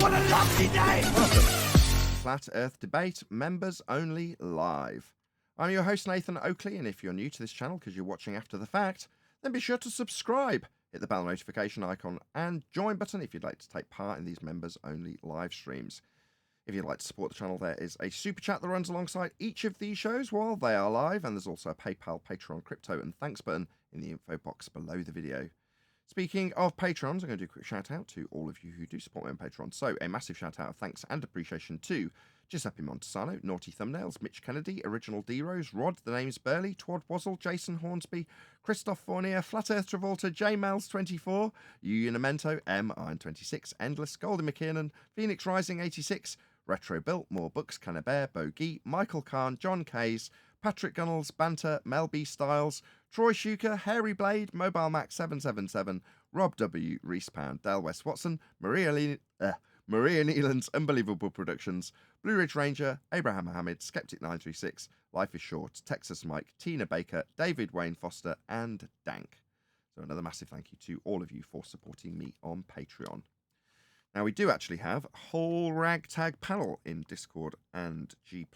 What a lovely day! Welcome to Flat Earth Debate, members only live. I'm your host, Nathan Oakley, and if you're new to this channel because you're watching after the fact, then be sure to subscribe, hit the bell notification icon, and join button if you'd like to take part in these members only live streams. If you'd like to support the channel, there is a super chat that runs alongside each of these shows while they are live, and there's also a PayPal, Patreon, crypto, and thanks button in the info box below the video. Speaking of Patrons, I'm going to do a quick shout out to all of you who do support me on Patreon. So, a massive shout out of thanks and appreciation to Giuseppe Montesano, Naughty Thumbnails, Mitch Kennedy, Original D-Rose, Rod, The Name's Burley, Twad Wazzle, Jason Hornsby, Christoph Fournier, Flat Earth Travolta, JMels24, Unamento, M Iron 26, Endless, Golden McKiernan, Phoenix Rising 86, Retro Built, More Books, Cannabear, Bogey, Michael Kahn, John Kays, Patrick Gunnels, Banter, Mel B. Styles, Troy Shuker, Hairy Blade, Mobile Max 777, Rob W, Reese Pound, Dale West Watson, Maria Nealon's Unbelievable Productions, Blue Ridge Ranger, Abraham Mohammed, Skeptic 936, Life is Short, Texas Mike, Tina Baker, David Wayne Foster, and Dank. So another massive thank you to all of you for supporting me on Patreon. Now, we do actually have a whole ragtag panel in Discord and G+,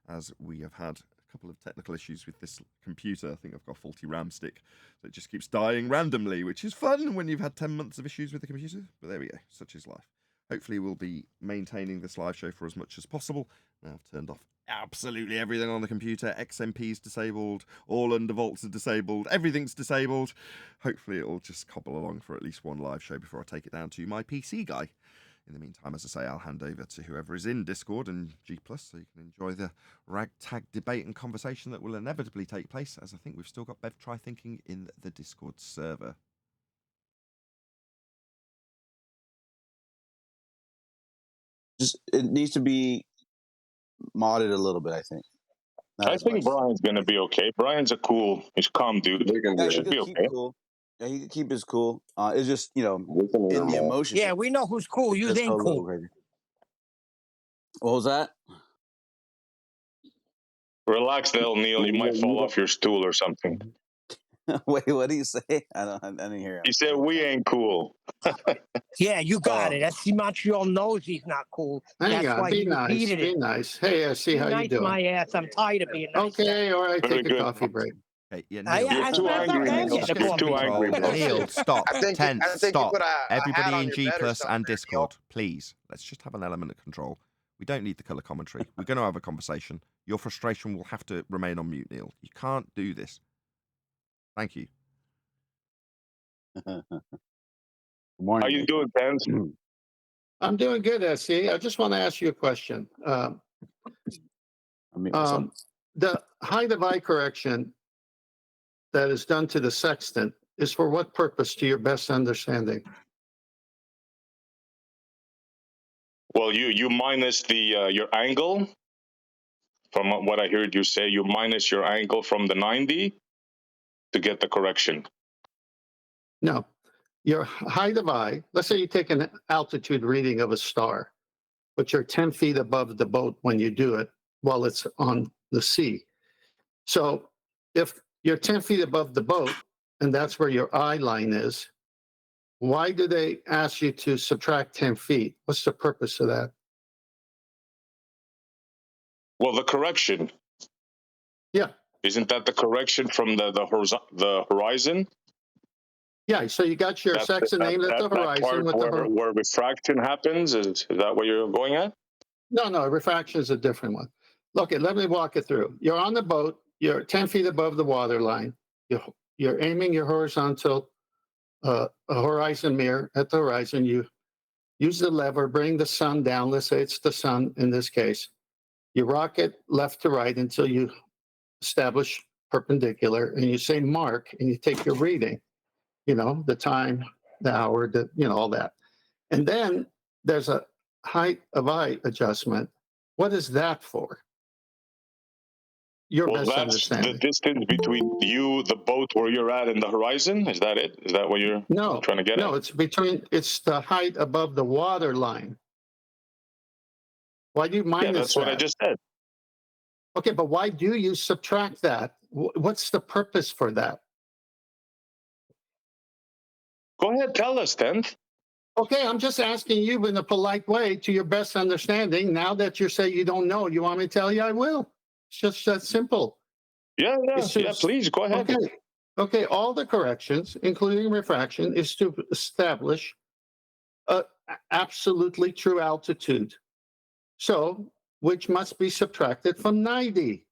as we have had a couple of technical issues with this computer. I think I've got a faulty RAM stick, so it just keeps dying randomly, which is fun when you've had 10 months of issues with the computer. But there we go, such is life. Hopefully we'll be maintaining this live show for as much as possible. Now I've turned off absolutely everything on the computer. XMP's disabled, all undervolts are disabled, everything's disabled. Hopefully it'll just cobble along for at least one live show before I take it down to my PC guy. In the meantime, as I say, I'll hand over to whoever is in Discord and G+, so you can enjoy the ragtag debate and conversation that will inevitably take place, as I think we've still got Bev Try Thinking in the Discord server. It needs to be modded a little bit, I think. I think Brian's going to be okay. Brian's he's a calm dude. Yeah, He should be okay. Cool. Yeah, he can keep his cool. It's just, in the emotion. Yeah, we know who's cool. You ain't cool. What was that? Relax, there, Neil. You might fall off your stool or something. Wait, what did you say? I didn't hear him. He said we ain't cool. Yeah, you got it. That's Montreal knows he's not cool. Hang That's on, why be you nice, repeated be it. nice. Hey, I see Be how nice you doing. my ass. I'm tired of being nice. Okay, all right, Very take good. a coffee break. Hey, yeah, I- Neil, I- You're too I- angry, I- Neil. I- You're too angry, bro. Neil, stop. I think Tense, you stop. put a hat Everybody on in your G+ bed or something and there, Discord, please. Let's just have an element of control. We don't need the colour commentary. We're going to have a conversation. Your frustration will have to remain on mute, Neil. You can't do this. Thank you. How you doing, Pence? I'm doing good, SC. I just want to ask you a question. The height of eye correction that is done to the sextant is for what purpose, to your best understanding? Well, you minus the your angle. From what I heard you say, you minus your angle from the 90 to get the correction. No. Your height of eye, let's say you take an altitude reading of a star, but you're 10 feet above the boat when you do it while it's on the sea. So if you're 10 feet above the boat and that's where your eye line is, why do they ask you to subtract 10 feet? What's the purpose of that? Well, the correction. Yeah. Isn't that the correction from the horizon? Yeah, so you got your sextant aimed at the horizon with where refraction happens. Is that what you're going at? No, refraction is a different one. Look, let me walk it through. You're on the boat. You're 10 feet above the water line. You're aiming your horizontal a horizon mirror at the horizon. You use the lever, bring the sun down. Let's say it's the sun in this case. You rock it left to right until you establish perpendicular, and you say mark, and you take your reading. The time, the hour, all that. And then there's a height of eye adjustment. What is that for? Your best understanding. The distance between you, the boat where you're at, and the horizon. Is that it? Is that what you're trying to get at? No, it's the height above the water line. Why do you minus that? Yeah, that's what I just said. Okay, but why do you subtract that? What's the purpose for that? Go ahead, tell us, Tenth. Okay, I'm just asking you in a polite way to your best understanding. Now that you say you don't know, you want me to tell you I will. It's just that simple. Yeah, It's just, please go ahead. Okay, all the corrections, including refraction, is to establish a absolutely true altitude. So, which must be subtracted from 90.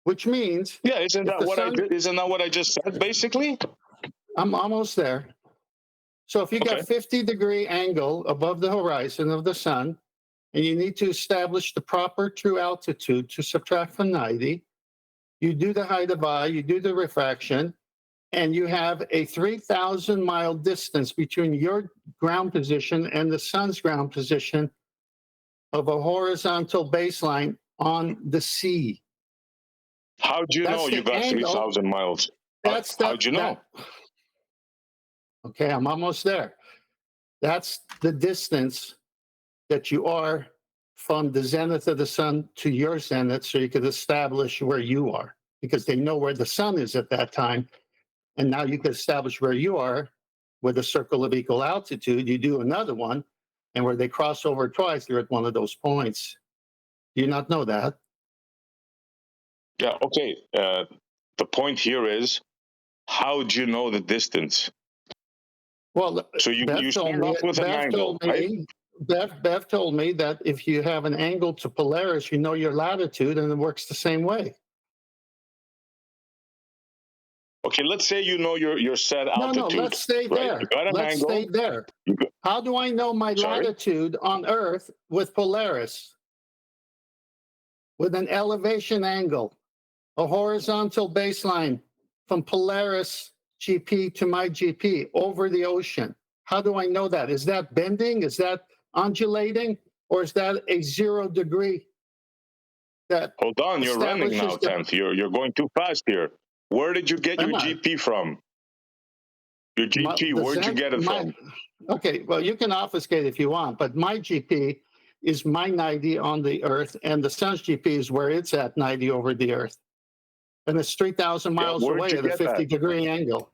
Which means Yeah, isn't if the sun, isn't that what I just said, basically? I'm almost there. So if you got Okay. 50-degree angle above the horizon of the sun, and you need to establish the proper true altitude to subtract from 90, you do the height of eye, you do the refraction, and you have a 3,000-mile distance between your ground position and the sun's ground position of a horizontal baseline on the sea. How'd you know you got 3,000 miles? How'd you know? Okay, I'm almost there. That's the distance that you are from the zenith of the sun to your zenith, so you could establish where you are, because they know where the sun is at that time. And now you can establish where you are with a circle of equal altitude. You do another one, and where they cross over twice, you're at one of those points. Do you not know that? Yeah, okay. The point here is, how'd you know the distance? Well, So you start off with an angle, right? Bev told me that if you have an angle to Polaris, you know your latitude, and it works the same way. Okay, let's say you know your set altitude. No, let's stay right? there. You got an Let's angle. stay there. How do I know my latitude on Earth with Polaris? With an elevation angle, a horizontal baseline from Polaris GP to my GP over the ocean. How do I know that? Is that bending? Is that undulating? Or is that a 0 degree? Hold on, you're running now, 10th. You're going too fast here. Where did you get your GP from? Your GP, where'd you get it from? Okay, well, you can obfuscate if you want, but my GP is my 90 on the Earth, and the sun's GP is where it's at 90 over the Earth. And it's 3,000 miles away at a 50-degree angle.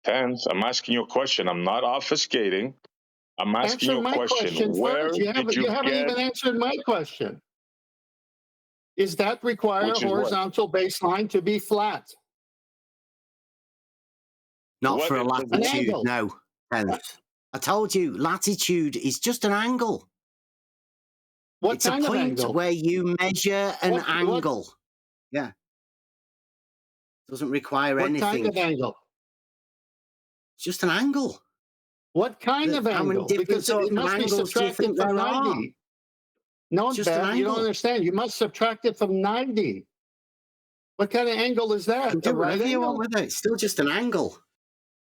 10th, I'm asking you a question. I'm not obfuscating. I'm asking you a question. Where you haven't even answered my question. Is that require a horizontal baseline to be flat? Not for a latitude, no. I told you, latitude is just an angle. It's a point where you measure an angle. Yeah. Doesn't require anything. What kind of angle? It's just an angle. What kind of angle? Because it must be subtracted from 90. No, Beth, you don't understand. You must subtract it from 90. What kind of angle is that? Do whatever you want with it. It's still just an angle.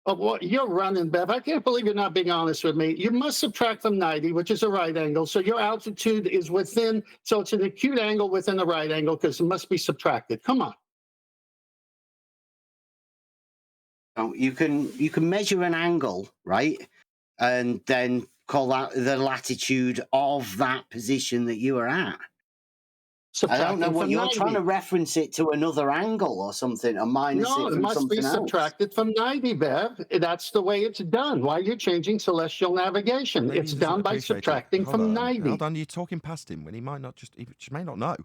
Oh, well, you're running, Bev. I can't believe you're not being honest with me. You must subtract from 90, which is a right angle. So your altitude is within, so it's an acute angle within a right angle because it must be subtracted. Come on. Oh, you can measure an angle, right? And then call that the latitude of that position that you are at. I don't know what you're trying to reference it to another angle or something, or minus it from something else. No, it must be subtracted from 90, Bev. That's the way it's done. Why are you changing celestial navigation? It's done by subtracting from 90. Hold on, you're talking past him when he might not he may not know.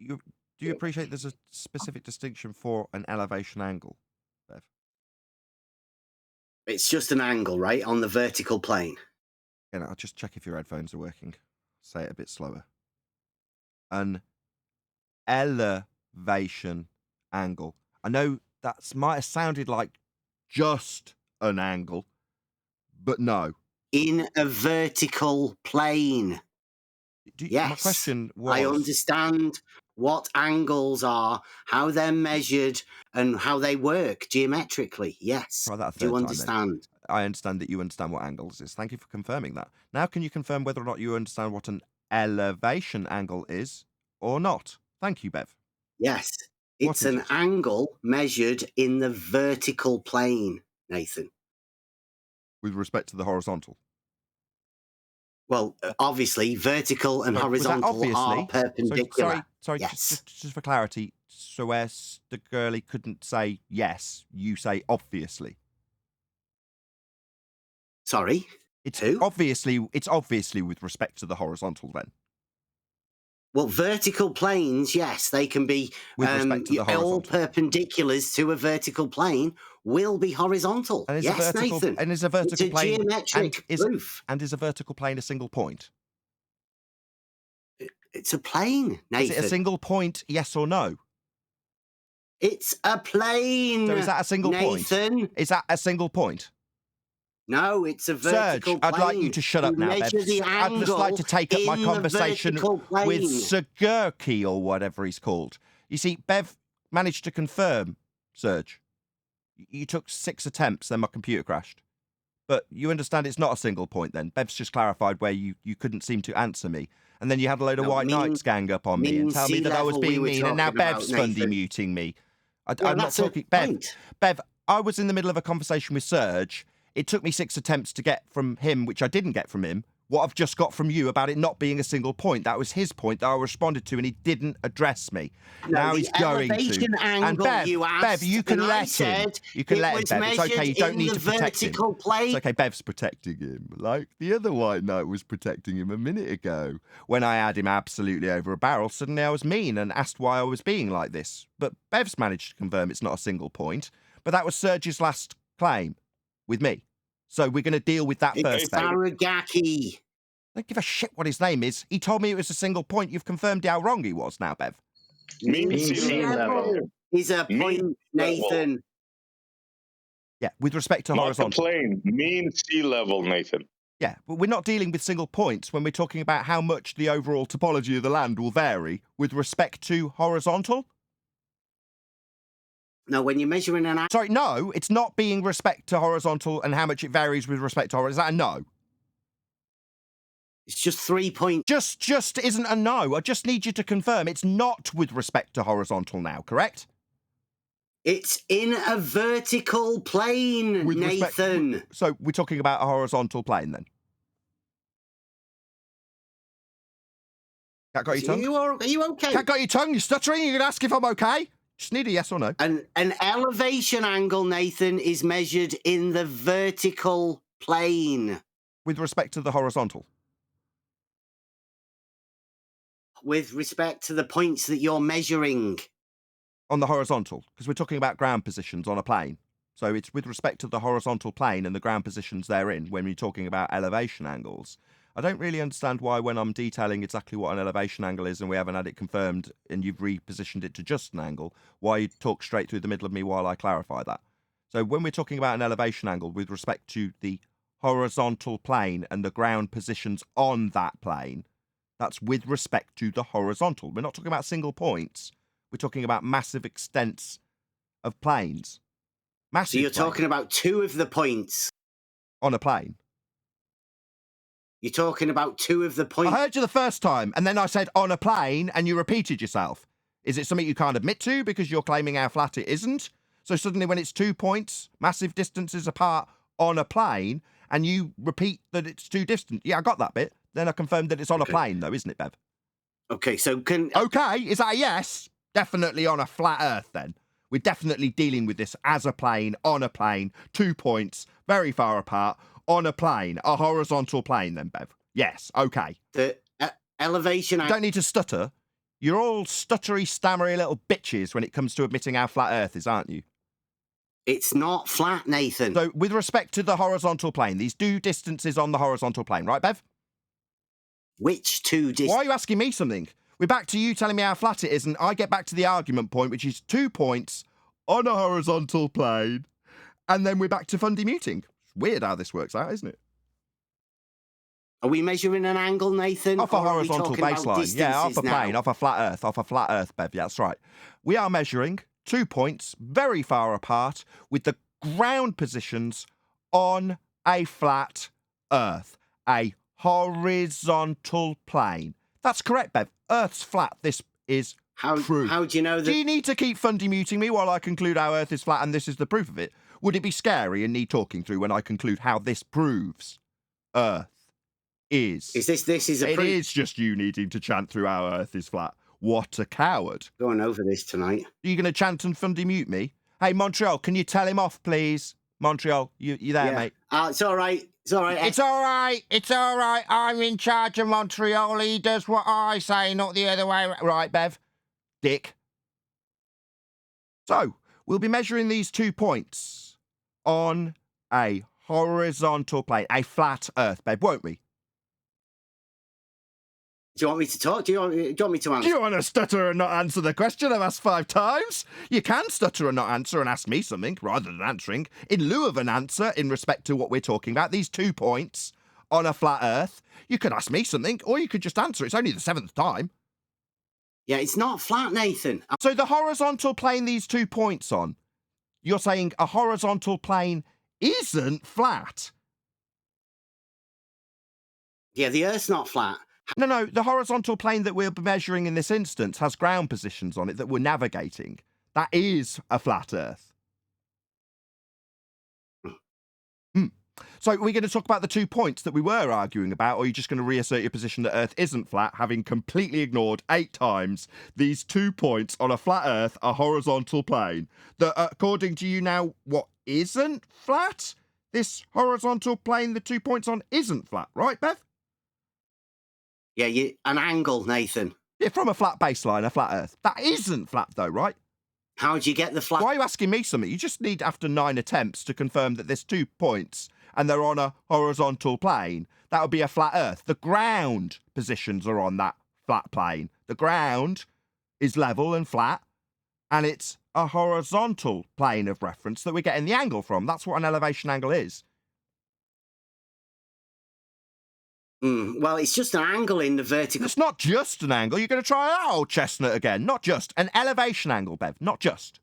Do you appreciate there's a specific distinction for an elevation angle, Bev? It's just an angle, right, on the vertical plane. And I'll just check if your headphones are working. Say it a bit slower. An elevation angle. I know that might have sounded like just an angle, but no. In a vertical plane. Yes. My question was... I understand what angles are, how they're measured, and how they work geometrically. Yes. Try that a third Do you time, understand? then. I understand that you understand what angles is. Thank you for confirming that. Now, can you confirm whether or not you understand what an elevation angle is or not? Thank you, Bev. Yes. It's an angle measured in the vertical plane, Nathan. With respect to the horizontal? Well, obviously, vertical and horizontal are perpendicular. Sorry, yes. just for clarity, so as the girlie couldn't say yes, you say obviously. Sorry? It's Who? obviously with respect to the horizontal then. Well, vertical planes, yes, they can be With respect to the all horizontal. perpendiculars to a vertical plane will be horizontal. And is Yes, a vertical Nathan. and is a vertical It's a plane geometric proof. and is a vertical plane a single point? It's a plane, Nathan. Is it a single point, yes or no? It's a plane. So is that a single point? Nathan? Is that a single point? No, it's a vertical Serge, plane. I'd like you to shut up You now, measure Bev. the I'd just like to take up my angle in the conversation vertical plane. with Segurki or whatever he's called. You see, Bev managed to confirm, Serge. You took 6 attempts, then my computer crashed. But you understand it's not a single point then. Bev's just clarified where you couldn't seem to answer me. And then you had a load of white knights gang up on me and tell me that I was being mean, and now Bev's fundy muting me. I'm not talking... Bev, I was in the middle of a conversation with Serge. It took me 6 attempts to get from him, which I didn't get from him, what I've just got from you about it not being a single point. That was his point that I responded to, and he didn't address me. No, now he's going to. And Bev, you can let him. You can let him, Bev. It's okay. You don't need to protect him. It's okay. Bev's protecting him, like the other white knight was protecting him a minute ago. When I had him absolutely over a barrel, suddenly I was mean and asked why I was being like this. But Bev's managed to confirm it's not a single point. But that was Serge's last claim with me. So we're going to deal with that first. Faragaki. I don't give a shit what his name is. He told me it was a single point. You've confirmed how wrong he was now, Bev. Mean sea level. He's a point, Nathan. Yeah, with respect to Not horizontal. the plane. Mean sea level, Nathan. Yeah, but we're not dealing with single points when we're talking about how much the overall topology of the land will vary with respect to horizontal. No, when you're measuring an... Sorry, no, it's not being respect to horizontal and how much it varies with respect to horizontal. Is that a no? It's just 3 points. Just isn't a no. I just need you to confirm it's not with respect to horizontal now, correct? It's in a vertical plane, With Nathan. So we're talking about a horizontal plane then? Cat got your tongue? Are you okay? Cat got your tongue? You're stuttering? You're going to ask if I'm okay? Just need a yes or no. An elevation angle, Nathan, is measured in the vertical plane. With respect to the horizontal? With respect to the points that you're measuring. On the horizontal, because we're talking about ground positions on a plane. So it's with respect to the horizontal plane and the ground positions therein when we're talking about elevation angles. I don't really understand why when I'm detailing exactly what an elevation angle is and we haven't had it confirmed and you've repositioned it to just an angle, why you talk straight through the middle of me while I clarify that. So when we're talking about an elevation angle with respect to the horizontal plane and the ground positions on that plane, that's with respect to the horizontal. We're not talking about single points. We're talking about massive extents of planes. Massive So you're talking about 2 of the points. on a plane. You're talking about 2 of the points. I heard you the first time, and then I said on a plane, and you repeated yourself. Is it something you can't admit to because you're claiming how flat it isn't? So suddenly when it's 2 points, massive distances apart on a plane, and you repeat that it's too distant. Yeah, I got that bit. Then I confirmed that it's on a plane, though, isn't it, Bev? Okay, so can... Okay, is that a yes? Definitely on a flat Earth, then. We're definitely dealing with this as a plane, on a plane, 2 points, very far apart, on a plane, a horizontal plane, then, Bev. Yes, okay. The elevation... You don't need to stutter. You're all stuttery, stammery little bitches when it comes to admitting how flat Earth is, aren't you? It's not flat, Nathan. So, with respect to the horizontal plane, these 2 distances on the horizontal plane, right, Bev? Which 2 distances? Why are you asking me something? We're back to you telling me how flat it is, and I get back to the argument point, which is 2 points on a horizontal plane, and then we're back to fundy muting. It's weird how this works out, isn't it? Are we measuring an angle, Nathan? Off a horizontal baseline. Yeah, off a plane, off a flat Earth, Bev. Yeah, that's right. We are measuring 2 points very far apart with the ground positions on a flat Earth, a horizontal plane. That's correct, Bev. Earth's flat. This is true. How do you know that? Do you need to keep fundy muting me while I conclude how Earth is flat and this is the proof of it? Would it be scary and need talking through when I conclude how this proves Earth is? This is a proof? proof? It is just you needing to chant through how Earth is flat. What a coward. Going over this tonight. Are you going to chant and fundy mute me? Hey, Montreal, can you tell him off, please? Montreal, you there, mate? It's all right. It's all right. It's all right. It's all right. I'm in charge of Montreal. He does what I say, not the other way. Right, Bev? Dick. So, we'll be measuring these 2 points on a horizontal plane, a flat Earth, Bev, won't we? Do you want me to talk? Do you want me to answer? Do you want to stutter and not answer the question I've asked 5 times? You can stutter and not answer and ask me something rather than answering. In lieu of an answer in respect to what we're talking about, these 2 points on a flat Earth, you could ask me something or you could just answer. It's only the 7th time. Yeah, it's not flat, Nathan. So the horizontal plane these 2 points on, you're saying a horizontal plane isn't flat? Yeah, the Earth's not flat. No, the horizontal plane that we'll be measuring in this instance has ground positions on it that we're navigating. That is a flat Earth. So we're going to talk about the 2 points that we were arguing about, or are you just going to reassert your position that Earth isn't flat, having completely ignored 8 times these 2 points on a flat Earth, a horizontal plane, that according to you now, what isn't flat? This horizontal plane the 2 points on isn't flat, right, Bev? Yeah, an angle, Nathan. Yeah, from a flat baseline, a flat Earth. That isn't flat, though, right? How do you get the flat? Why are you asking me something? You just need, after 9 attempts, to confirm that there's 2 points and they're on a horizontal plane. That would be a flat Earth. The ground positions are on that flat plane. The ground is level and flat, and it's a horizontal plane of reference that we're getting the angle from. That's what an elevation angle is. Well, it's just an angle in the vertical. It's not just an angle. You're going to try that old chestnut again. Not just. An elevation angle, Bev. Not just.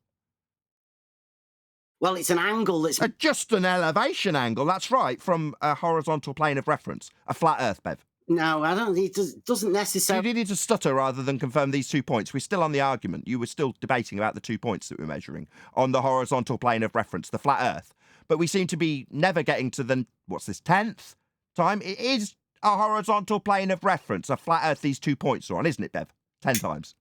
Well, it's an angle that's... Just an elevation angle, that's right, from a horizontal plane of reference. A flat Earth, Bev. No, I don't think it doesn't necessarily... You needed to stutter rather than confirm these 2 points. We're still on the argument. You were still debating about the 2 points that we're measuring on the horizontal plane of reference, the flat Earth. But we seem to be never getting to the, 10th time? It is a horizontal plane of reference, a flat Earth these 2 points are on, isn't it, Bev? 10 times.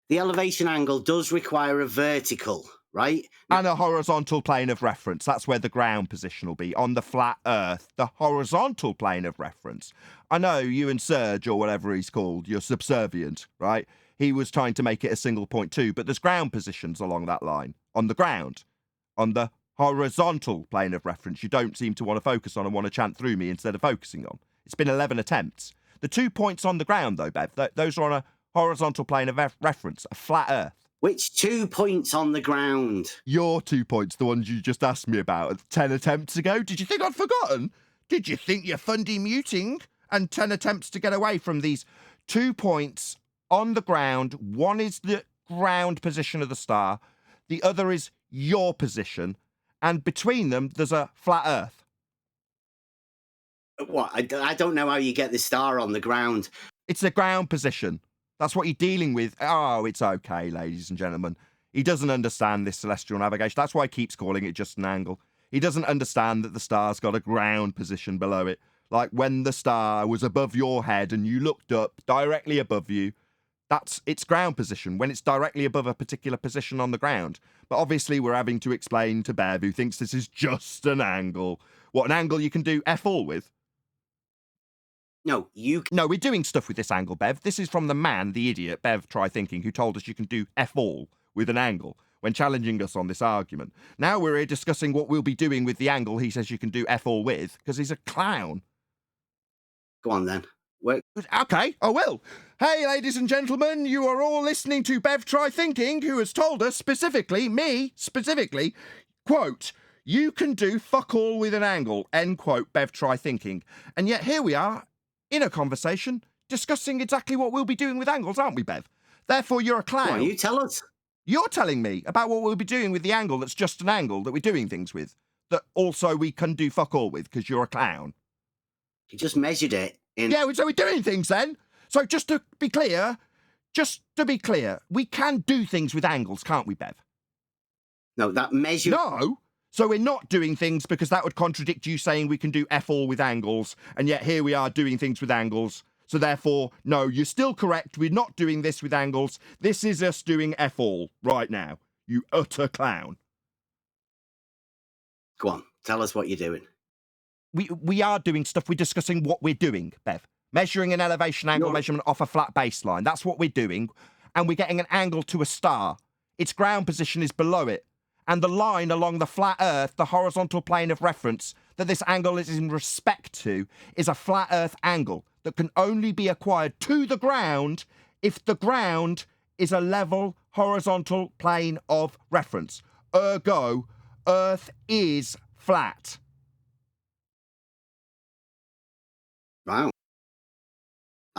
The elevation angle does require a vertical, right? And a horizontal plane of reference. That's where the ground position will be, on the flat Earth, the horizontal plane of reference. I know you and Serge, or whatever he's called, you're subservient, right? He was trying to make it a single point too, but there's ground positions along that line, on the ground, on the horizontal plane of reference. You don't seem to want to focus on and want to chant through me instead of focusing on. It's been 11 attempts. The 2 points on the ground, though, Bev, those are on a horizontal plane of reference, a flat Earth. Which 2 points on the ground? Your 2 points, the ones you just asked me about 10 attempts ago. Did you think I'd forgotten? Did you think you're fundy muting? And 10 attempts to get away from these 2 points on the ground. One is the ground position of the star. The other is your position. And between them, there's a flat Earth. What? I don't know how you get the star on the ground. It's the ground position. That's what you're dealing with. Oh, it's okay, ladies and gentlemen. He doesn't understand this celestial navigation. That's why he keeps calling it just an angle. He doesn't understand that the star's got a ground position below it. Like when the star was above your head and you looked up directly above you, that's its ground position, when it's directly above a particular position on the ground. But obviously we're having to explain to Bev, who thinks this is just an angle. What, an angle you can do F all with? No, No, we're doing stuff with this angle, Bev. This is from the man, the idiot, Bev Try Thinking, who told us you can do F all with an angle when challenging us on this argument. Now we're here discussing what we'll be doing with the angle he says you can do F all with, because he's a clown. Go on, then. Okay, I will. Hey, ladies and gentlemen, you are all listening to Bev Try Thinking, who has told us specifically, me specifically, quote, you can do fuck all with an angle, end quote, Bev Try Thinking. And yet here we are, in a conversation, discussing exactly what we'll be doing with angles, aren't we, Bev? Therefore, you're a clown. Why don't you tell us? You're telling me about what we'll be doing with the angle that's just an angle that we're doing things with, that also we can do fuck all with, because you're a clown. You just measured it in... Yeah, so we're doing things then. So just to be clear, we can do things with angles, can't we, Bev? No, that measure... No! So we're not doing things because that would contradict you saying we can do F all with angles, and yet here we are doing things with angles. So therefore, no, you're still correct. We're not doing this with angles. This is us doing F all right now. You utter clown. Go on, tell us what you're doing. we are doing stuff. We're discussing what we're doing, Bev. Measuring an elevation angle measurement off a flat baseline. That's what we're doing. And we're getting an angle to a star. Its ground position is below it. And the line along the flat Earth, the horizontal plane of reference that this angle is in respect to, is a flat Earth angle that can only be acquired to the ground if the ground is a level horizontal plane of reference. Ergo, Earth is flat. Wow.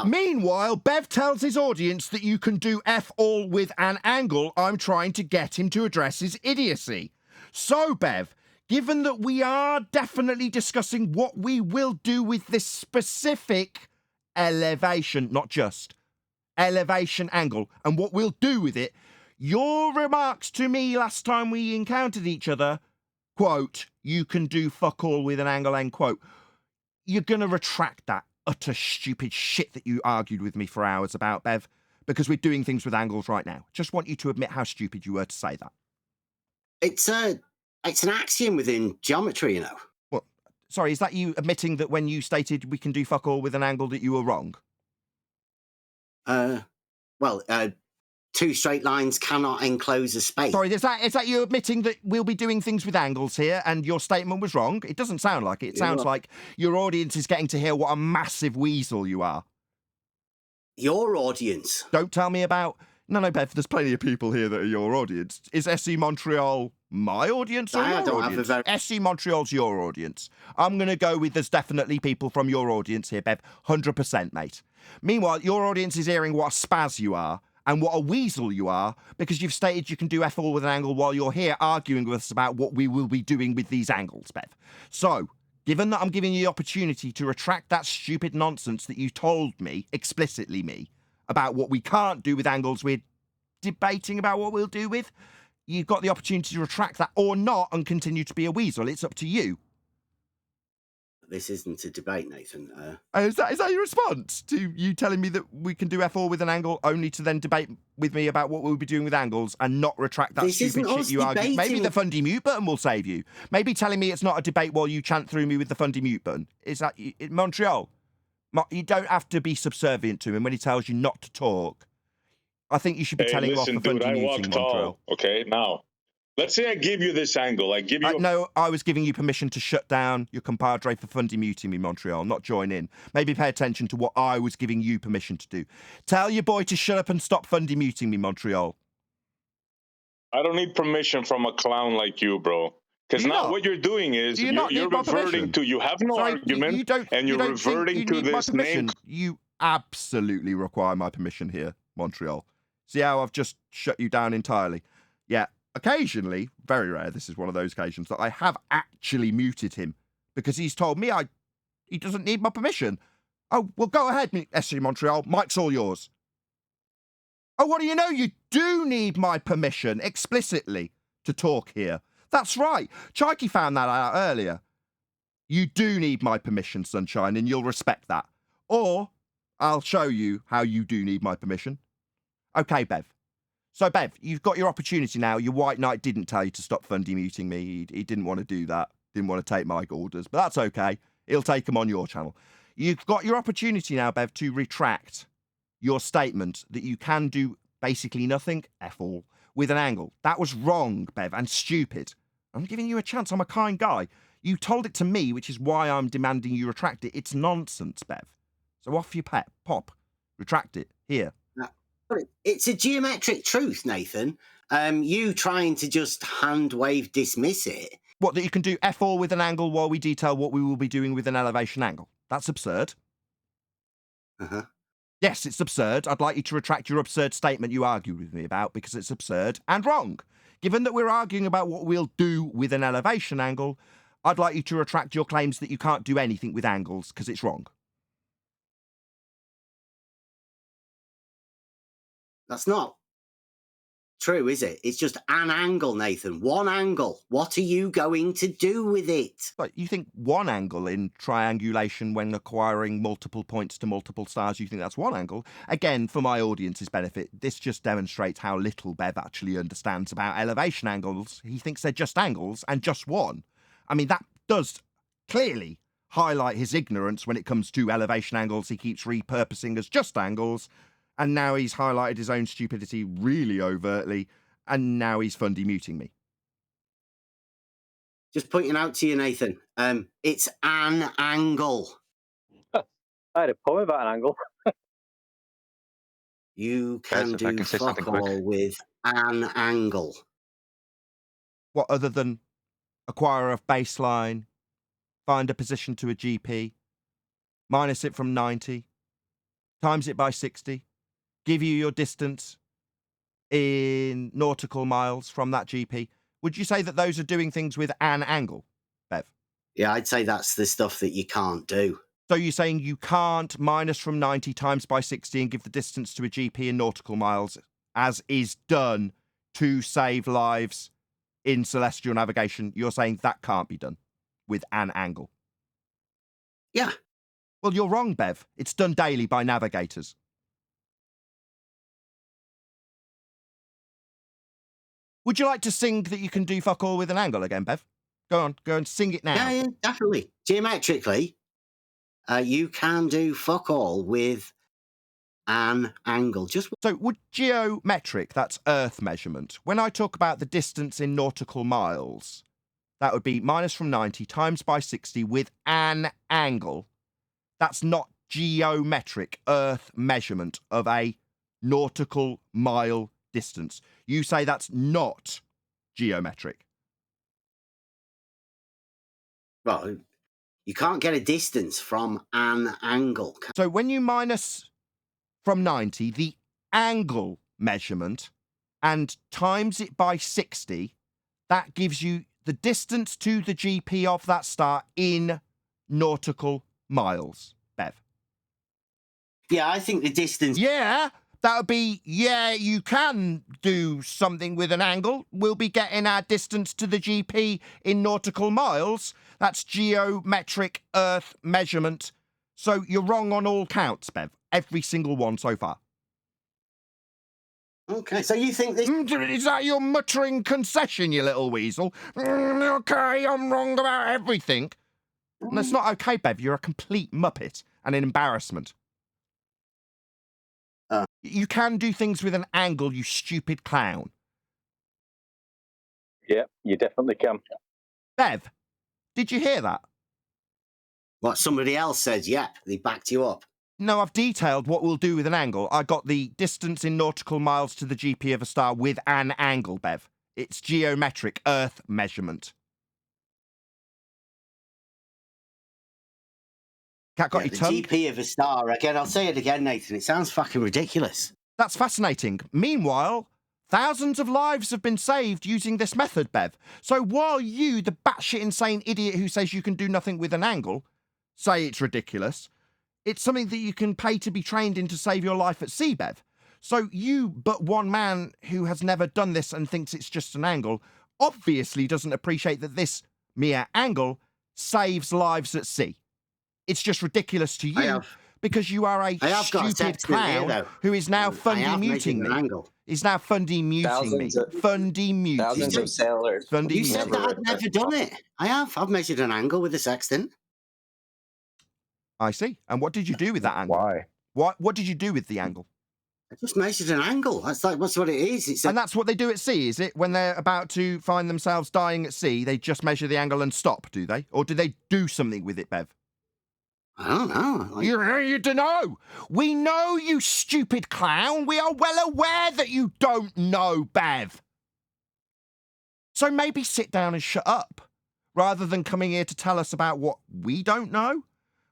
Meanwhile, Bev tells his audience that you can do F all with an angle. I'm trying to get him to address his idiocy. So, Bev, given that we are definitely discussing what we will do with this specific elevation, not just elevation angle, and what we'll do with it, your remarks to me last time we encountered each other, quote, you can do fuck all with an angle, end quote. You're going to retract that utter stupid shit that you argued with me for hours about, Bev, because we're doing things with angles right now. Just want you to admit how stupid you were to say that. It's an axiom within geometry, you know. Well, sorry, is that you admitting that when you stated we can do fuck all with an angle that you were wrong? Two straight lines cannot enclose a space. Sorry, is that you admitting that we'll be doing things with angles here and your statement was wrong? It doesn't sound like it. It sounds like your audience is getting to hear what a massive weasel you are. Your audience? Don't tell me about... No, Bev, there's plenty of people here that are your audience. Is SC Montreal my audience or your audience? SC Montreal's your audience. I'm going to go with there's definitely people from your audience here, Bev. 100%, mate. Meanwhile, your audience is hearing what a spaz you are and what a weasel you are, because you've stated you can do F all with an angle while you're here arguing with us about what we will be doing with these angles, Bev. So, given that I'm giving you the opportunity to retract that stupid nonsense that you told me, explicitly me, about what we can't do with angles we're debating about what we'll do with, you've got the opportunity to retract that or not and continue to be a weasel. It's up to you. This isn't a debate, Nathan. Is that your response to you telling me that we can do F4 with an angle only to then debate with me about what we'll be doing with angles and not retract that stupid shit you argue? Maybe the fundy mute button will save you. Maybe telling me it's not a debate while you chant through me with the fundy mute button. Is that Montreal? You don't have to be subservient to him when he tells you not to talk. I think you should be telling him off for fundy muting, Montreal. Okay, now. Let's say I give you this angle. I give you... No, I was giving you permission to shut down your compadre for fundy muting me, Montreal, not join in. Maybe pay attention to what I was giving you permission to do. Tell your boy to shut up and stop fundy muting me, Montreal. I don't need permission from a clown like you, bro. Because now what you're doing is you're reverting to... You have no argument, and you're reverting to this name... You absolutely require my permission here, Montreal. See how I've just shut you down entirely? Yeah. Occasionally, very rare, this is one of those occasions, that I have actually muted him because he's told me he doesn't need my permission. Oh, well, go ahead, SC Montreal. Mike's all yours. Oh, what do you know? You do need my permission explicitly to talk here. That's right. Chaiki found that out earlier. You do need my permission, Sunshine, and you'll respect that. Or I'll show you how you do need my permission. Okay, Bev. So, Bev, you've got your opportunity now. Your white knight didn't tell you to stop fundy muting me. He didn't want to do that. Didn't want to take my orders. But that's okay. He'll take them on your channel. You've got your opportunity now, Bev, to retract your statement that you can do basically nothing, F all, with an angle. That was wrong, Bev, and stupid. I'm giving you a chance. I'm a kind guy. You told it to me, which is why I'm demanding you retract it. It's nonsense, Bev. So off you pop. Retract it. Here. It's a geometric truth, Nathan. You trying to just hand wave dismiss it. What, that you can do F4 with an angle while we detail what we will be doing with an elevation angle? That's absurd. Uh-huh. Yes, it's absurd. I'd like you to retract your absurd statement you argued with me about because it's absurd and wrong. Given that we're arguing about what we'll do with an elevation angle, I'd like you to retract your claims that you can't do anything with angles because it's wrong. That's not true, is it? It's just an angle, Nathan. One angle. What are you going to do with it? But you think one angle in triangulation when acquiring multiple points to multiple stars, you think that's one angle? Again, for my audience's benefit, this just demonstrates how little Bev actually understands about elevation angles. He thinks they're just angles and just one. I mean, that does clearly highlight his ignorance when it comes to elevation angles he keeps repurposing as just angles, and now he's highlighted his own stupidity really overtly, and now he's fundy muting me. Just pointing out to you, Nathan, it's an angle. I had a poem about an angle. You can Guys, if I do can say something fuck quick. all with an angle. What other than acquire a baseline, find a position to a GP, minus it from 90, times it by 60, give you your distance in nautical miles from that GP. Would you say that those are doing things with an angle, Bev? Yeah, I'd say that's the stuff that you can't do. So you're saying you can't minus from 90 times by 60 and give the distance to a GP in nautical miles, as is done to save lives in celestial navigation. You're saying that can't be done with an angle. Yeah. Well, you're wrong, Bev. It's done daily by navigators. Would you like to sing that you can do fuck all with an angle again, Bev? Go on, go and sing it now. Yeah, definitely. Geometrically, you can do fuck all with an angle. So would geometric, that's Earth measurement, when I talk about the distance in nautical miles, that would be minus from 90 times by 60 with an angle. That's not geometric Earth measurement of a nautical mile distance. You say that's not geometric. Well, you can't get a distance from an angle. So when you minus from 90, the angle measurement, and times it by 60, that gives you the distance to the GP of that star in nautical miles, Bev. Yeah, I think the distance... Yeah, that would be, yeah, you can do something with an angle. We'll be getting our distance to the GP in nautical miles. That's geometric Earth measurement. So you're wrong on all counts, Bev. Every single one so far. Okay, so you think this... Is that your muttering concession, you little weasel? Okay, I'm wrong about everything. And that's not okay, Bev. You're a complete muppet and an embarrassment. You can do things with an angle, you stupid clown. Yeah, you definitely can. Bev, did you hear that? What somebody else said, yep, they backed you up. No, I've detailed what we'll do with an angle. I got the distance in nautical miles to the GP of a star with an angle, Bev. It's geometric Earth measurement. Cat got Yeah, your the tongue? GP of a star, again, I'll say it again, Nathan, it sounds fucking ridiculous. That's fascinating. Meanwhile, thousands of lives have been saved using this method, Bev. So while you, the batshit insane idiot who says you can do nothing with an angle, say it's ridiculous, it's something that you can pay to be trained in to save your life at sea, Bev. So you, but one man who has never done this and thinks it's just an angle, obviously doesn't appreciate that this mere angle saves lives at sea. It's just ridiculous to you because you are a stupid clown who is now fundy muting me. He's now fundy muting me. Fundy muting me. Thousands of sailors. You said that I've never done it. I have. I've measured an angle with a sextant. I see. And what did you do with that angle? Why? What did you do with the angle? I just measured an angle. That's what it is. And that's what they do at sea, is it? When they're about to find themselves dying at sea, they just measure the angle and stop, do they? Or do they do something with it, Bev? I don't know. You don't know. We know, you stupid clown. We are well aware that you don't know, Bev. So maybe sit down and shut up, rather than coming here to tell us about what we don't know.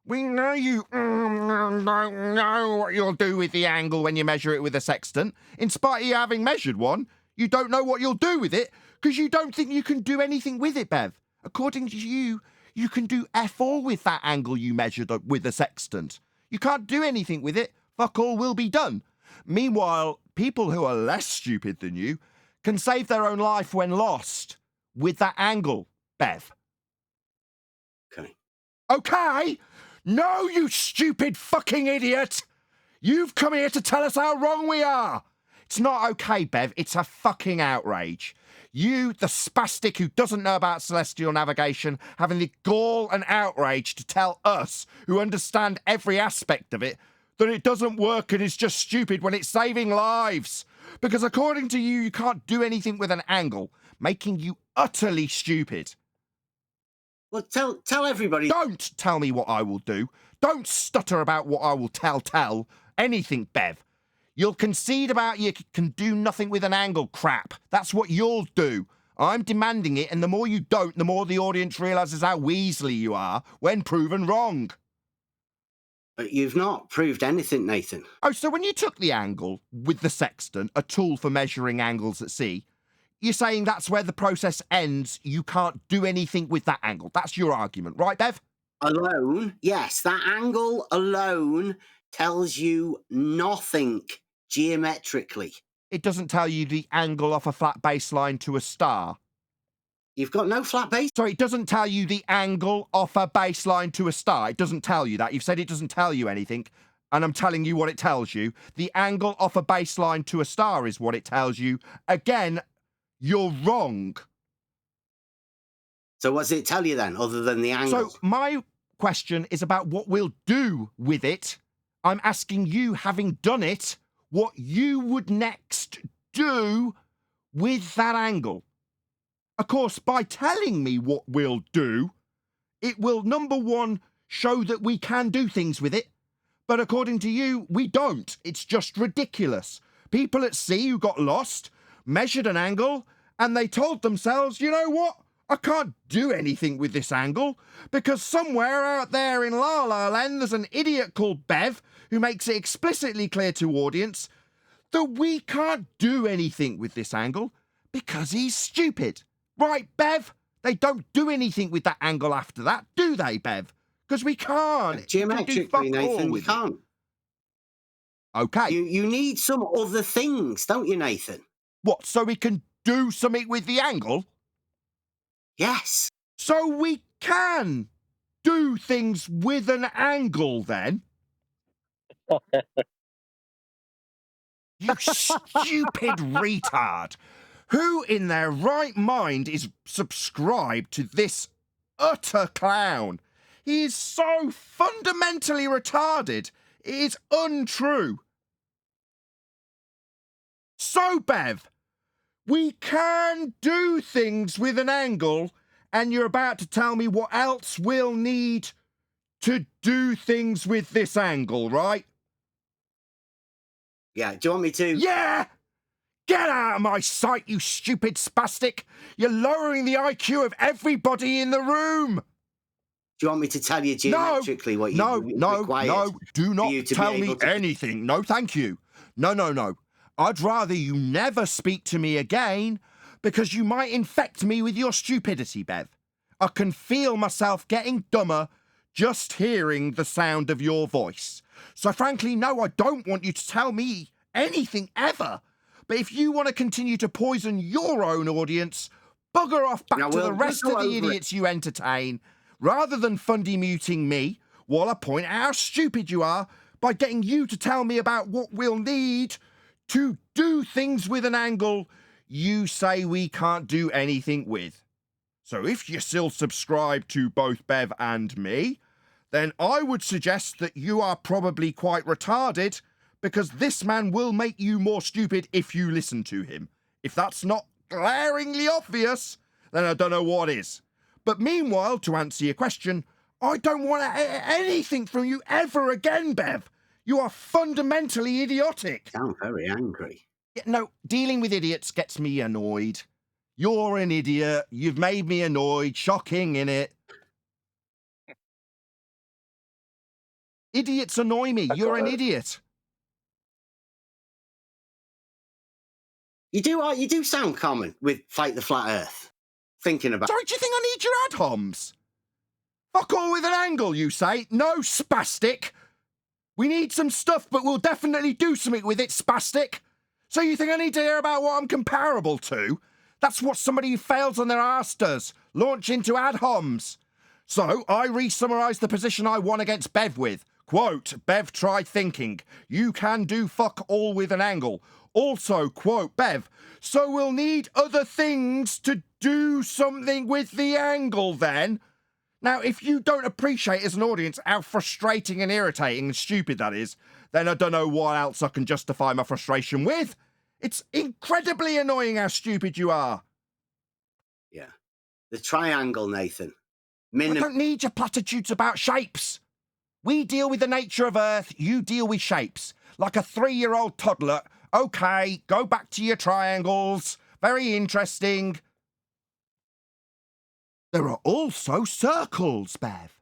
We know you don't know what you'll do with the angle when you measure it with a sextant. In spite of you having measured one, you don't know what you'll do with it because you don't think you can do anything with it, Bev. According to you, you can do F all with that angle you measured with a sextant. You can't do anything with it. Fuck all will be done. Meanwhile, people who are less stupid than you can save their own life when lost with that angle, Bev. Okay. Okay? No, you stupid fucking idiot! You've come here to tell us how wrong we are! It's not okay, Bev. It's a fucking outrage. You, the spastic who doesn't know about celestial navigation, having the gall and outrage to tell us, who understand every aspect of it, that it doesn't work and is just stupid when it's saving lives. Because according to you, you can't do anything with an angle, making you utterly stupid. Well, tell everybody. Don't tell me what I will do. Don't stutter about what I will tell. Anything, Bev. You'll concede about you can do nothing with an angle crap. That's what you'll do. I'm demanding it, and the more you don't, the more the audience realises how weaselly you are when proven wrong. But you've not proved anything, Nathan. Oh, so when you took the angle with the sextant, a tool for measuring angles at sea, you're saying that's where the process ends, you can't do anything with that angle. That's your argument, right, Bev? Alone, yes, that angle alone tells you nothing geometrically. It doesn't tell you the angle off a flat baseline to a star. You've got no flat base. So it doesn't tell you the angle off a baseline to a star. It doesn't tell you that. You've said it doesn't tell you anything, and I'm telling you what it tells you. The angle off a baseline to a star is what it tells you. Again, you're wrong. So what does it tell you then, other than the angle? So my question is about what we'll do with it. I'm asking you, having done it, what you would next do with that angle. Of course, by telling me what we'll do, it will, number one, show that we can do things with it. But according to you, we don't. It's just ridiculous. People at sea who got lost measured an angle and they told themselves, you know what? I can't do anything with this angle because somewhere out there in La La Land there's an idiot called Bev who makes it explicitly clear to audience that we can't do anything with this angle because he's stupid. Right, Bev? They don't do anything with that angle after that, do they, Bev? Because we can't. Geometrically, Nathan, we can't. Okay. You need some other things, don't you, Nathan? What, so we can do something with the angle? Yes. So we can do things with an angle, then? You stupid retard. Who in their right mind is subscribed to this utter clown? He is so fundamentally retarded. It is untrue. So, Bev, we can do things with an angle, and you're about to tell me what else we'll need to do things with this angle, right? Yeah, do you want me to? Yeah! Get out of my sight, you stupid spastic! You're lowering the IQ of everybody in the room! Do you want me to tell you geometrically what you required? No, do not you to tell be me able to... anything. No, thank you. No. I'd rather you never speak to me again because you might infect me with your stupidity, Bev. I can feel myself getting dumber just hearing the sound of your voice. So frankly, no, I don't want you to tell me anything ever. But if you want to continue to poison your own audience, bugger off back to the rest of the idiots you entertain, rather than muting me while I point out how stupid you are by getting you to tell me about what we'll need to do things with an angle you say we can't do anything with. So if you still subscribe to both Bev and me, then I would suggest that you are probably quite retarded because this man will make you more stupid if you listen to him. If that's not glaringly obvious, then I don't know what is. But meanwhile, to answer your question, I don't want anything from you ever again, Bev. You are fundamentally idiotic. I'm very angry. Yeah, no, dealing with idiots gets me annoyed. You're an idiot. You've made me annoyed. Shocking, innit? Idiots annoy me. You're an idiot. You do sound common with Fight the Flat Earth. Thinking about... Sorry, do you think I need your ad homs? Fuck all with an angle, you say? No, spastic. We need some stuff, but we'll definitely do something with it, spastic. So you think I need to hear about what I'm comparable to? That's what somebody who fails on their arse does. Launch into ad homs. So I re-summarise the position I won against Bev with. Quote, Bev, try thinking. You can do fuck all with an angle. Also, quote, Bev, so we'll need other things to do something with the angle then? Now, if you don't appreciate as an audience how frustrating and irritating and stupid that is, then I don't know what else I can justify my frustration with. It's incredibly annoying how stupid you are. Yeah. The triangle, Nathan. I don't need your platitudes about shapes. We deal with the nature of Earth, you deal with shapes. Like a 3-year-old toddler. Okay, go back to your triangles. Very interesting. There are also circles, Bev.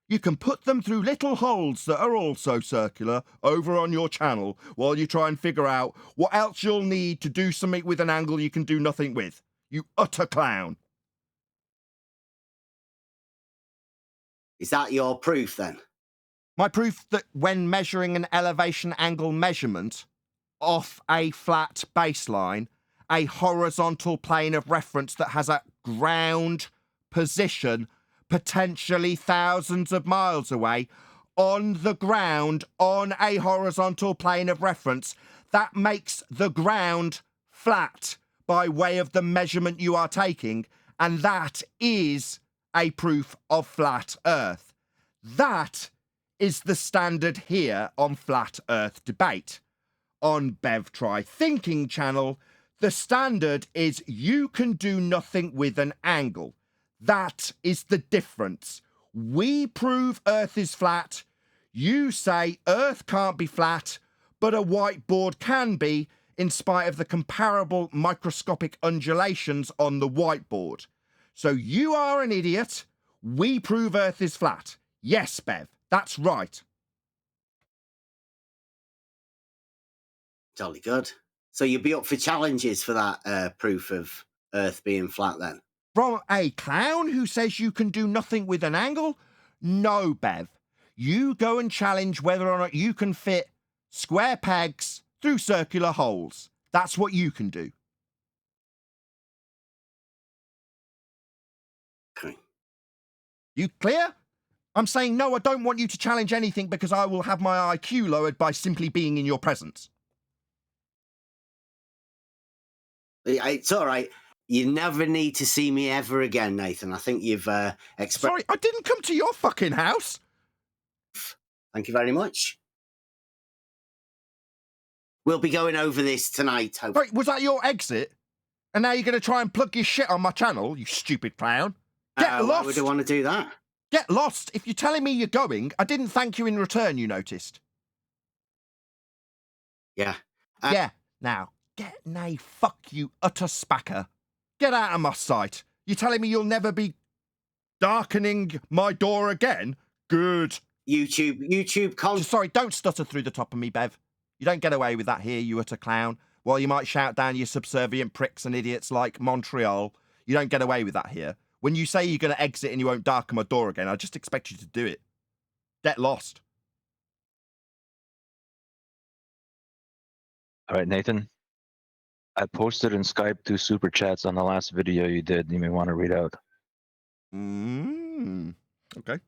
You can put them through little holes that are also circular over on your channel while you try and figure out what else you'll need to do something with an angle you can do nothing with. You utter clown. Is that your proof then? My proof that when measuring an elevation angle measurement off a flat baseline, a horizontal plane of reference that has a ground position potentially thousands of miles away on the ground on a horizontal plane of reference, that makes the ground flat by way of the measurement you are taking, and that is a proof of flat Earth. That is the standard here on Flat Earth Debate. On Bev Try Thinking channel, the standard is you can do nothing with an angle. That is the difference. We prove Earth is flat. You say Earth can't be flat, but a whiteboard can be, in spite of the comparable microscopic undulations on the whiteboard. So you are an idiot. We prove Earth is flat. Yes, Bev, that's right. Jolly good. So you'd be up for challenges for that proof of Earth being flat then? From a clown who says you can do nothing with an angle? No, Bev. You go and challenge whether or not you can fit square pegs through circular holes. That's what you can do. Okay. You clear? I'm saying no, I don't want you to challenge anything because I will have my IQ lowered by simply being in your presence. It's all right. You never need to see me ever again, Nathan. I think you've expressed... Sorry, I didn't come to your fucking house. Thank you very much. We'll be going over this tonight, hopefully. Wait, was that your exit? And now you're going to try and plug your shit on my channel, you stupid clown? Get lost! Why would I want to do that? Get lost! If you're telling me you're going, I didn't thank you in return, you noticed. Yeah. Yeah, now, get nay, fuck you, utter spacker. Get out of my sight. You're telling me you'll never be darkening my door again? Good. YouTube Sorry, don't stutter through the top of me, Bev. You don't get away with that here, you utter clown. While you might shout down your subservient pricks and idiots like Montreal, you don't get away with that here. When you say you're going to exit and you won't darken my door again, I just expect you to do it. Get lost. All right, Nathan. I posted in Skype 2 super chats on the last video you did. You may want to read out. Okay.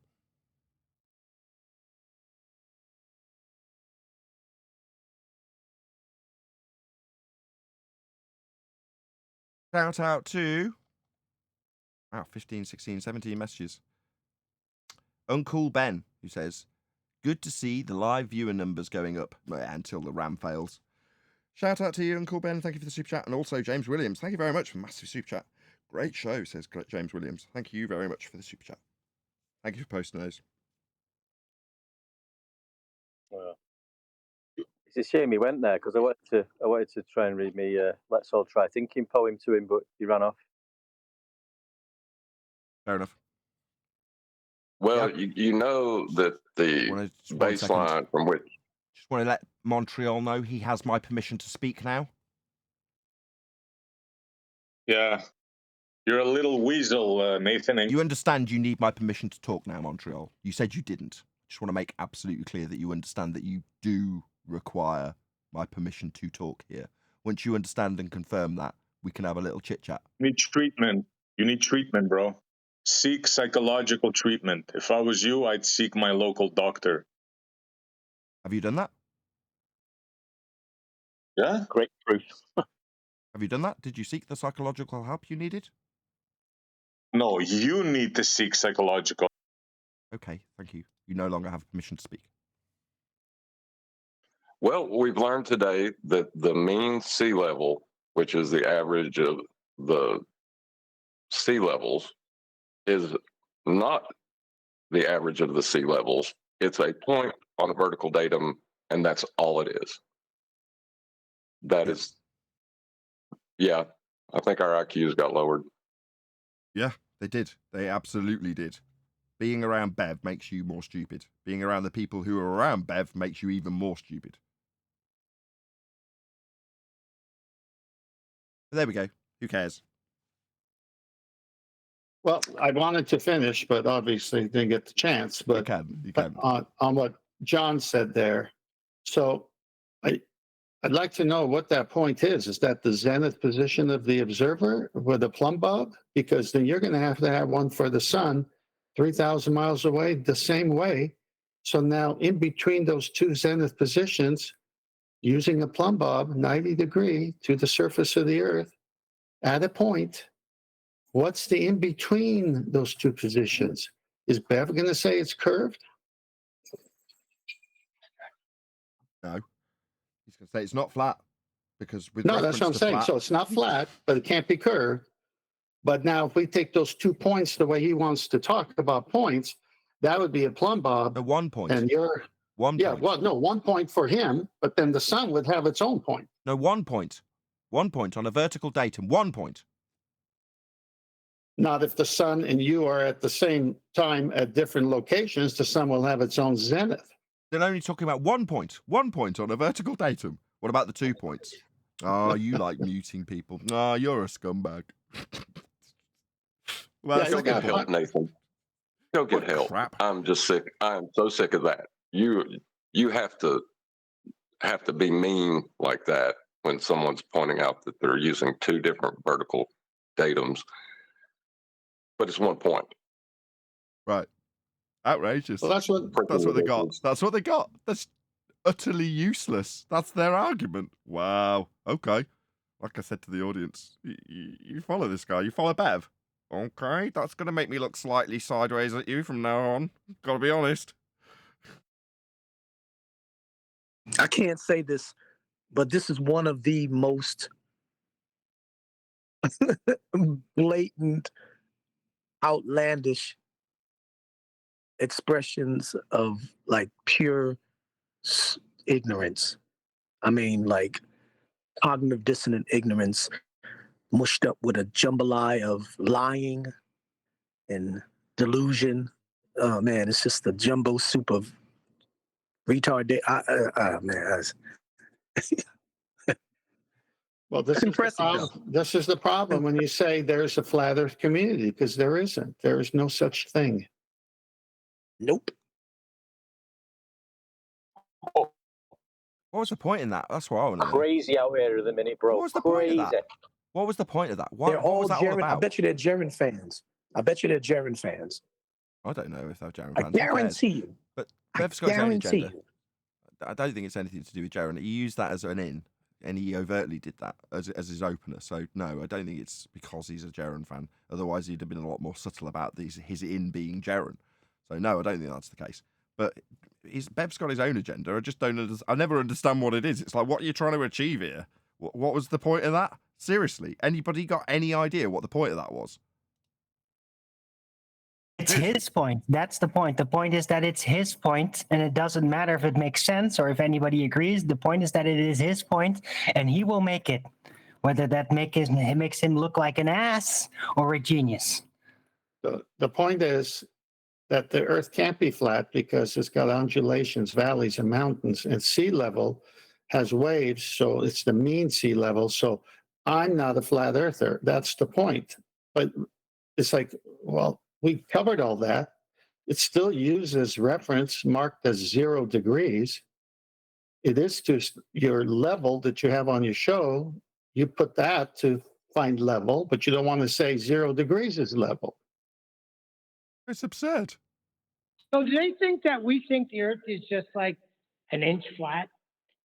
Shout out to 15, 16, 17 messages. Uncool Ben, who says, good to see the live viewer numbers going up until the RAM fails. Shout out to you, Uncle Ben. Thank you for the super chat. And also James Williams. Thank you very much for massive super chat. Great show, says James Williams. Thank you very much for the super chat. Thank you for posting those. Well, it's a shame he went there because I wanted to try and read me Let's All Try Thinking poem to him, but he ran off. Fair enough. Well, Yep. you know that the baseline from which... Just want to let Montreal know he has my permission to speak now. Yeah. You're a little weasel, Nathan. You understand you need my permission to talk now, Montreal. You said you didn't. Just want to make absolutely clear that you understand that you do require my permission to talk here. Once you understand and confirm that, we can have a little chit-chat. You need treatment. You need treatment, bro. Seek psychological treatment. If I was you, I'd seek my local doctor. Have you done that? Yeah. Great proof. Have you done that? Did you seek the psychological help you needed? No, you need to seek psychological. Okay, thank you. You no longer have permission to speak. Well, we've learned today that the mean sea level, which is the average of the sea levels, is not the average of the sea levels. It's a point on a vertical datum, and that's all it is. That is, yeah, I think our IQs got lowered. Yeah, they did. They absolutely did. Being around Bev makes you more stupid. Being around the people who are around Bev makes you even more stupid. But there we go. Who cares? Well, I wanted to finish, but obviously didn't get the chance. But You can. On what John said there. So I'd like to know what that point is. Is that the zenith position of the observer with a plumb bob? Because then you're going to have one for the sun 3,000 miles away the same way. So now in between those two zenith positions, using a plumb bob 90 degree to the surface of the earth at a point, what's the in between those two positions? Is Bev going to say it's curved? No. He's going to say it's not flat. Because with No, that's what I'm saying. flat, So it's not flat, but it can't be curved. But now if we take those 2 points the way he wants to talk about points, that would be a plumb bob. the 1 point. And you're, One yeah, point. well, no, 1 point for him, but then the sun would have its own point. No, 1 point. 1 point on a vertical datum. 1 point. Not if the sun and you are at the same time at different locations, the sun will have its own zenith. They're only talking about 1 point. 1 point on a vertical datum. What about the 2 points? Oh, you like muting people. Oh, you're a scumbag. Well, Yeah, Go get help, Nathan. Go get help. Crap. I'm just sick. I'm so sick of that. You have to be mean like that when someone's pointing out that they're using two different vertical datums, but it's 1 point. Right. Outrageous. Well, that's what they got. That's what they got. That's utterly useless. That's their argument. Wow. Okay. Like I said to the audience, you follow this guy. You follow Bev. Okay. That's going to make me look slightly sideways at you from now on. Got to be honest. I can't say this, but this is one of the most blatant, outlandish expressions of like pure ignorance. I mean, like cognitive dissonant ignorance mushed up with a jambalaya of lying and delusion. Oh man, it's just the jumbo soup of retard. Man, well, this is the problem when you say there's a flat Earth community, because there isn't. There is no such thing. Nope. What was the point in that? That's what I want to know. Crazy out here at the minute, bro. What was the Crazy. point of that? What was the point of that? They're What all was that all Jaron. about? I bet you they're Jaron fans. I don't know if they're Jaron I fans. Who cares? guarantee you. But Bev's got his own Guarantee agenda. you. I don't think it's anything to do with Jaron. He used that as an in, and he overtly did that as his opener. So no, I don't think it's because he's a Jaron fan. Otherwise, he'd have been a lot more subtle about his in being Jaron. So no, I don't think that's the case. But Bev's got his own agenda. I just don't. I never understand what it is. It's like, what are you trying to achieve here? What was the point of that? Seriously, anybody got any idea what the point of that was? It's his point. That's the point. The point is that it's his point, and it doesn't matter if it makes sense or if anybody agrees. The point is that it is his point, and he will make it, whether that makes him look like an ass or a genius. The point is that the Earth can't be flat because it's got undulations, valleys, and mountains, and sea level has waves, so it's the mean sea level. So I'm not a flat earther. That's the point. But it's like, well, we covered all that. It still uses reference marked as 0 degrees. It is to your level that you have on your show. You put that to find level, but you don't want to say 0 degrees is level. It's absurd. So do they think that we think the Earth is just like an inch flat?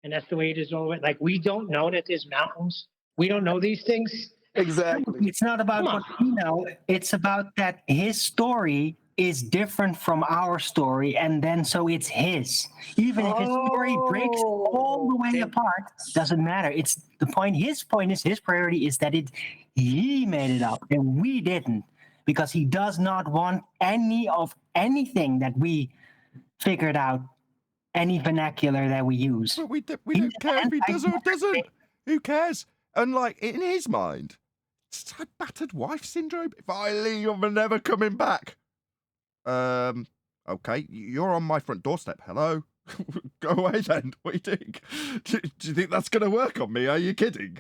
and that's the way it is all the way. Like, we don't know that there's mountains. We don't know these things. Exactly. It's not about what we know. It's about that his story is different from our story, and then so it's his. Even if his story breaks all the way apart, doesn't matter. It's the point. His point is, his priority is that he made it up and we didn't, because he does not want any of anything that we figured out, any vernacular that we use. But we don't care if he does or doesn't. Who cares? And like, in his mind, it's like battered wife syndrome. If I leave, you're never coming back. Okay, you're on my front doorstep. Hello? Go away then. What do you think? Do you think that's going to work on me? Are you kidding?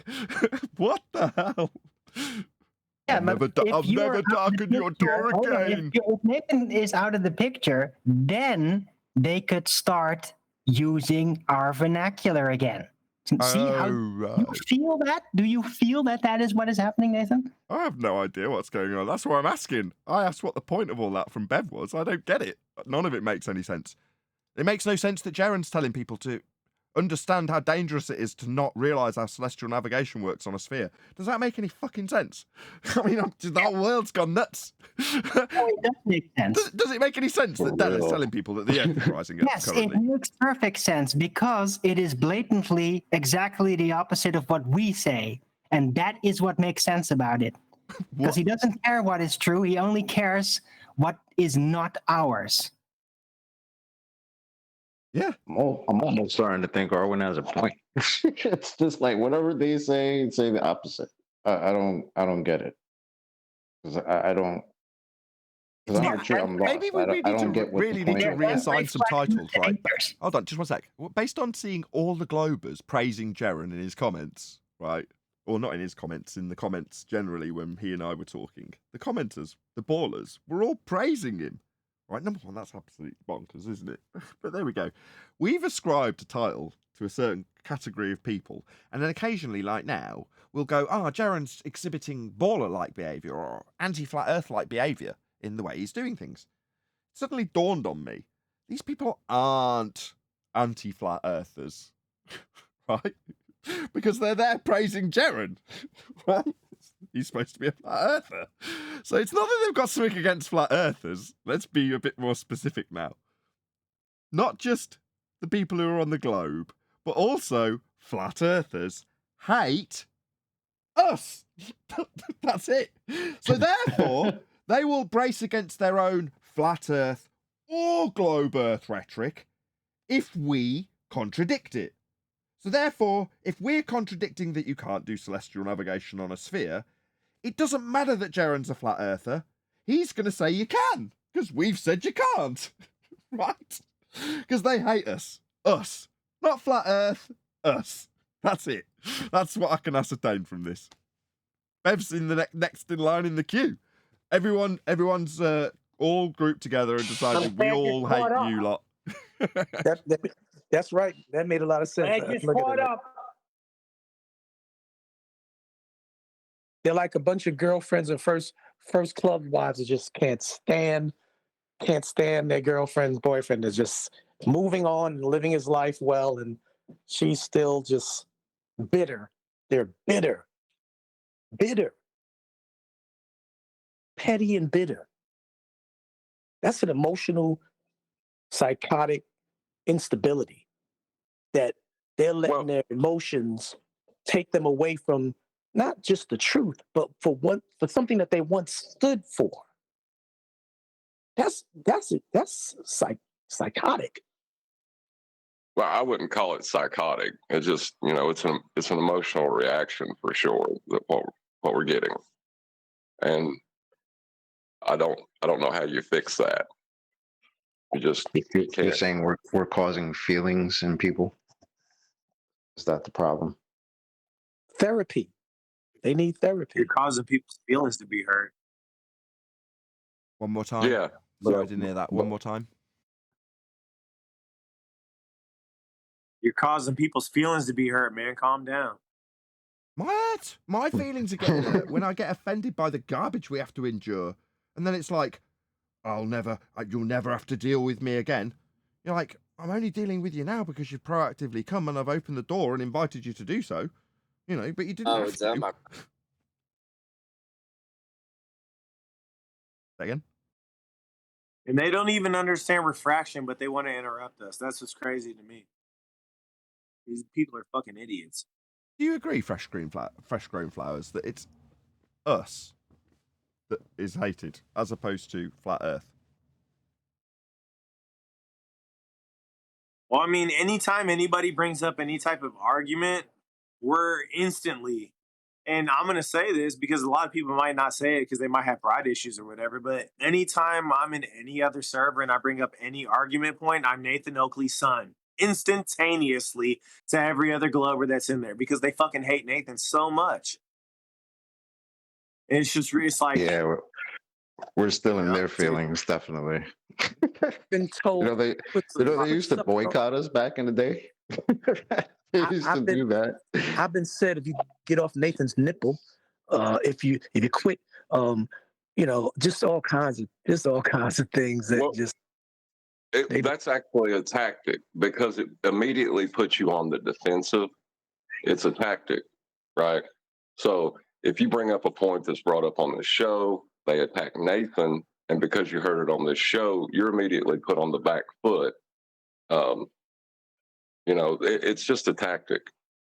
What the hell? Yeah, I've never darkened your door again. If Nathan is out of the picture, then they could start using our vernacular again. See how you feel that? Do you feel that that is what is happening, Nathan? I have no idea what's going on. That's why I'm asking. I asked what the point of all that from Bev was. I don't get it. None of it makes any sense. It makes no sense that Jaron's telling people to understand how dangerous it is to not realise how celestial navigation works on a sphere. Does that make any fucking sense? I mean, the world's gone nuts. It does make sense. Does it make any sense that Dan is telling people that the Earth is rising up Yes, currently? it makes perfect sense, because it is blatantly exactly the opposite of what we say. And that is what makes sense about it. Because he doesn't care what is true. He only cares what is not ours. Yeah. I'm almost starting to think Arwen has a point. It's just like whatever they say the opposite. I don't get it. 'Cause I don't. Because I'm actually I'm lost. Maybe we I don't get what really the need point to is. reassign some titles, right? Hold on, just one sec. Based on seeing all the Globers praising Jaron in his comments, right? Or not in his comments, in the comments generally when he and I were talking. The commenters, the ballers, were all praising him. Right, number one, that's absolutely bonkers, isn't it? But there we go. We've ascribed a title to a certain category of people, and then occasionally, like now, we'll go, Jaron's exhibiting baller-like behaviour or anti-flat earth-like behaviour in the way he's doing things. It suddenly dawned on me, these people aren't anti-flat earthers, right? Because they're there praising Jaron, right? He's supposed to be a flat earther. So it's not that they've got something against flat earthers. Let's be a bit more specific now. Not just the people who are on the globe, but also flat earthers hate us. That's it. So therefore, they will brace against their own flat earth or globe earth rhetoric if we contradict it. So therefore, if we're contradicting that you can't do celestial navigation on a sphere, it doesn't matter that Jaron's a flat earther. He's going to say you can, because we've said you can't. Right? Because they hate us. Us. Not flat earth, us. That's it. That's what I can ascertain from this. Bev's in the next in line in the queue. Everyone's all grouped together and decided we all hate you lot. That's right. That made a lot of sense. I just caught up. They're like a bunch of girlfriends and first club wives that just can't stand their girlfriend's boyfriend. Is just moving on and living his life well, and she's still just bitter. They're bitter, petty and bitter. That's an emotional, psychotic instability that they're letting their emotions take them away from not just the truth, but for something that they once stood for. That's psychotic. Well, I wouldn't call it psychotic. It's just, it's an emotional reaction for sure, that what we're getting. And I don't know how you fix that. You're saying we're causing feelings in people? Is that the problem? Therapy. They need therapy. You're causing people's feelings to be hurt. One more time. Yeah. Sorry, I didn't hear that. One more time. You're causing people's feelings to be hurt, man. Calm down. What? My feelings are getting hurt when I get offended by the garbage we have to endure. And then it's like, you'll never have to deal with me again. You're like, I'm only dealing with you now because you've proactively come and I've opened the door and invited you to do so. You know, but you didn't have to. Again? And they don't even understand refraction, but they want to interrupt us. That's what's crazy to me. These people are fucking idiots. Do you agree, fresh grown flowers, that it's us that is hated as opposed to flat Earth? Well, I mean, anytime anybody brings up any type of argument, we're instantly, and I'm going to say this because a lot of people might not say it because they might have pride issues or whatever, but anytime I'm in any other server and I bring up any argument point, I'm Nathan Oakley's son instantaneously to every other Glober that's in there because they fucking hate Nathan so much. And it's like, yeah, we're still in their feelings, definitely. Been told. They used to boycott us back in the day. They used to do that. I've been said if you get off Nathan's nipple, if you quit, just all kinds of things that that's actually a tactic because it immediately puts you on the defensive. It's a tactic, right? So if you bring up a point that's brought up on the show, they attack Nathan, and because you heard it on this show, you're immediately put on the back foot. It's just a tactic.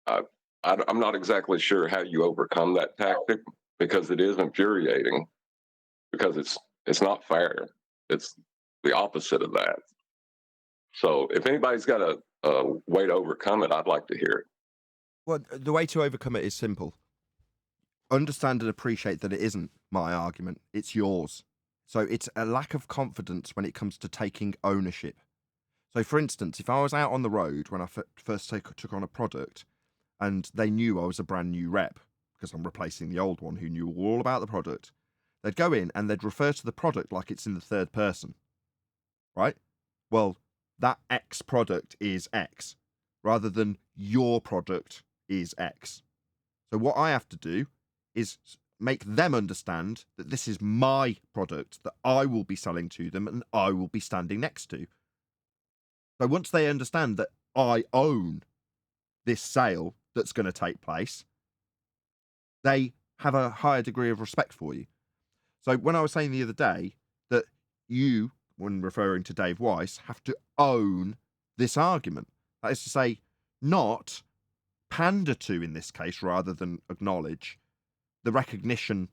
I'm not exactly sure how you overcome that tactic because it is infuriating, because it's not fair. It's the opposite of that. So if anybody's got a way to overcome it, I'd like to hear it. Well, the way to overcome it is simple. Understand and appreciate that it isn't my argument, it's yours. So it's a lack of confidence when it comes to taking ownership. So for instance, if I was out on the road when I first took on a product and they knew I was a brand new rep because I'm replacing the old one who knew all about the product, they'd go in and they'd refer to the product like it's in the third person, right? Well, that X product is X rather than your product is X. So what I have to do is make them understand that this is my product that I will be selling to them and I will be standing next to. So once they understand that I own this sale that's going to take place, they have a higher degree of respect for you. So when I was saying the other day that you, when referring to Dave Weiss, have to own this argument, that is to say, not pander to in this case, rather than acknowledge the recognition,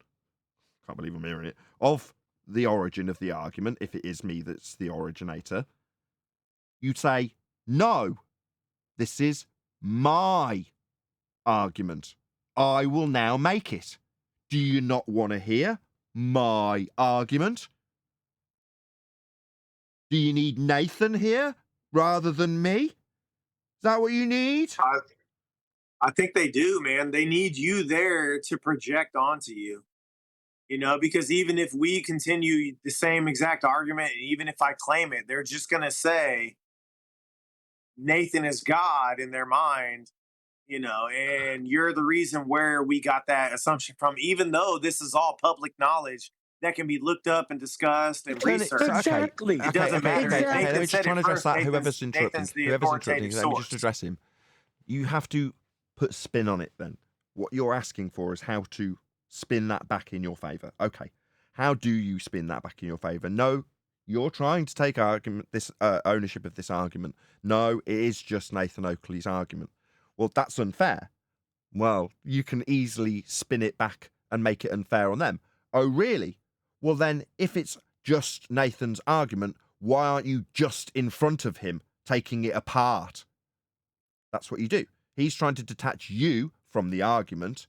can't believe I'm hearing it, of the origin of the argument, if it is me that's the originator. You'd say, no, this is my argument. I will now make it. Do you not want to hear my argument? Do you need Nathan here rather than me? Is that what you need? I think they do, man. They need you there to project onto you. Because even if we continue the same exact argument, and even if I claim it, they're just going to say Nathan is God in their mind, and you're the reason where we got that assumption from, even though this is all public knowledge that can be looked up and discussed and researched. Exactly. It doesn't matter. Let me just try and address that. Whoever's interrupting, Nathan's the let me authoritative just source. address him. You have to put spin on it then. What you're asking for is how to spin that back in your favour. Okay. How do you spin that back in your favour? No, you're trying to take ownership of this argument. No, it is just Nathan Oakley's argument. Well, that's unfair. Well, you can easily spin it back and make it unfair on them. Oh, really? Well, then, if it's just Nathan's argument, why aren't you just in front of him taking it apart? That's what you do. He's trying to detach you from the argument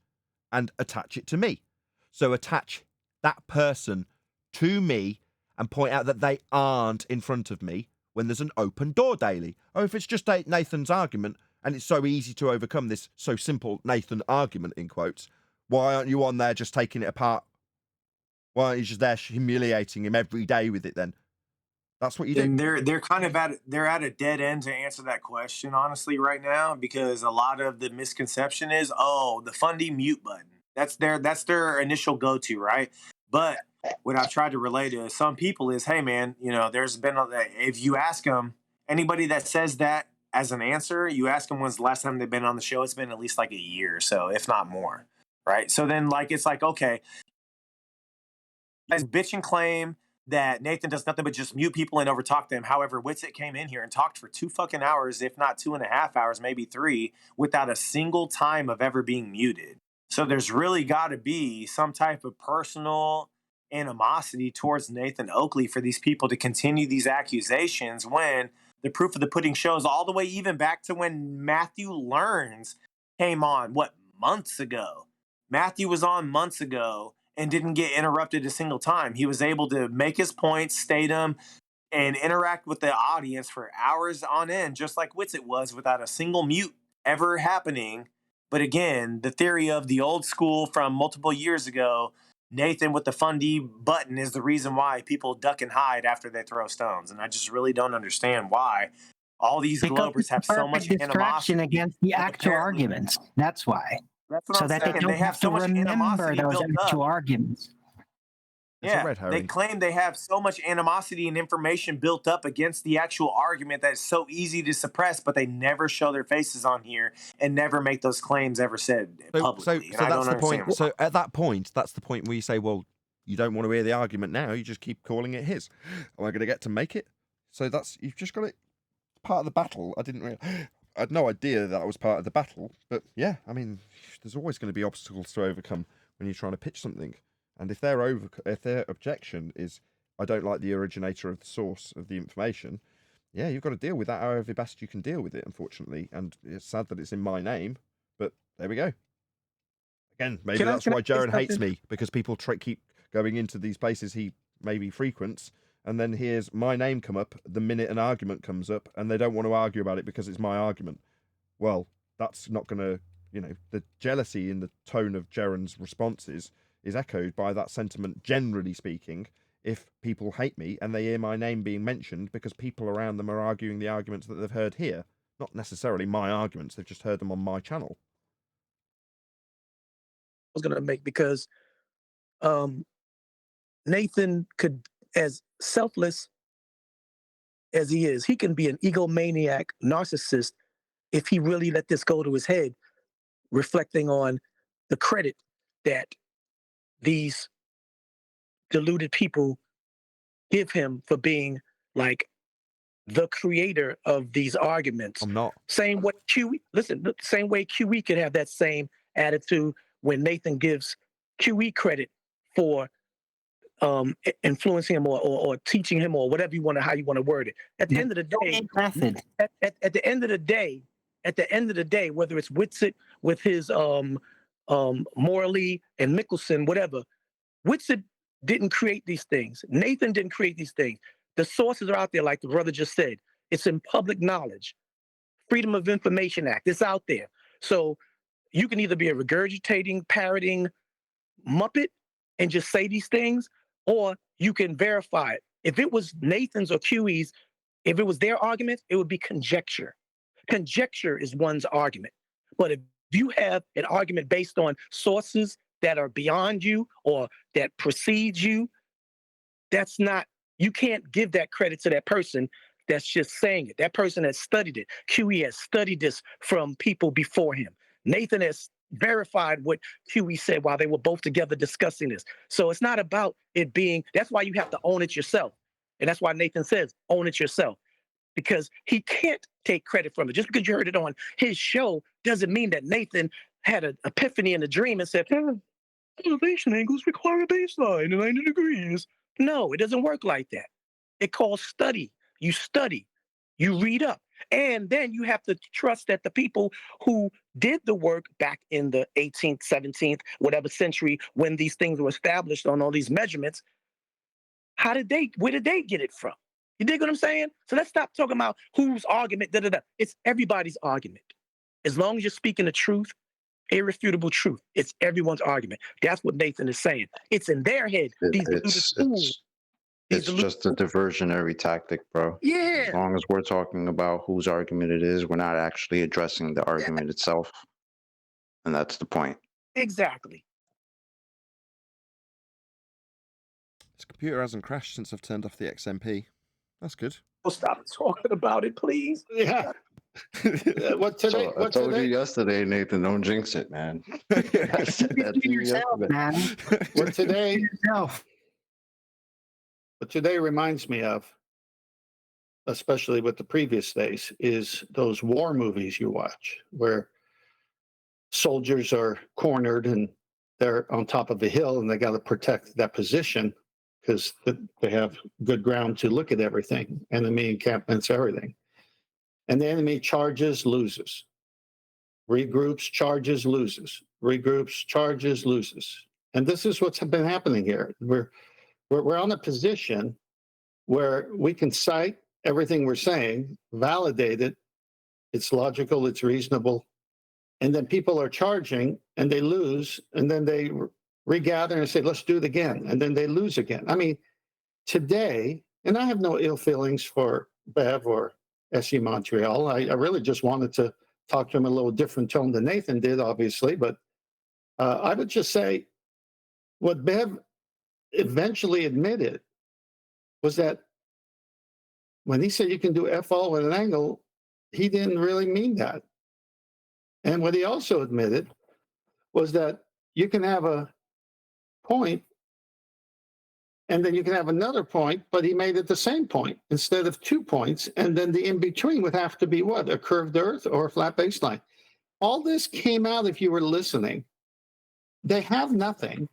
and attach it to me. So attach that person to me and point out that they aren't in front of me when there's an open door daily. Oh, if it's just Nathan's argument and it's so easy to overcome this so simple Nathan argument, in quotes, why aren't you on there just taking it apart? Why aren't you just there humiliating him every day with it then? That's what you do. And they're kind of at a dead end to answer that question, honestly, right now, because a lot of the misconception is, the fundy mute button. That's their initial go-to, right? But what I've tried to relay to some people is, hey man, there's been if you ask them, Anybody that says that as an answer, you ask them when's the last time they've been on the show. It's been at least like a year or so, if not more. Right. So then it's like, okay, guys bitch and claim that Nathan does nothing but just mute people and overtalk them. However, Witsit came in here and talked for 2 fucking hours, if not 2.5 hours, maybe 3, without a single time of ever being muted. So there's really got to be some type of personal animosity towards Nathan Oakley for these people to continue these accusations when the proof of the pudding shows all the way even back to when Matthew Learns came on, months ago. Matthew was on months ago and didn't get interrupted a single time. He was able to make his points, state them, and interact with the audience for hours on end, just like Witsit was, without a single mute ever happening. But again, the theory of the old school from multiple years ago, Nathan with the fundy button is the reason why people duck and hide after they throw stones. And I just really don't understand why all these Globers have so much distraction animosity against the actual arguments. That's why. That's what So I'm that saying. they don't have to remember those actual arguments. Yeah, they claim they have so much animosity and information built up against the actual argument that is so easy to suppress, but they never show their faces on here and never make those claims ever said publicly. So that's the point. So at that point, that's the point where you say, well, you don't want to hear the argument now. You just keep calling it his. Am I going to get to make it? So you've just got it. Part of the battle. I had no idea that was part of the battle. But yeah, I mean, there's always going to be obstacles to overcome when you're trying to pitch something. And if their objection is, I don't like the originator of the source of the information, yeah, you've got to deal with that however best you can deal with it, unfortunately. And it's sad that it's in my name, but there we go. Again, maybe that's why Jaron hates me, because people keep going into these places he maybe frequents, and then hears my name come up the minute an argument comes up, and they don't want to argue about it because it's my argument. Well, that's not going to, the jealousy in the tone of Jaron's responses is echoed by that sentiment, generally speaking, if people hate me and they hear my name being mentioned because people around them are arguing the arguments that they've heard here. Not necessarily my arguments, they've just heard them on my channel. I was going to make, because Nathan could, as selfless as he is, he can be an egomaniac narcissist if he really let this go to his head, reflecting on the credit that these deluded people give him for being like the creator of these arguments. I'm not. Same way same way QE could have that same attitude when Nathan gives QE credit for influencing him or teaching him or whatever how you want to word it. At the end of the day, at the end of the day, whether it's Witsit with his Morley and Mickelson, whatever, Witsit didn't create these things. Nathan didn't create these things. The sources are out there, like the brother just said. It's in public knowledge. Freedom of Information Act, it's out there. So you can either be a regurgitating, parroting Muppet and just say these things, or you can verify it. If it was Nathan's or QE's, if it was their argument, it would be conjecture. Conjecture is one's argument. But if you have an argument based on sources that are beyond you or that precede you, that's not, you can't give that credit to that person that's just saying it. That person has studied it. QE has studied this from people before him. Nathan has verified what QE said while they were both together discussing this. So it's not about it being, that's why you have to own it yourself. And that's why Nathan says, own it yourself. Because he can't take credit from it. Just because you heard it on his show doesn't mean that Nathan had an epiphany in a dream and said, elevation angles require a baseline of 90 degrees. No, it doesn't work like that. It calls study. You study, you read up, and then you have to trust that the people who did the work back in the 18th, 17th, whatever century, when these things were established on all these measurements, where did they get it from? You dig what I'm saying? So let's stop talking about whose argument, It's everybody's argument. As long as you're speaking the truth, irrefutable truth, it's everyone's argument. That's what Nathan is saying. It's in their head. It's just a diversionary tactic, bro. Yeah. As long as we're talking about whose argument it is, we're not actually addressing the argument itself. And that's the point. Exactly. This computer hasn't crashed since I've turned off the XMP. That's good. stop talking about it, please. Yeah. What today? So I told you yesterday, Nathan, don't jinx it, man. I said that to you yesterday. man. What today? Yourself. What today reminds me of, especially with the previous days, is those war movies you watch where soldiers are cornered and they're on top of a hill and they got to protect that position because they have good ground to look at everything, enemy encampments, everything. And the enemy charges, loses. Regroups, charges, loses. Regroups, charges, loses. And this is what's been happening here. We're on a position where we can cite everything we're saying, validate it, it's logical, it's reasonable, and then people are charging and they lose, and then they regather and say, let's do it again, and then they lose again. I mean, today, and I have no ill feelings for Bev or SE Montreal. I really just wanted to talk to him a little different tone than Nathan did, obviously, but I would just say what Bev eventually admitted was that when he said you can do F all with an angle, he didn't really mean that. And what he also admitted was that you can have a point and then you can have another point, but he made it the same point instead of 2 points. And then the in-between would have to be what? A curved earth or a flat baseline. All this came out if you were listening. They have nothing.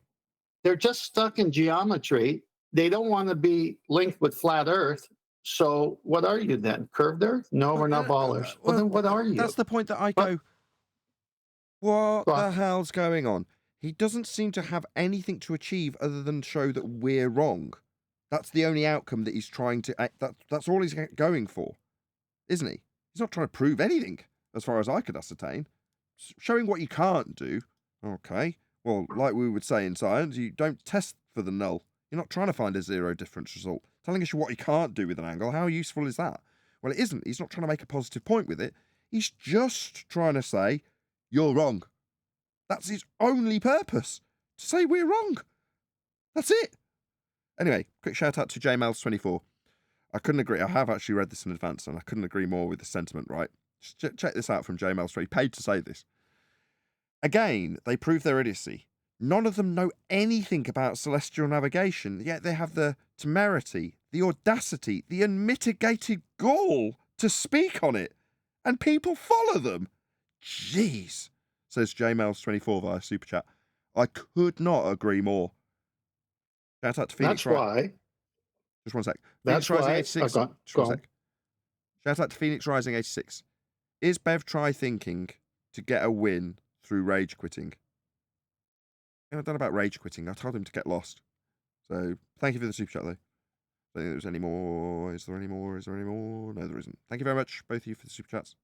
They're just stuck in geometry. They don't want to be linked with flat earth. So what are you then? Curved earth? No, we're not ballers. Well, then what are you? That's the point that I go, what the hell's going on? He doesn't seem to have anything to achieve other than show that we're wrong. That's the only outcome that he's trying to... That's all he's going for, isn't he? He's not trying to prove anything, as far as I could ascertain. Showing what you can't do. Okay. Well, like we would say in science, you don't test for the null. You're not trying to find a zero difference result. Telling us what you can't do with an angle, how useful is that? Well, it isn't. He's not trying to make a positive point with it. He's just trying to say, you're wrong. That's his only purpose, to say we're wrong. That's it. Anyway, quick shout out to JMels24. I couldn't agree. I have actually read this in advance, and I couldn't agree more with the sentiment, right? Just check this out from JMels3. He paid to say this. Again, they prove their idiocy. None of them know anything about celestial navigation, yet they have the temerity, the audacity, the unmitigated gall to speak on it. And people follow them. Jeez, says JMels24 via Superchat. I could not agree more. Shout out to Phoenix. That's why. Just one sec. That's Phoenix Rising why. 86. Just one sec. Shout out to Phoenix Rising 86. Is Bev Try thinking to get a win through rage quitting? I don't know about rage quitting. I told him to get lost. So thank you for the super chat, though. I don't think there's any more. Is there any more? Is there any more? No, there isn't. Thank you very much, both of you, for the super chats.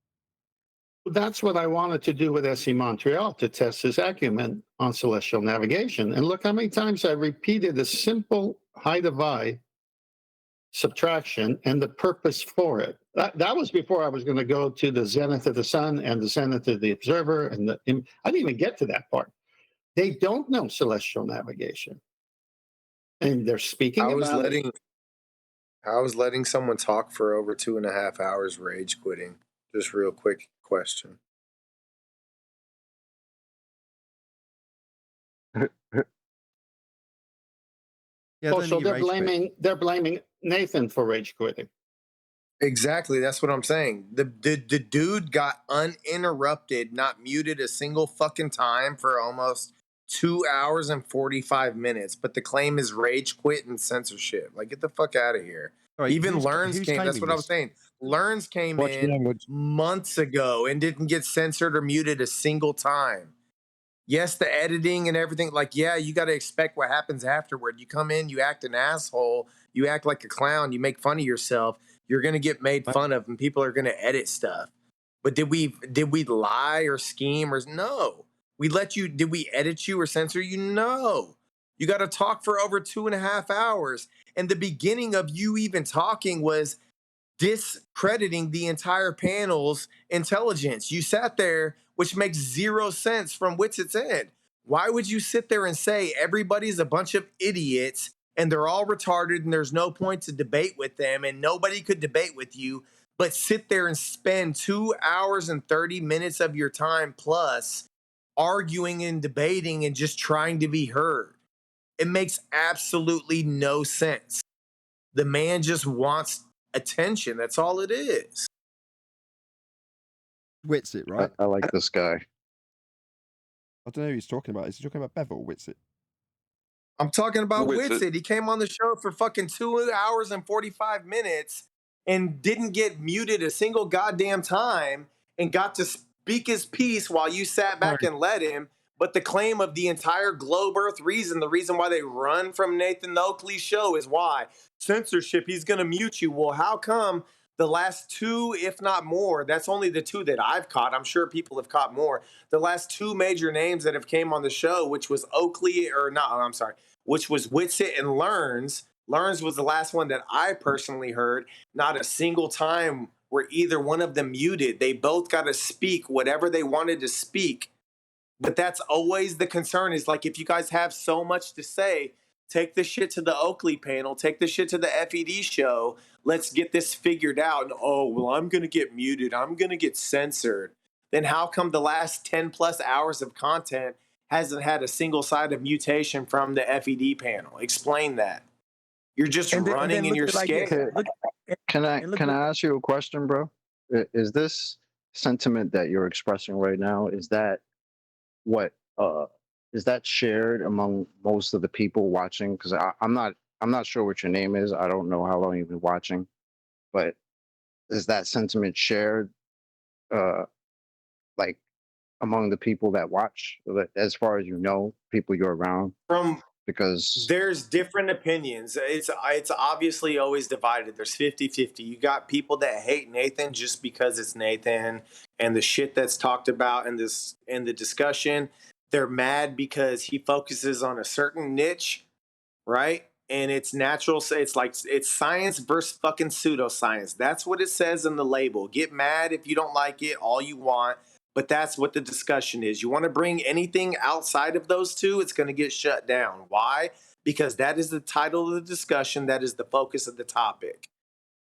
That's what I wanted to do with SE Montreal, to test his acumen on celestial navigation. And look how many times I repeated a simple high divide subtraction and the purpose for it. That was before I was going to go to the zenith of the sun and the zenith of the observer. And I didn't even get to that part. They don't know celestial navigation. And they're speaking I was letting someone talk for over 2.5 hours rage quitting. Just real quick question. Yeah, so they're blaming Nathan for rage quitting. Exactly, that's what I'm saying. The dude got uninterrupted, not muted a single fucking time for almost 2 hours and 45 minutes. But the claim is rage quit and censorship. Like, get the fuck out of here. Right, even Learns came. That's what I was saying. Learns came in months ago and didn't get censored or muted a single time. Yes, the editing and everything. Like, yeah, you got to expect what happens afterward. You come in, you act an asshole, you act like a clown, you make fun of yourself. You're gonna get made fun of, and people are gonna edit stuff. But did we lie or scheme or no? We let you. Did we edit you or censor you? No. You got to talk for over 2.5 hours. And the beginning of you even talking was discrediting the entire panel's intelligence. You sat there, which makes zero sense from wits its end. Why would you sit there and say everybody's a bunch of idiots and they're all retarded and there's no point to debate with them and nobody could debate with you, but sit there and spend 2 hours and 30 minutes of your time plus arguing and debating and just trying to be heard. It makes absolutely no sense. The man just wants attention. That's all it is. Witsit, right? I like this guy. I don't know who he's talking about. Is he talking about Bevel or Witsit? I'm talking about Witsit. Witsit. He came on the show for fucking 2 hours and 45 minutes and didn't get muted a single goddamn time and got to speak his piece while you sat back and let him. But the claim of the entire globe earth reason, the reason why they run from Nathan Oakley's show is why. Censorship, he's going to mute you. Well, how come the last two, if not more, that's only the two that I've caught. I'm sure people have caught more. The last two major names that have came on the show, which was Oakley, or not, I'm sorry, which was Witsit and Learns. Learns was the last one that I personally heard. Not a single time were either one of them muted. They both got to speak whatever they wanted to speak. But that's always the concern, is like, if you guys have so much to say, take the shit to the Oakley panel, take the shit to the FED show. Let's get this figured out. And, oh, well, I'm going to get muted. I'm going to get censored. Then how come the last 10 plus hours of content hasn't had a single side of mutation from the FED panel? Explain that. You're just running and you're scared. Can I ask you a question, bro? Is this sentiment that you're expressing right now, is that is that shared among most of the people watching? Because I'm not sure what your name is. I don't know how long you've been watching, but is that sentiment shared like among the people that watch, as far as you know, people you're around? Because there's different opinions. It's obviously always divided. There's 50-50. You got people that hate Nathan just because it's Nathan and the shit that's talked about in the discussion. They're mad because he focuses on a certain niche, right? And it's natural. It's science versus fucking pseudoscience. That's what it says in the label. Get mad if you don't like it, all you want. But that's what the discussion is. You want to bring anything outside of those two, it's going to get shut down. Why? Because that is the title of the discussion. That is the focus of the topic.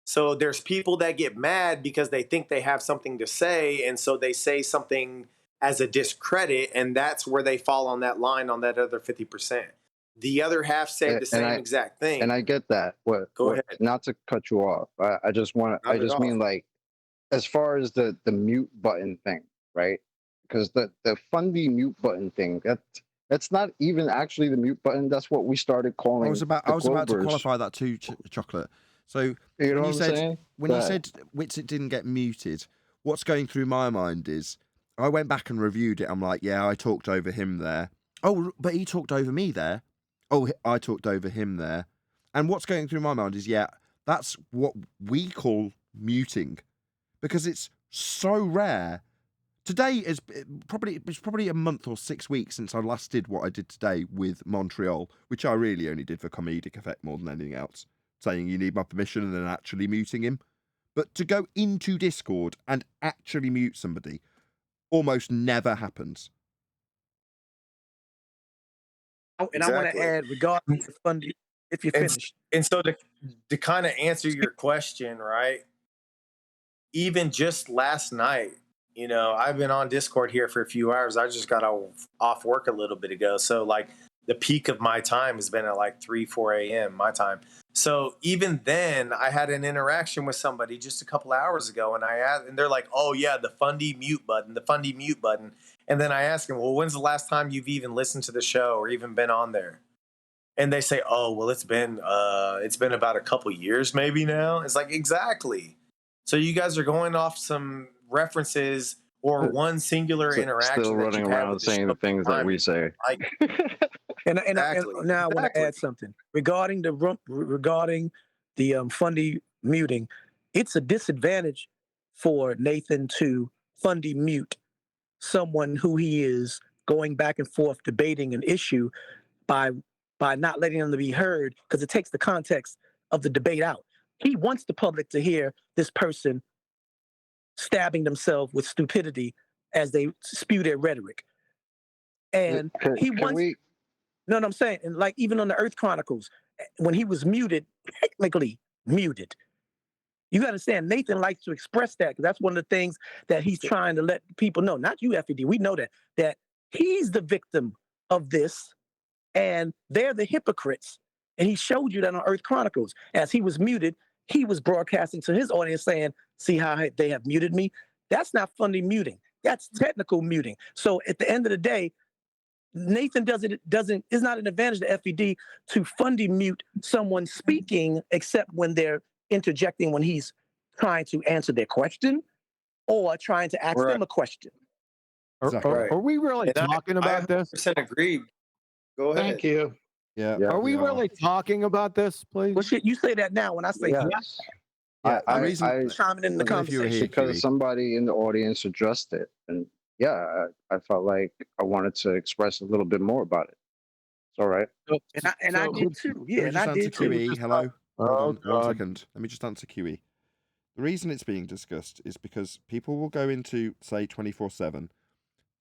So there's people that get mad because they think they have something to say, and so they say something as a discredit, and that's where they fall on that line on that other 50%. The other half say the same exact thing. And I get that. Go ahead. Not to cut you off. I just mean, like, as far as the mute button thing, right? Because the fundy mute button thing, that's not even actually the mute button. That's what we started calling. I was about to qualify that too, Chocolate. So you know when you said Witsit didn't get muted, what's going through my mind is, I went back and reviewed it. I'm like, yeah, I talked over him there. Oh, but he talked over me there. Oh, I talked over him there. And what's going through my mind is, yeah, that's what we call muting, because it's so rare. Today is probably a month or 6 weeks since I last did what I did today with Montreal, which I really only did for comedic effect more than anything else, saying you need my permission and then actually muting him. But to go into Discord and actually mute somebody almost never happens. Oh, and exactly. I want to add, regarding the funding, if you're finished. And so to kind of answer your question, right? Even just last night, you know, I've been on Discord here for a few hours. I just got off work a little bit ago. So like the peak of my time has been at like 3-4 a.m. my time. So even then I had an interaction with somebody just a couple hours ago, and I asked, and they're like, oh yeah, the fundy mute button. And then I asked them, well, when's the last time you've even listened to the show or even been on there? And they say, oh, well, it's been about a couple years maybe now. It's like, exactly. So you guys are going off some references or one singular interaction. Still running around saying the things that we say. And now I want to add something regarding the fundy muting. It's a disadvantage for Nathan to fundy mute someone who he is going back and forth debating an issue by not letting them be heard, because it takes the context of the debate out. He wants the public to hear this person stabbing themselves with stupidity as they spew their rhetoric. And he wants... No, I'm saying, and like even on the Earth Chronicles, when he was muted, technically muted. You got to understand, Nathan likes to express that because that's one of the things that he's trying to let people know. Not you, FED. We know that he's the victim of this, and they're the hypocrites. And he showed you that on Earth Chronicles. As he was muted, he was broadcasting to his audience saying, "See how they have muted me? That's not funny muting. That's technical muting." So at the end of the day, Nathan is not an advantage to FED to fundy mute someone speaking, except when they're interjecting when he's trying to answer their question or trying to ask them a question. Are we really talking about this? 100% agree. Go ahead. Thank you. Yeah. Are we really talking about this, please? Well, shit, you say that now when I say Yes. Yeah, the I reason chiming in the conversation. because somebody in the audience addressed it, and yeah, I felt like I wanted to express a little bit more about it. It's all right. And I did too. Yeah, Let me and just I answer did too. QE. Hello. Hold on, God. 1 second. Let me just answer QE. The reason it's being discussed is because people will go into, say, 24/7,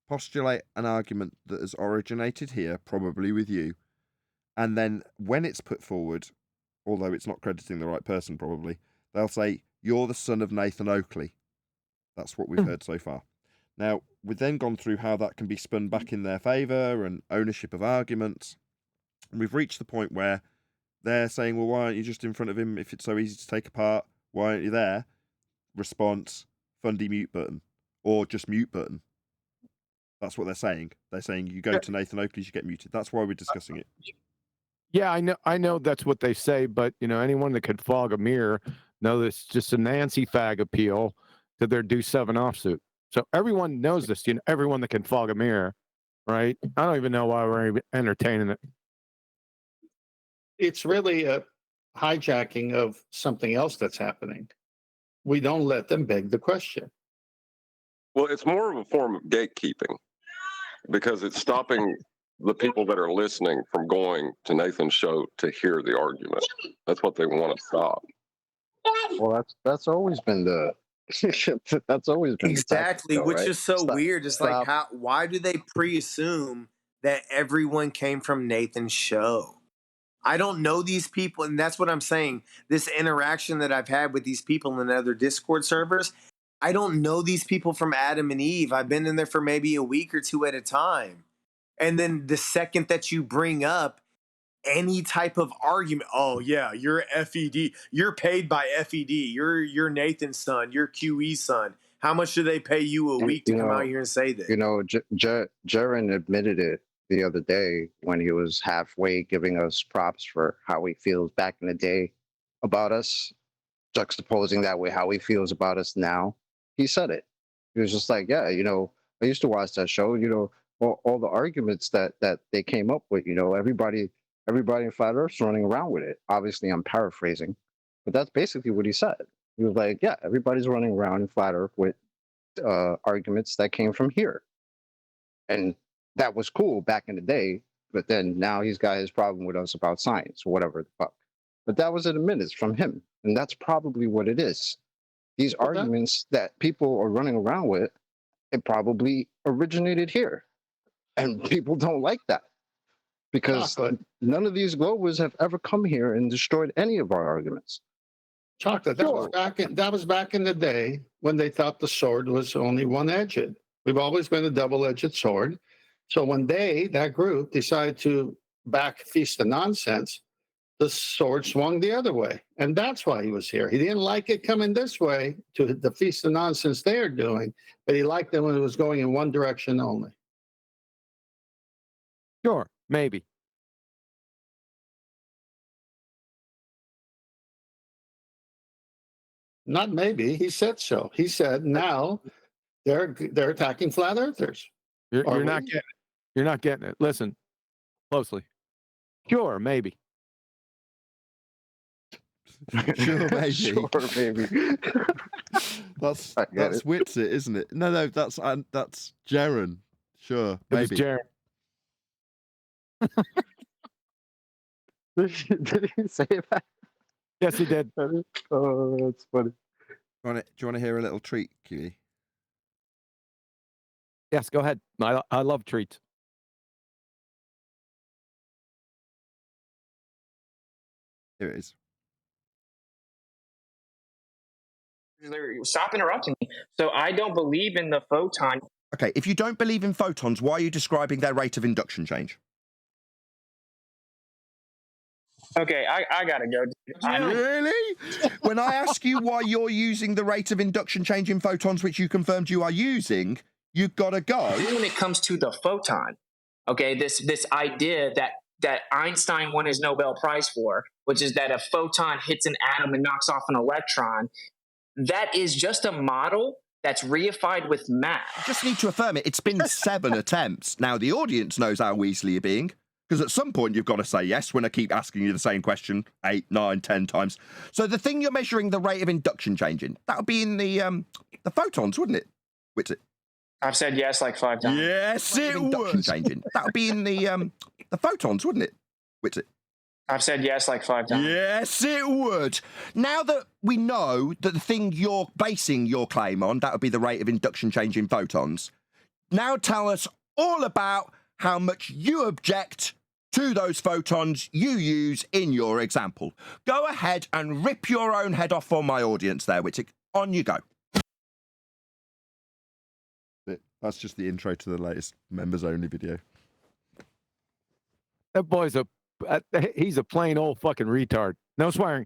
postulate an argument that has originated here, probably with you, and then when it's put forward, although it's not crediting the right person, probably, they'll say, "You're the son of Nathan Oakley." That's what we've heard so far. Now, we've then gone through how that can be spun back in their favour and ownership of arguments. And we've reached the point where they're saying, "Well, why aren't you just in front of him if it's so easy to take apart? Why aren't you there?" Response, fundy mute button. Or just mute button. That's what they're saying. They're saying you go to Nathan Oakley's, you get muted. That's why we're discussing it. Yeah, I know that's what they say, but anyone that could fog a mirror knows it's just a Nancy fag appeal to their Do 7 offsuit. So everyone knows this, everyone that can fog a mirror, right? I don't even know why we're entertaining it. It's really a hijacking of something else that's happening. We don't let them beg the question. Well, it's more of a form of gatekeeping because it's stopping the people that are listening from going to Nathan's show to hear the argument. That's what they want to stop. Well, that's always been the that's always been Exactly, the tactic, which right? is so Stop- weird. It's like, stop. why do they pre-assume that everyone came from Nathan's show? I don't know these people, and that's what I'm saying. This interaction that I've had with these people in other Discord servers, I don't know these people from Adam and Eve. I've been in there for maybe a week or two at a time. And then the second that you bring up any type of argument, oh yeah, you're FED, you're paid by FED, you're Nathan's son, you're QE's son. How much do they pay you a week to come out here and say that? Jaron admitted it the other day when he was halfway giving us props for how he feels back in the day about us, juxtaposing that with how he feels about us now. He said it. He was just like, yeah, I used to watch that show, all the arguments that they came up with, everybody in Flat Earth's running around with it. Obviously, I'm paraphrasing, but that's basically what he said. He was like, yeah, everybody's running around in Flat Earth with arguments that came from here. And that was cool back in the day, but then now he's got his problem with us about science or whatever the fuck. But that was in the minutes from him, and that's probably what it is. These arguments that people are running around with, it probably originated here, and people don't like that because none of these globers have ever come here and destroyed any of our arguments. Chocolate. That was back in the day when they thought the sword was only one-edged. We've always been a double-edged sword. So when that group, decided to back Feast of Nonsense, the sword swung the other way. And that's why he was here. He didn't like it coming this way to the Feast of Nonsense they are doing, but he liked it when it was going in one direction only. Sure, maybe. Not maybe. He said so. He said now they're attacking flat earthers. You're not getting it. You're not getting it. Listen closely. Sure, maybe. Sure, maybe. Sure, maybe. That's Witsit, isn't it? No, that's Jaron. Sure, maybe. It was Jaron. Did he say that? Yes, he did. Oh, that's funny. Do you want to hear a little treat, QE? Yes, go ahead. I love treats. Here it is. Stop interrupting me. So I don't believe in the photon. Okay, if you don't believe in photons, why are you describing their rate of induction change? Okay, I gotta go. Really? When I ask you why you're using the rate of induction change in photons, which you confirmed you are using, you've got to go. When it comes to the photon, okay, this idea that Einstein won his Nobel Prize for, which is that a photon hits an atom and knocks off an electron, that is just a model that's reified with math. You just need to affirm it. It's been 7 attempts. Now, the audience knows how Weasley you're being, because at some point you've got to say yes when I keep asking you the same question 8, 9, 10 times. So the thing you're measuring the rate of induction change in, that would be in the photons, wouldn't it? What's it? I've said yes like 5 times. Yes, it would. Changing. That would be in the photons, wouldn't it? What's it? I've said yes like 5 times. Yes, it would. Now that we know that the thing you're basing your claim on, that would be the rate of induction change in photons, now tell us all about how much you object to those photons you use in your example. Go ahead and rip your own head off for my audience there, which on you go. That's just the intro to the latest members-only video. That boy's he's a plain old fucking retard. No swearing.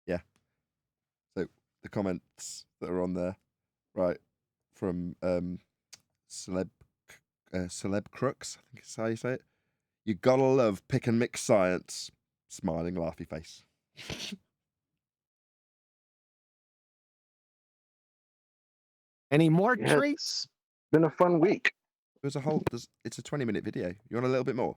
Yeah. So the comments that are on there, right, from Celeb Crooks, I think is how you say it. You gotta love pick and mix science. Smiling, laughy face. Any more Yeah, treats? It's been a fun week. It's a 20-minute video. You want a little bit more?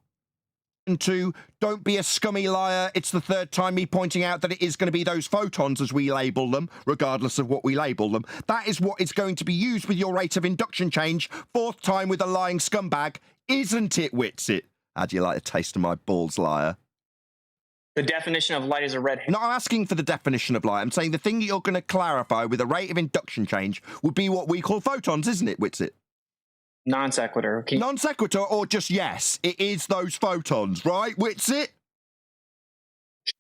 And 2, don't be a scummy liar. It's the 3rd time me pointing out that it is going to be those photons as we label them, regardless of what we label them. That is what is going to be used with your rate of induction change. 4th time with a lying scumbag, isn't it, Witsit? How do you like a taste of my balls, liar? The definition of light is a red herring. Not asking for the definition of light. I'm saying the thing that you're going to clarify with a rate of induction change would be what we call photons, isn't it, Witsit? Non sequitur. Okay. Non sequitur or just yes, it is those photons, right, Witsit?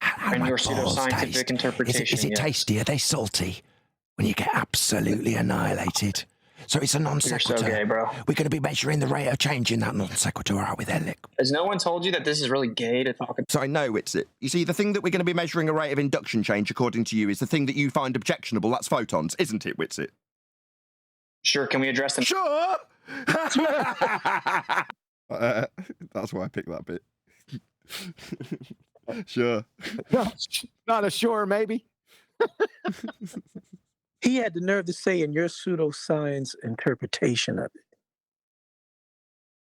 And your pseudoscientific interpretation. Is it tasty? Are they salty? When you get absolutely annihilated. So it's a non sequitur. You're so gay, bro. We're going to be measuring the rate of change in that non sequitur, are we there, Lick? Has no one told you that this is really gay to talk about? So I know it's it. You see, the thing that we're going to be measuring a rate of induction change, according to you, is the thing that you find objectionable. That's photons, isn't it, Witsit? Sure, can we address them? Sure! That's why I picked that bit. Sure. Not a sure, maybe. He had the nerve to say in your pseudoscience interpretation of it.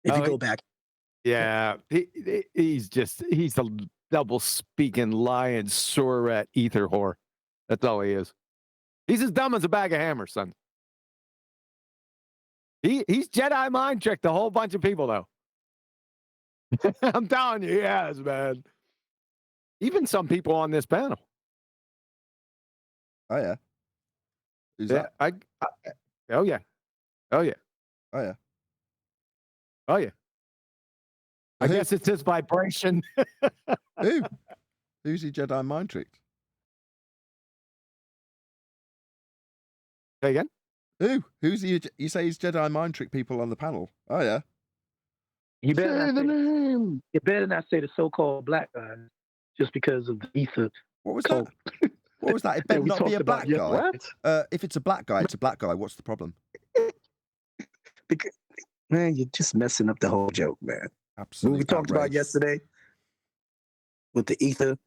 If you go back. Yeah, he's a double speaking, lying, sore ether whore. That's all he is. He's as dumb as a bag of hammers, son. He's Jedi mind tricked a whole bunch of people, though. I'm telling you, he has, man. Even some people on this panel. Oh, yeah. Who's that? Oh, yeah. Oh, yeah. Oh, yeah. Oh, yeah. I guess it's his vibration. Who? Who's he Jedi mind tricked? Say again? Who? Who's he? You say he's Jedi mind trick people on the panel. Oh, yeah. You better not say the so-called black guy just because of the ether. What was that? What was that? It better not be a black guy. What? If it's a black guy, it's a black guy. What's the problem? Because, man, you're just messing up the whole joke, man. Absolutely. What we talked about yesterday with the ether.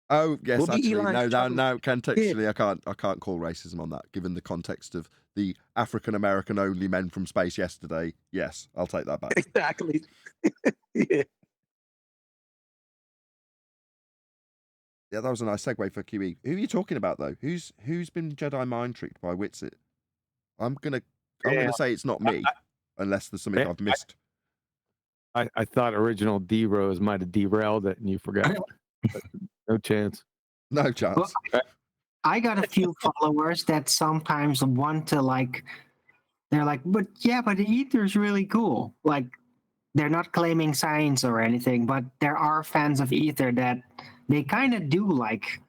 Oh yes, We'll actually, no. Contextually, I can't call racism on that. Given the context of the African American only men from space yesterday, yes, I'll take that back. Exactly. Yeah. Yeah, that was a nice segue for QE. Who are you talking about though? Who's been Jedi mind tricked by Witsit? I'm gonna say it's not me, unless there's something I've missed. I thought original D-Rose might have derailed it and you forgot. No chance. No chance. Well, I got a few followers that sometimes want to they're like, but the ether's really cool. Like, they're not claiming science or anything, but there are fans of Ether that they kind of do like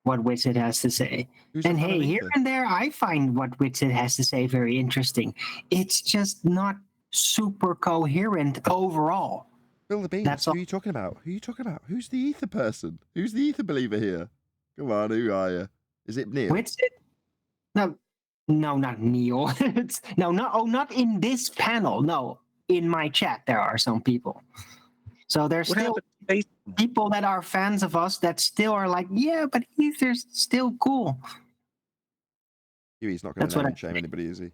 what Witsit has to say. Who's a And fan of hey, here Ether? and there, I find what Witsit has to say very interesting. It's just not super coherent overall. Bill the Beans, That's who all. are you talking about? Who are you talking about? Who's the Ether person? Who's the Ether believer here? Come on, who are you? Is it Neil? Witsit? No, not Neil. Not in this panel. No, in my chat there are some people. So there's What still people that are fans of us that still are like, yeah, but Ether's still cool. He's not going That's to what name I and shame anybody, is he?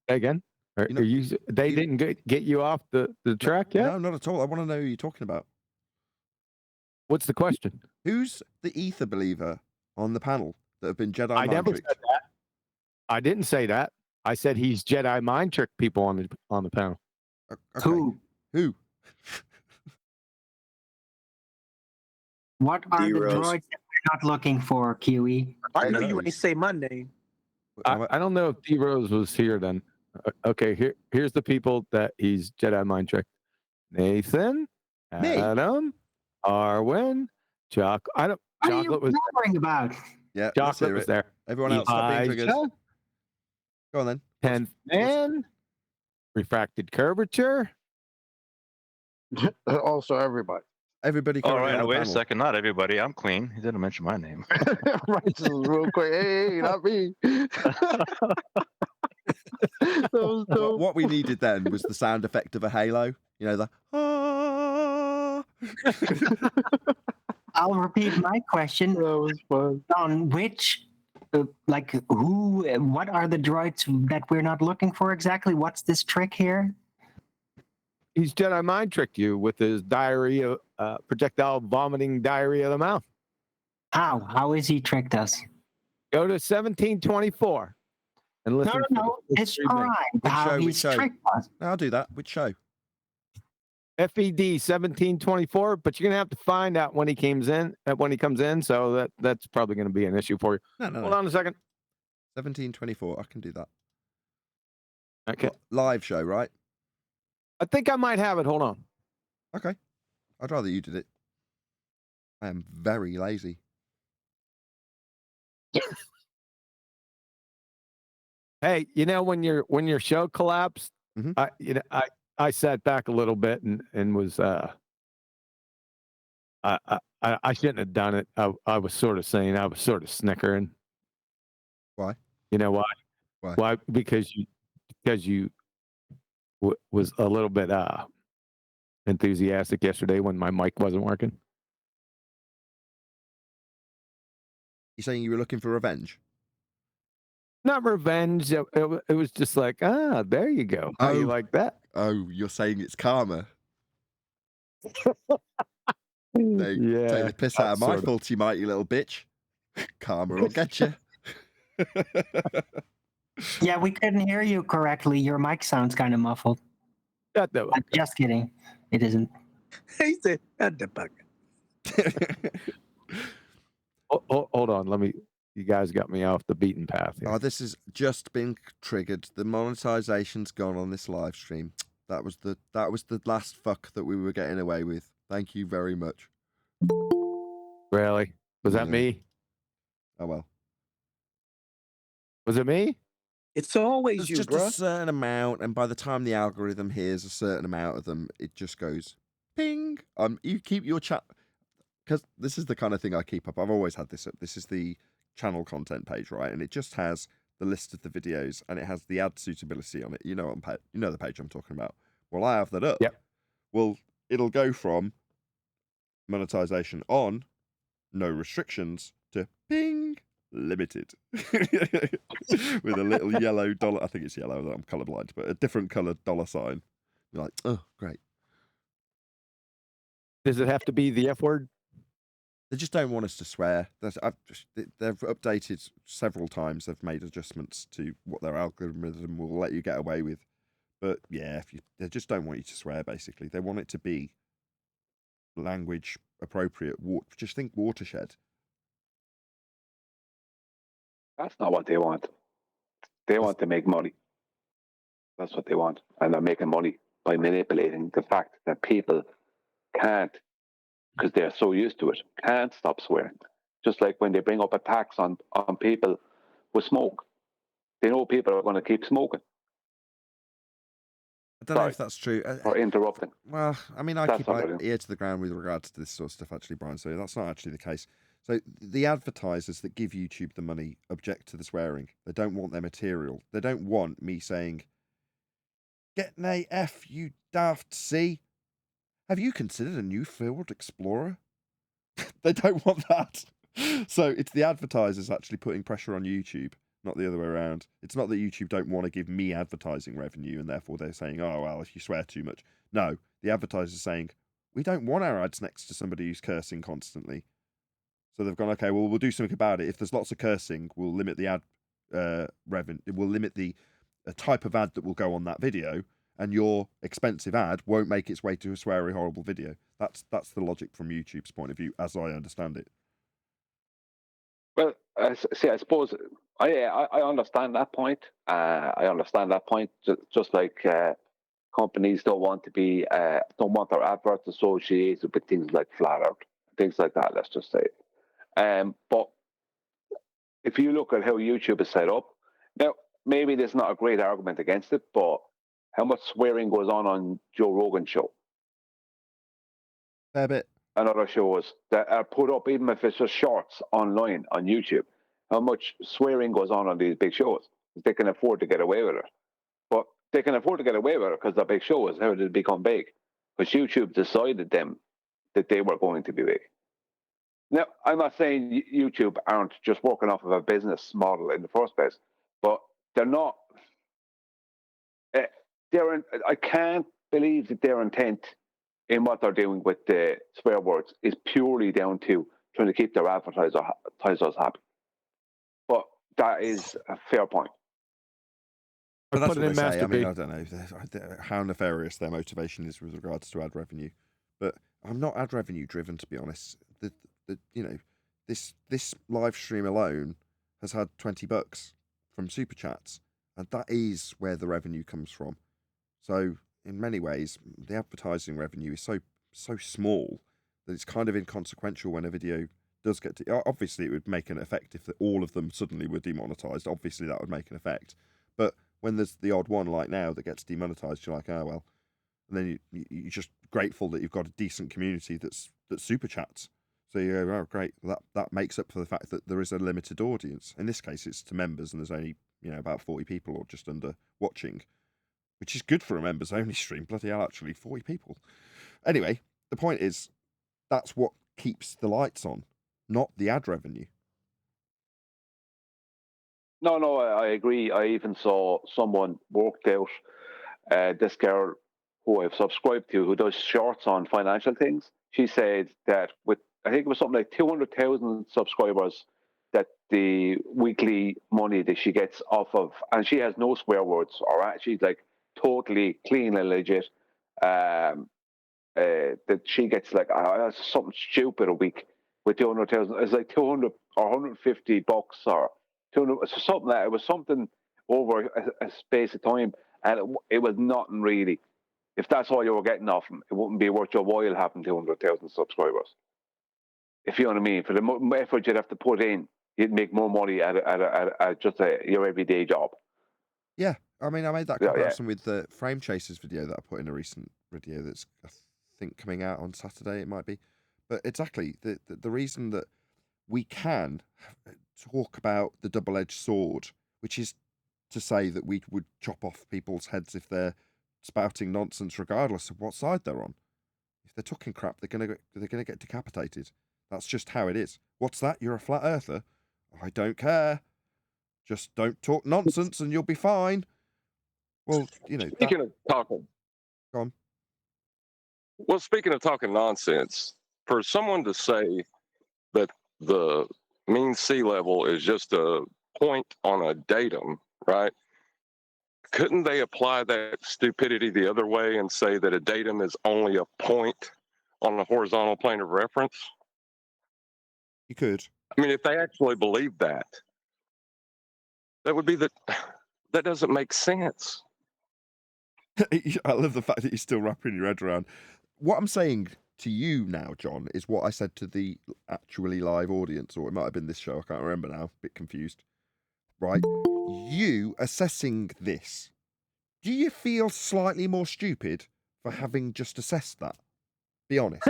Again? Are you, they didn't get you off the track yet? No, not at all. I want to know who you're talking about. What's the question? Who's the Ether believer on the panel that have been Jedi I mind never tricked? said that. I didn't say that. I said he's Jedi mind trick people on the panel. Okay. Who? What are the D-Rose. droids that we're not looking for, QE? I know you ain't say my name. I don't know if D Rose was here then. Okay, here's the people that he's Jedi mind tricked. Nathan, Adam, Arwen, Chocolate. What are you Chocolate was blabbering about? Yeah, Chocolate was there. Everyone else, stop being triggers. Elijah, Go on then. 10th man, refracted curvature. Also, everybody. Everybody. All currently right, on the wait a panel. second. Not everybody. I'm clean. He didn't mention my name. Right, just real quick. Hey, not me. What we needed then was the sound effect of a halo. You know, the I'll repeat my question. That was fun. On which, what are the droids that we're not looking for exactly? What's this trick here? He's Jedi mind tricked you with his diarrhea, projectile vomiting diarrhea of the mouth. How? How is he tricked us? Go to 1724 and listen. No. Describe how he's tricked us. I'll do that. Which show? FED 1724, but you're gonna have to find out when he comes in. So that's probably gonna be an issue for you. No. Hold on a second. 1724. I can do that. Okay. Live show, right? I think I might have it. Hold on. Okay. I'd rather you did it. I am very lazy. Hey, when your show collapsed, I sat back a little bit and was I shouldn't have done it. I was sort of saying, I was sort of snickering. Why? You know why? Why? Why? Because you was a little bit enthusiastic yesterday when my mic wasn't working. You saying you were looking for revenge? Not revenge. It was just like, there you go. How you like that? Oh, you're saying it's karma. Take the piss out of my fault, you mighty little bitch. Karma will get you. Yeah, we couldn't hear you correctly. Your mic sounds kind of muffled. I'm just kidding. It isn't. He said, "Shut the fuck up." Hold on. You guys got me off the beaten path here. Oh, this has just been triggered. The monetization's gone on this live stream. That was the last fuck that we were getting away with. Thank you very much. Really? Was that me? Oh well. Was it me? It's always There's you, just bro. a certain amount, and by the time the algorithm hears a certain amount of them, it just goes ping. You keep your chat, because this is the kind of thing I keep up. I've always had this up. This is the channel content page, right? And it just has the list of the videos, and it has the ad suitability on it. You know the page I'm talking about. Well, I have that up. Yep. Well, it'll go from monetization on, no restrictions, to ping, limited. With a little yellow dollar. I think it's yellow. I'm colorblind, but a different colored dollar sign. You're like, oh, great. Does it have to be the F word? They just don't want us to swear. They've updated several times. They've made adjustments to what their algorithm will let you get away with. But yeah, they just don't want you to swear. Basically, they want it to be language appropriate. Just think watershed. That's not what they want. They want to make money. That's what they want. And they're making money by manipulating the fact that people can't, because they're so used to it, can't stop swearing. Just like when they bring up a tax on people with smoke. They know people are going to keep smoking. I don't know if that's true. Or interrupting. Well, I mean, I That's keep what my I do. ear to the ground with regards to this sort of stuff, actually, Brian. So that's not actually the case. So the advertisers that give YouTube the money object to the swearing. They don't want their material. They don't want me saying, "Get an AF, you daft C. Have you considered a new field explorer?" They don't want that. So it's the advertisers actually putting pressure on YouTube, not the other way around. It's not that YouTube don't want to give me advertising revenue and therefore they're saying, oh, well, if you swear too much. No, the advertisers saying, we don't want our ads next to somebody who's cursing constantly. So they've gone, okay, well, we'll do something about it. If there's lots of cursing, we'll limit the ad revenue. We'll limit the type of ad that will go on that video, and your expensive ad won't make its way to a sweary, horrible video. That's the logic from YouTube's point of view, as I understand it. Well, see, I suppose I understand that point. I understand that point. Just like companies don't want their adverts associated with things like flat out, things like that. Let's just say. But if you look at how YouTube is set up now, maybe there's not a great argument against it, but how much swearing goes on Joe Rogan's show? Fair bit. And other shows that are put up, even if it's just shorts online on YouTube, how much swearing goes on these big shows. They can afford to get away with it. But they can afford to get away with it because they're big shows. How did it become big? Because YouTube decided them that they were going to be big. Now, I'm not saying YouTube aren't just working off of a business model in the first place, but they're not. I can't believe that their intent in what they're doing with the swear words is purely down to trying to keep their advertisers happy. But that is a fair point. But that's what they say. I mean, I don't know how nefarious their motivation is with regards to ad revenue. But I'm not ad revenue driven, to be honest. This live stream alone has had $20 from Superchats, and that is where the revenue comes from. So in many ways, the advertising revenue is so small that it's kind of inconsequential when a video does get to. Obviously, it would make an effect if all of them suddenly were demonetized. Obviously, that would make an effect. But when there's the odd one like now that gets demonetized, you're like, oh well. And then you're just grateful that you've got a decent community that super chats. So you go, oh great, that makes up for the fact that there is a limited audience. In this case, it's to members, and there's only about 40 people or just under watching, which is good for a members only stream. Bloody hell, actually, 40 people. Anyway, the point is, that's what keeps the lights on, not the ad revenue. No, I agree. I even saw someone worked out, this girl who I've subscribed to, who does shorts on financial things. She said that with, I think it was something like 200,000 subscribers, that the weekly money that she gets off of, and she has no swear words, all right? She's like totally clean and legit. That she gets like something stupid a week with 200,000. It's like 200 or $150 or 200, something like that. It was something over a space of time, and it was nothing really. If that's all you were getting off them, it wouldn't be worth your while having 200,000 subscribers. If you know what I mean, for the effort you'd have to put in, you'd make more money at just your everyday job. Yeah, I mean, I made that comparison with the Frame Chasers video that I put in a recent video that's, I think, coming out on Saturday, it might be. But exactly, the reason that we can talk about the double-edged sword, which is to say that we would chop off people's heads if they're spouting nonsense regardless of what side they're on. If they're talking crap, they're gonna get decapitated. That's just how it is. What's that? You're a flat earther? I don't care. Just don't talk nonsense and you'll be fine. Well, Speaking of talking. Go on. Well, speaking of talking nonsense, for someone to say that the mean sea level is just a point on a datum, right? Couldn't they apply that stupidity the other way and say that a datum is only a point on a horizontal plane of reference? You could. I mean, if they actually believe that, that would be that doesn't make sense. I love the fact that you're still wrapping your head around. What I'm saying to you now, John, is what I said to the actually live audience, or it might have been this show. I can't remember now. A bit confused. Right? You assessing this, do you feel slightly more stupid for having just assessed that? Be honest.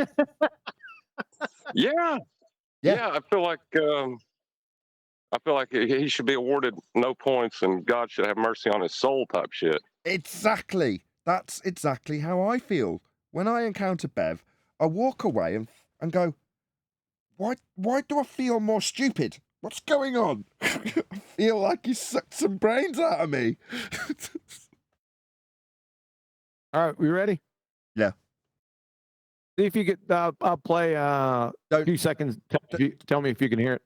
Yeah. I feel like he should be awarded no points, and God should have mercy on his soul, type shit. Exactly. That's exactly how I feel. When I encounter Bev, I walk away and go, why do I feel more stupid? What's going on? I feel like you sucked some brains out of me. All right, we ready? Yeah. See if you could. I'll play a few seconds. Tell me if you can hear it.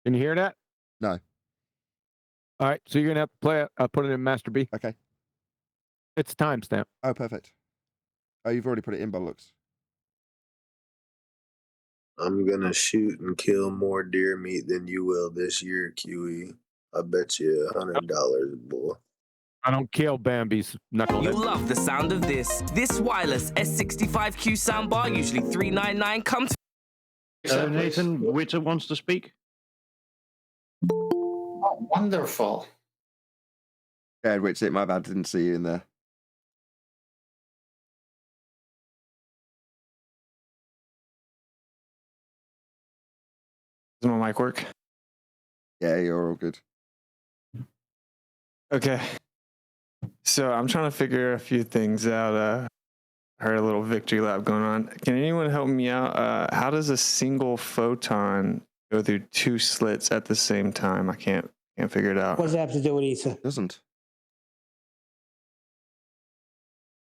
Can you hear that? No. All right, so you're gonna have to play it. I'll put it in Master B. Okay. It's timestamp. Oh, perfect. Oh, you've already put it in by the looks. I'm gonna shoot and kill more deer meat than you will this year, QE. I bet you $100, boy. I don't kill Bambi's knucklehead. You'll love the sound of this. This wireless S65Q soundbar, usually $399, comes. Nathan Witter wants to speak. Oh, wonderful. Yeah, which it my bad, didn't see you in there. Does my mic work? Yeah, you're all good. Okay. So I'm trying to figure a few things out. I heard a little victory lap going on. Can anyone help me out? How does a single photon go through two slits at the same time? I can't figure it out. What does that have to do with ether? Doesn't.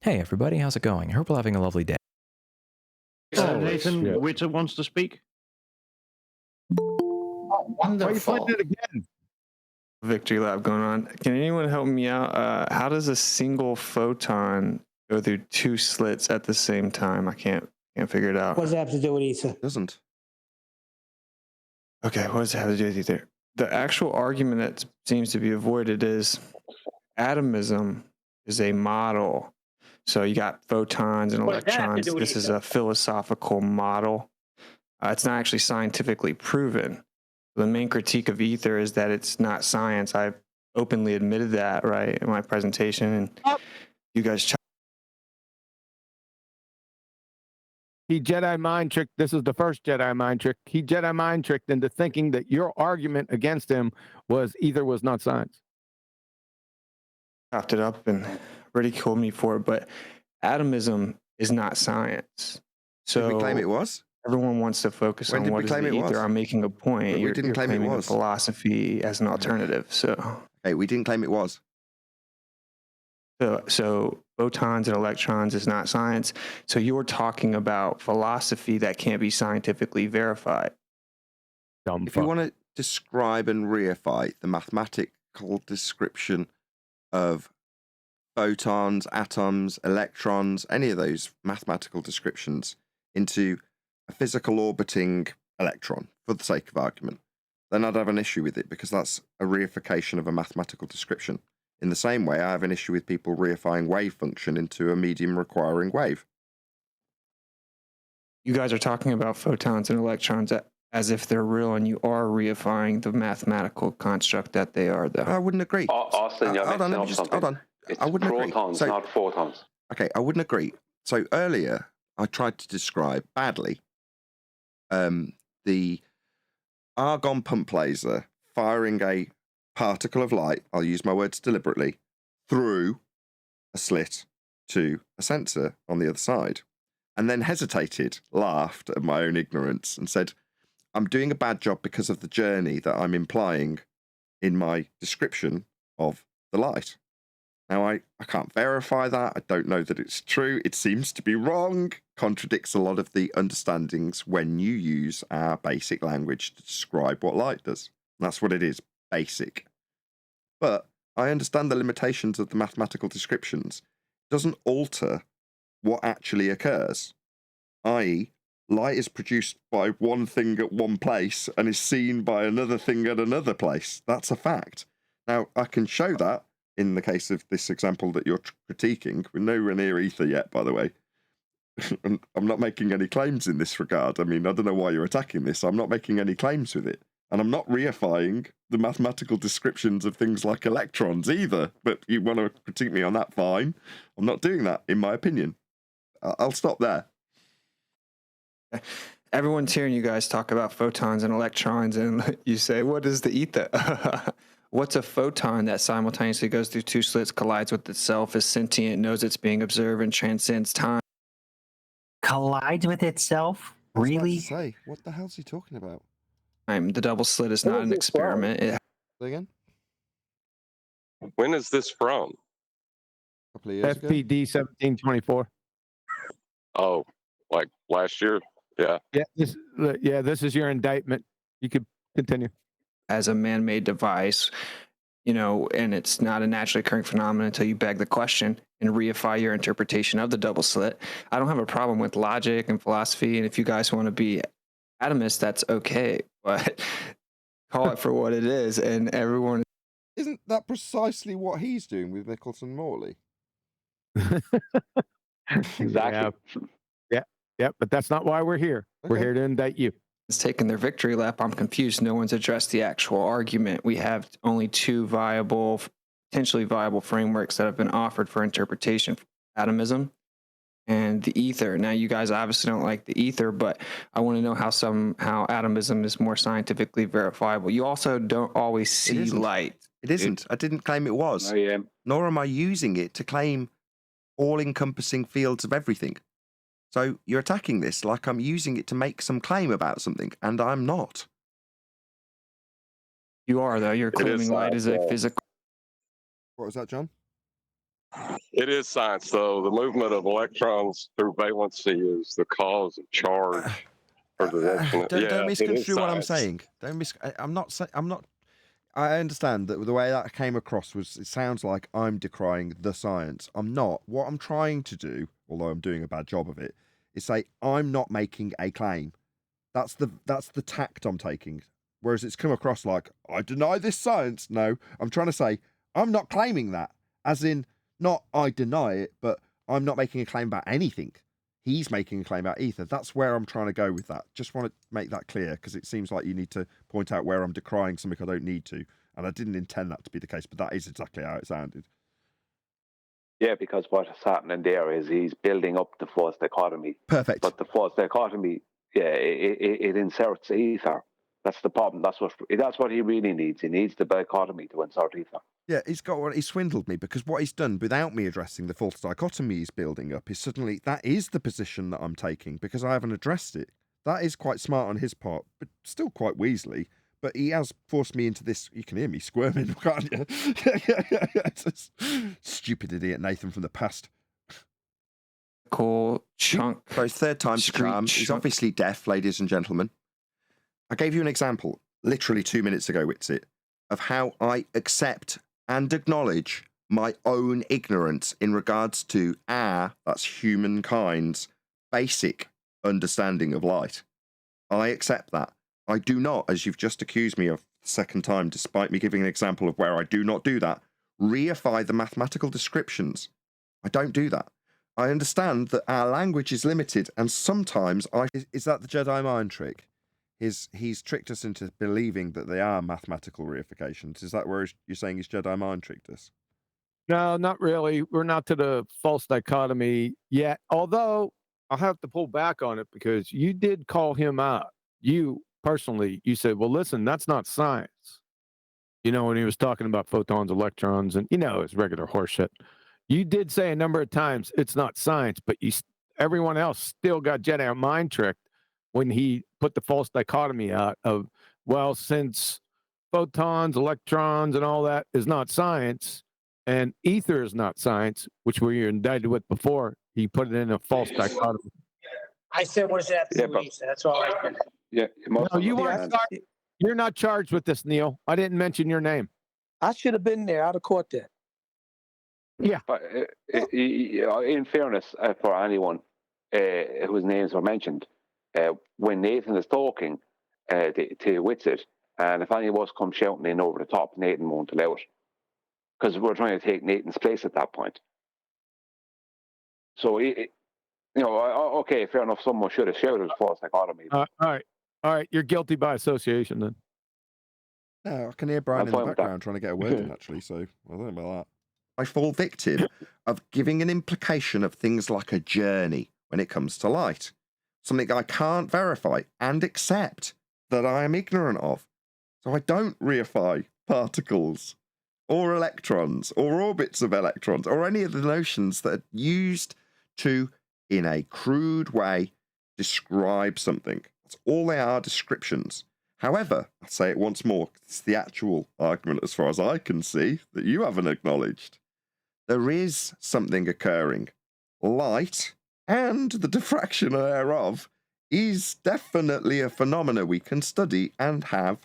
Hey everybody, how's it going? I hope you're having a lovely day. Nathan Witter wants to speak. Oh, wonderful. Why you playing it again? Victory lap going on. Can anyone help me out? How does a single photon go through two slits at the same time? I can't figure it out. What does that have to do with ether? Doesn't. Okay, what does it have to do with ether? The actual argument that seems to be avoided is atomism is a model. So you got photons and What does that have to electrons. do with This is ether? a philosophical model. It's not actually scientifically proven. The main critique of ether is that it's not science. I've openly admitted that, right, in my presentation, and you guys. He Jedi mind tricked. This is the first Jedi mind trick. He Jedi mind tricked into thinking that your argument against him was ether was not science. Chopped it up and ridiculed me for it, but atomism is not science. So Did we claim it was? Everyone wants to focus When on did what we is claim the it was? ether. I'm making a point. We didn't you're claim it claiming was. philosophy as an alternative. So, hey, we didn't claim it was. So photons and electrons is not science. So you're talking about philosophy that can't be scientifically verified. If you want to describe and reify the mathematical description of photons, atoms, electrons, any of those mathematical descriptions into a physical orbiting electron, for the sake of argument, then I'd have an issue with it because that's a reification of a mathematical description. In the same way, I have an issue with people reifying wave function into a medium requiring wave. You guys are talking about photons and electrons as if they're real, and you are reifying the mathematical construct that they are, though. I wouldn't agree. Austin, you're Hold on, mixing let me up just, something. hold on. It's I wouldn't agree. protons, So, not photons. okay, I wouldn't agree. So earlier, I tried to describe badly the argon pump laser firing a particle of light, I'll use my words deliberately, through a slit to a sensor on the other side, and then hesitated, laughed at my own ignorance, and said, I'm doing a bad job because of the journey that I'm implying in my description of the light. Now, I can't verify that. I don't know that it's true. It seems to be wrong. Contradicts a lot of the understandings when you use our basic language to describe what light does. That's what it is, basic. But I understand the limitations of the mathematical descriptions. It doesn't alter what actually occurs, i.e., light is produced by one thing at one place and is seen by another thing at another place. That's a fact. Now, I can show that in the case of this example that you're critiquing. We're nowhere near ether yet, by the way. I'm not making any claims in this regard. I mean, I don't know why you're attacking this. I'm not making any claims with it. And I'm not reifying the mathematical descriptions of things like electrons either. But you want to critique me on that, fine. I'm not doing that, in my opinion. I'll stop there. Everyone's hearing you guys talk about photons and electrons, and you say, what is the ether? What's a photon that simultaneously goes through two slits, collides with itself, is sentient, knows it's being observed, and transcends time? Collides with itself? Really? Say, what the hell's he talking about? The double slit is not an experiment. Say again? When is this from? A couple of years ago. FPD 1724. Oh, like last year? Yeah. Yeah, this is your indictment. You could continue. As a man-made device, and it's not a naturally occurring phenomenon until you beg the question and reify your interpretation of the double slit. I don't have a problem with logic and philosophy, and if you guys want to be atomists, that's okay, but call it for what it is, and everyone... Isn't that precisely what he's doing with Nicholson Morley? Exactly. Yeah, but that's not why we're here. Okay. We're here to indict you. It's taken their victory lap. I'm confused. No one's addressed the actual argument. We have only two potentially viable frameworks that have been offered for interpretation: atomism and the ether. Now, you guys obviously don't like the ether, but I want to know how atomism is more scientifically verifiable. You also don't always see light. It isn't. I didn't claim it was. Nor am I using it to claim all-encompassing fields of everything. So you're attacking this like I'm using it to make some claim about something, and I'm not. You are, though. You're claiming light is a physical... What was that, John? It is science, though. The movement of electrons through valency is the cause of charge. Don't misconstrue what I'm saying. I'm not. I understand that the way that came across was it sounds like I'm decrying the science. I'm not. What I'm trying to do, although I'm doing a bad job of it, is say I'm not making a claim. That's the tact I'm taking. Whereas it's come across like I deny this science. No, I'm trying to say I'm not claiming that. As in, not I deny it, but I'm not making a claim about anything. He's making a claim about ether. That's where I'm trying to go with that. Just want to make that clear, because it seems like you need to point out where I'm decrying something I don't need to. And I didn't intend that to be the case, but that is exactly how it sounded. Yeah, because what is happening there is he's building up the false dichotomy. Perfect. But the false dichotomy, it inserts ether. That's the problem. That's what he really needs. He needs the dichotomy to insert ether. Yeah, he swindled me, because what he's done without me addressing the false dichotomy he's building up is suddenly that is the position that I'm taking because I haven't addressed it. That is quite smart on his part, but still quite weaselly. But he has forced me into this. You can hear me squirming, can't you? It's a stupid idiot Nathan from the past. Cool chunk. For his third time's the charm. He's obviously deaf, ladies and gentlemen. I gave you an example literally 2 minutes ago, Witsit, of how I accept and acknowledge my own ignorance in regards to that's humankind's basic understanding of light. I accept that. I do not, as you've just accused me of the second time, despite me giving an example of where I do not do that, reify the mathematical descriptions. I don't do that. I understand that our language is limited, and sometimes is that the Jedi mind trick? He's tricked us into believing that they are mathematical reifications. Is that where you're saying his Jedi mind tricked us? No, not really. We're not to the false dichotomy yet. Although I'll have to pull back on it because you did call him out. You personally, you said, well, listen, that's not science. When he was talking about photons, electrons, and, it's regular horseshit. You did say a number of times it's not science, but everyone else still got Jedi mind tricked when he put the false dichotomy out of, well, since photons, electrons, and all that is not science, and ether is not science, which we were indicted with before, he put it in a false dichotomy. I said, what does that have to do with ether? That's all I said. Yeah, no, you weren't. You're not charged with this, Neil. I didn't mention your name. I should have been there. I'd have caught that. Yeah. But in fairness, for anyone whose names were mentioned, when Nathan is talking to Witsit, and if any of us come shouting in over the top, Nathan won't allow it. Because we're trying to take Nathan's place at that point. So, okay, fair enough, someone should have shouted false dichotomy. All right. You're guilty by association then. No, I can hear Brian in the background trying to get a word in, actually, so I don't know about that. I fall victim of giving an implication of things like a journey when it comes to light. Something I can't verify and accept that I am ignorant of. So I don't reify particles or electrons or orbits of electrons or any of the notions that are used to, in a crude way, describe something. That's all they are, descriptions. However, I'll say it once more, it's the actual argument as far as I can see that you haven't acknowledged. There is something occurring. Light, and the diffraction thereof, is definitely a phenomena we can study and have.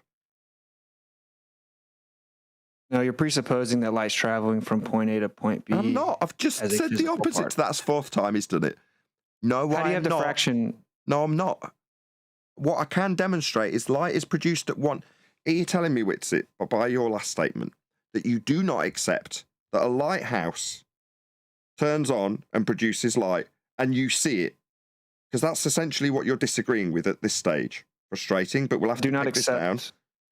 No, you're presupposing that light's traveling from point A to point B. I'm not. I've just said the opposite to that. That's fourth time he's done it. No, How do you have not. diffraction? No, I'm not. What I can demonstrate is light is produced at one. Are you telling me, Witsit, by your last statement, that you do not accept that a lighthouse turns on and produces light and you see it? Because that's essentially what you're disagreeing with at this stage. Frustrating, but we'll have to take this down.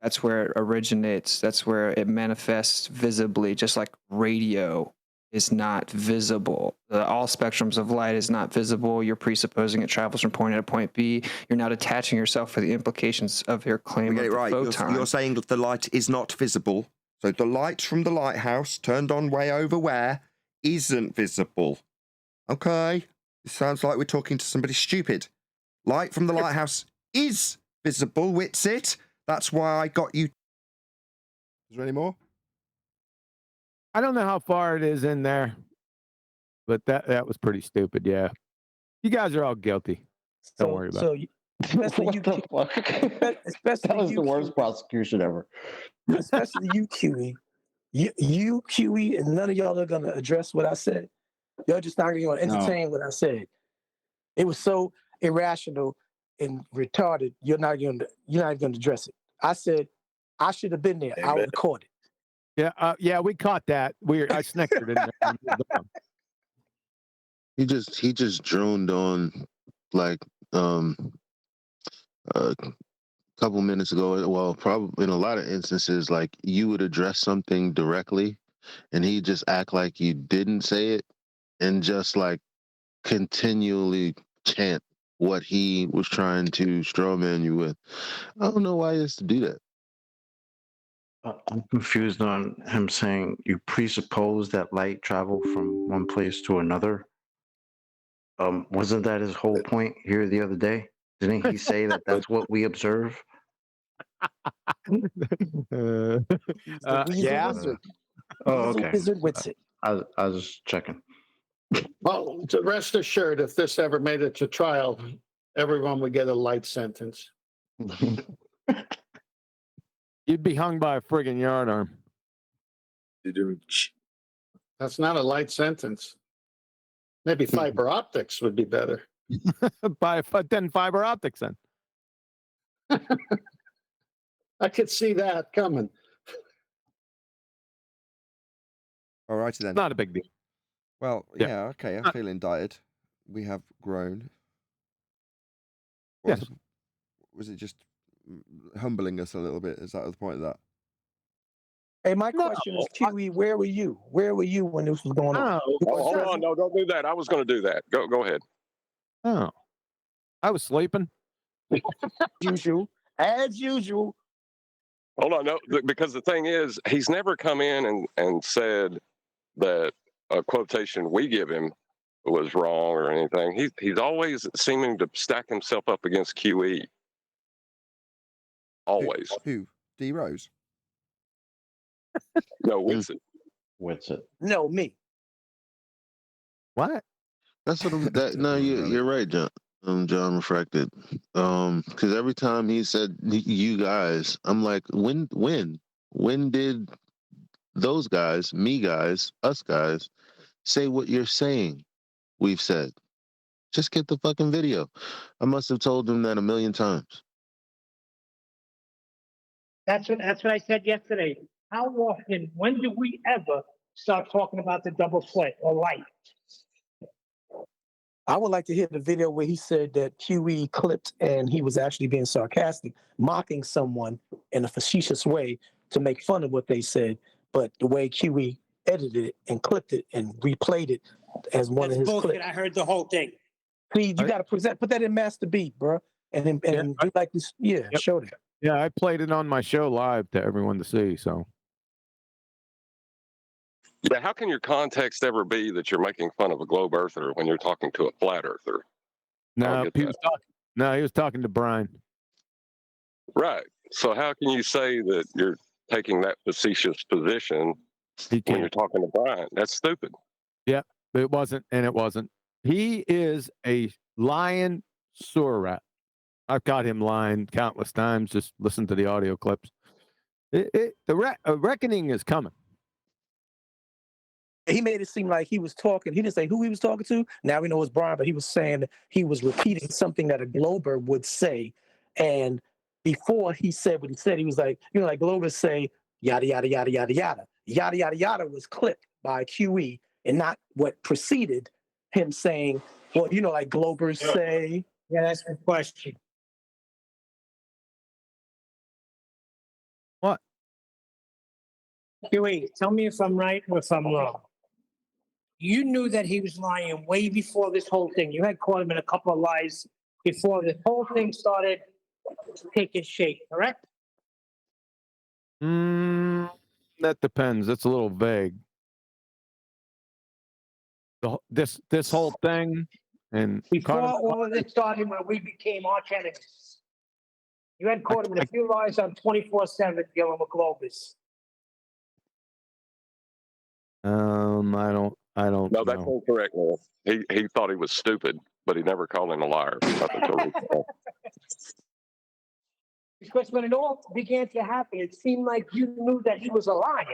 That's where it originates. That's where it manifests visibly, just like radio is not visible. All spectrums of light is not visible. You're presupposing it travels from point A to point B. You're not attaching yourself for the implications of your claim Get of it the right. photon. You're saying that the light is not visible. So the light from the lighthouse turned on way over where isn't visible. Okay. It sounds like we're talking to somebody stupid. Light from the lighthouse is visible, Witsit. That's why I got you. Is there any more? I don't know how far it is in there, but that was pretty stupid. Yeah, you guys are all guilty. Don't worry about it. Especially What you, the fuck? especially That was you, the worst prosecution ever. especially you, QE. You, QE, and none of y'all are gonna address what I said. Y'all just not gonna entertain what I said. It was so irrational and retarded. You're not even gonna address it. I said I should have been there. I would record it. Yeah, we caught that. I snickered in there. He just droned on like a couple minutes ago. Well, probably in a lot of instances, like you would address something directly, and he just act like you didn't say it, and just like continually chant what he was trying to strawman you with. I don't know why he has to do that. I'm confused on him saying you presuppose that light travel from one place to another. Wasn't that his whole point here the other day? Didn't he say that that's what we observe? He's Yeah. a wizard. Oh, He's a okay. wizard Witsit. I was just checking. Well, to rest assured, if this ever made it to trial, everyone would get a light sentence. You'd be hung by a friggin' yardarm. That's not a light sentence. Maybe fiber optics would be better. Then fiber optics then. I could see that coming. All righty then. Not a big deal. Well, yeah, okay. I feel indicted. We have grown. Yes. Was it just humbling us a little bit? Is that the point of that? Hey, my question is, QE, where were you? Where were you when this was going on? Oh, hold on. No, don't do that. I was going to do that. Go ahead. Oh, I was sleeping. As usual. Hold on. No, because the thing is, he's never come in and said that a quotation we give him was wrong or anything. He's always seeming to stack himself up against QE. Always. Who? D Rose? No, Witsit. Witsit. No, me. What? That's what no, you're right, John. John Refracted. Because every time he said you guys, I'm like, when did those guys, me guys, us guys, say what you're saying? We've said. Just get the fucking video. I must have told them that a million times. That's what I said yesterday. How often, when do we ever start talking about the double slit or light? I would like to hear the video where he said that QE clipped and he was actually being sarcastic, mocking someone in a facetious way to make fun of what they said. But the way QE edited it and clipped it and replayed it as one of his bullshit. clips. I heard the whole thing. See, you got to put that in master beat, bro, and do like this. Yeah, show that. Yeah, I played it on my show live to everyone to see. So Yeah, how can your context ever be that you're making fun of a globe earther when you're talking to a flat earther? no, he was talking to Brian. Right. So how can you say that you're taking that facetious position when you're talking to Brian? That's stupid. Yeah, it wasn't, and it wasn't. He is a lying sewer rat. I've got him lying countless times. Just listen to the audio clips. The reckoning is coming. He made it seem like he was talking. He didn't say who he was talking to. Now we know it's Brian, but he was saying he was repeating something that a Glober would say. And before he said what he said, he was like, like Globers say, yada, yada, yada, yada, yada. Yada, yada, yada was clipped by QE and not what preceded him saying, well, like Globers say. Yeah, that's the question. What? QE, tell me if I'm right or if I'm wrong. You knew that he was lying way before this whole thing. You had caught him in a couple of lies before this whole thing started taking shape, correct? That depends. That's a little vague. This whole thing and Before all of this started, when we became arch enemies, you had caught him in a few lies on 24/7 dealing with Globus. I don't No, know. that's incorrect, man. He thought he was stupid, but he never called him a liar up until recently. Because when it all began to happen, it seemed like you knew that he was a liar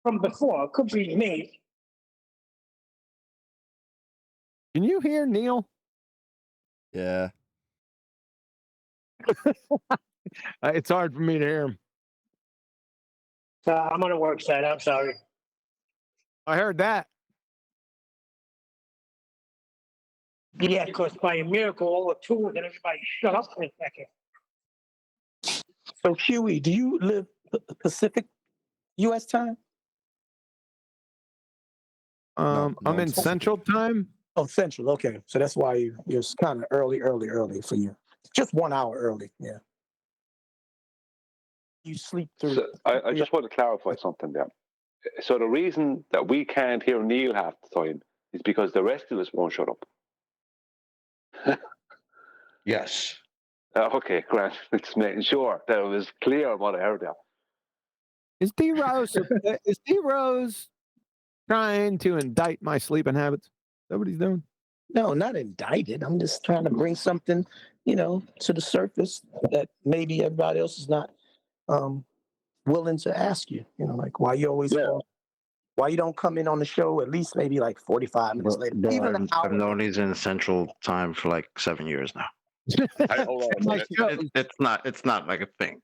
from before. It could be me. Can you hear Neil? Yeah. It's hard for me to hear him. I'm on a work site. I'm sorry. I heard that. Yeah, because by a miracle, all the tools and everybody shut up for a second. So QE, do you live Pacific U.S. time? I'm in Central Time. Oh, Central. Okay, so that's why you're kind of early for you. Just 1 hour early. Yeah. You sleep through. So I just want to clarify something there. So the reason that we can't hear Neil half the time is because the rest of us won't shut up. Yes. Okay, Grant. Just making sure that it was clear what I heard there. Is D Rose trying to indict my sleeping habits? Is that what he's doing? No, not indicted. I'm just trying to bring something, to the surface that maybe everybody else is not willing to ask you. Like why you always why you don't come in on the show at least maybe like 45 minutes later. Bro, Even an hour. I've known he's in Central Time for like 7 years now. Hey, hold on. It's not like a thing.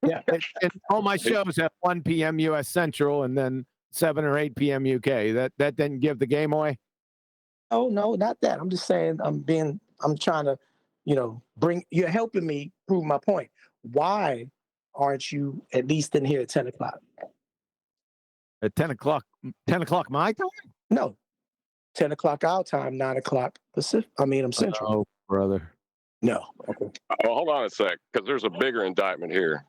Yeah, and all my shows at 1 p.m. U.S. Central and then 7 or 8 p.m. UK. That didn't give the game away. Oh no, not that. I'm just saying I'm trying to, you're helping me prove my point. Why aren't you at least in here at 10 o'clock? At 10 o'clock my time? No. 10 o'clock our time, 9 o'clock Pacific. I'm Central. Oh, brother. No. Okay. Well, hold on a sec, because there's a bigger indictment here.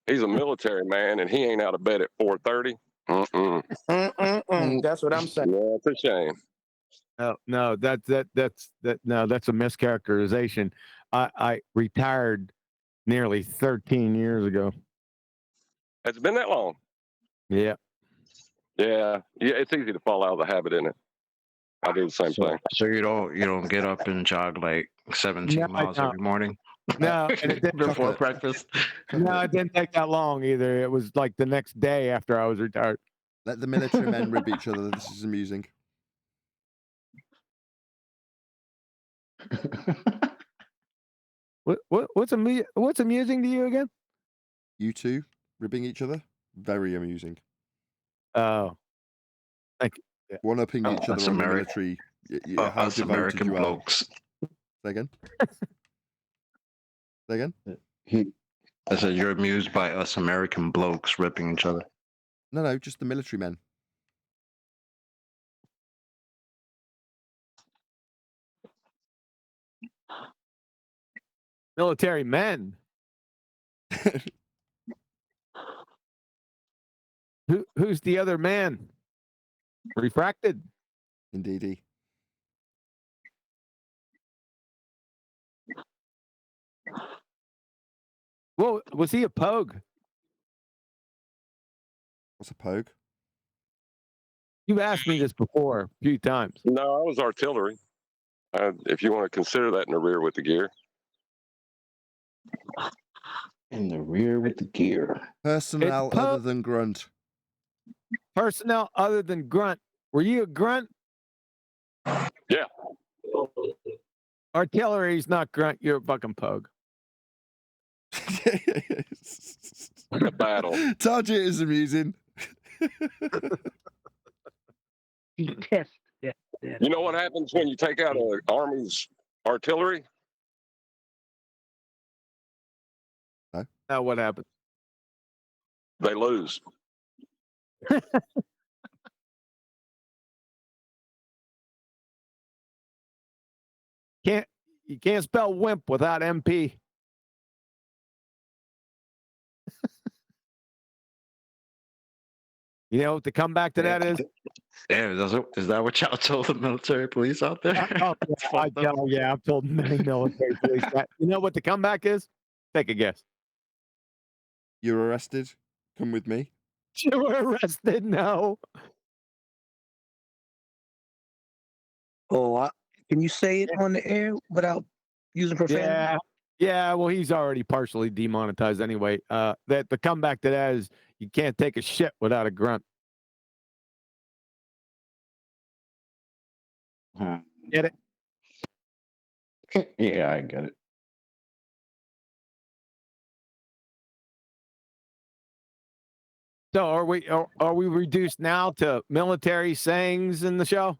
He's a military man, and he ain't out of bed at 4:30. That's what I'm saying. Yeah, it's a shame. No, that's a mischaracterization. I retired nearly 13 years ago. Has it been that long? Yeah. Yeah. It's easy to fall out of the habit, isn't it? I do the same thing. So you don't get up and jog like 17 miles every morning? No, and it didn't before breakfast. No, it didn't take that long either. It was like the next day after I was retired. Let the military men rib each other. This is amusing. What's amusing to you again? You two ribbing each other? Very amusing. Oh. Thank you. One-upping each other Us on the Ameri- military. How us devoted American you are. blokes. Say again? Say again? I said you're amused by us American blokes ripping each other. No, just the military men. Military men. Who's the other man? Refracted. Indeedy. Well, was he a pogue? What's a pogue? You've asked me this before a few times. No, I was artillery. If you want to consider that in the rear with the gear. In the rear with the gear. Personnel other than grunt. Personnel other than grunt. Were you a grunt? Yeah. Artillery's not grunt. You're a fucking pogue. Like a battle. Target is amusing. Yes. You know what happens when you take out an army's artillery? Now what happens? They lose. You can't spell wimp without MP. You know what the comeback to that is? Yeah, is that what y'all told the military police out there? I've told many military police that. You know what the comeback is? Take a guess. You're arrested. Come with me. You were arrested? No. Oh, can you say it on the air without using profanity? Yeah. Well, he's already partially demonetized anyway. That the comeback to that is you can't take a shit without a grunt. Get it? Yeah, I get it. So are we reduced now to military sayings in the show?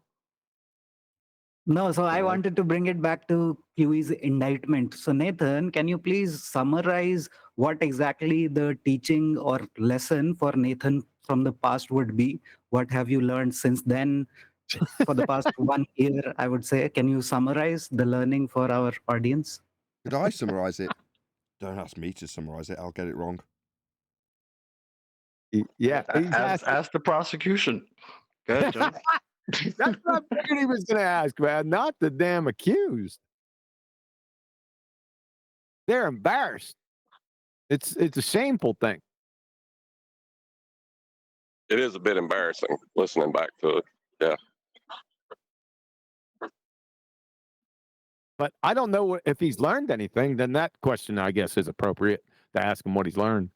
No, so I wanted to bring it back to QE's indictment. So Nathan, can you please summarize what exactly the teaching or lesson for Nathan from the past would be? What have you learned since then for the past 1 year, I would say? Can you summarize the learning for our audience? Could I summarize it? Don't ask me to summarize it. I'll get it wrong. Yeah. Ask the prosecution. Go ahead, John. That's what I figured he was going to ask, man. Not the damn accused. They're embarrassed. It's a shameful thing. It is a bit embarrassing listening back to it. Yeah. But I don't know if he's learned anything. Then that question, I guess, is appropriate to ask him what he's learned.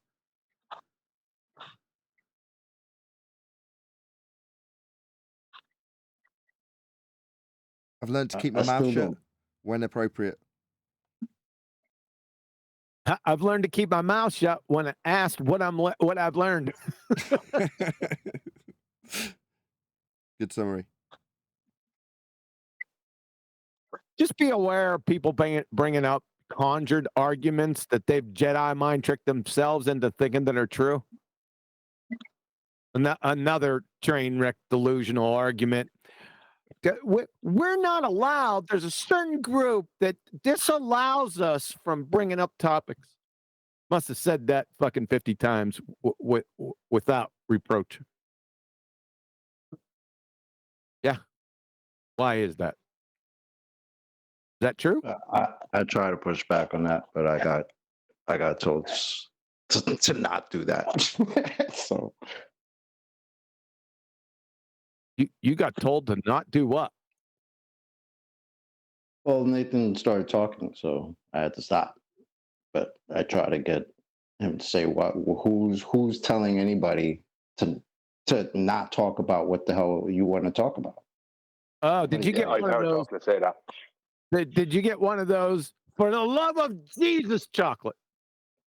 I've learned to keep my mouth shut when appropriate. I've learned to keep my mouth shut when asked what I've learned. Good summary. Just be aware of people bringing up conjured arguments that they've Jedi mind tricked themselves into thinking that are true. Another train wreck delusional argument. We're not allowed. There's a certain group that disallows us from bringing up topics. Must have said that fucking 50 times without reproach. Yeah. Why is that? Is that true? I try to push back on that, but I got told to not do that. So you got told to not do what? Well, Nathan started talking, so I had to stop. But I try to get him to say who's telling anybody to not talk about what the hell you want to talk about. Oh, did you get I heard Oakley say that. Did you get one of those? For the love of Jesus, chocolate.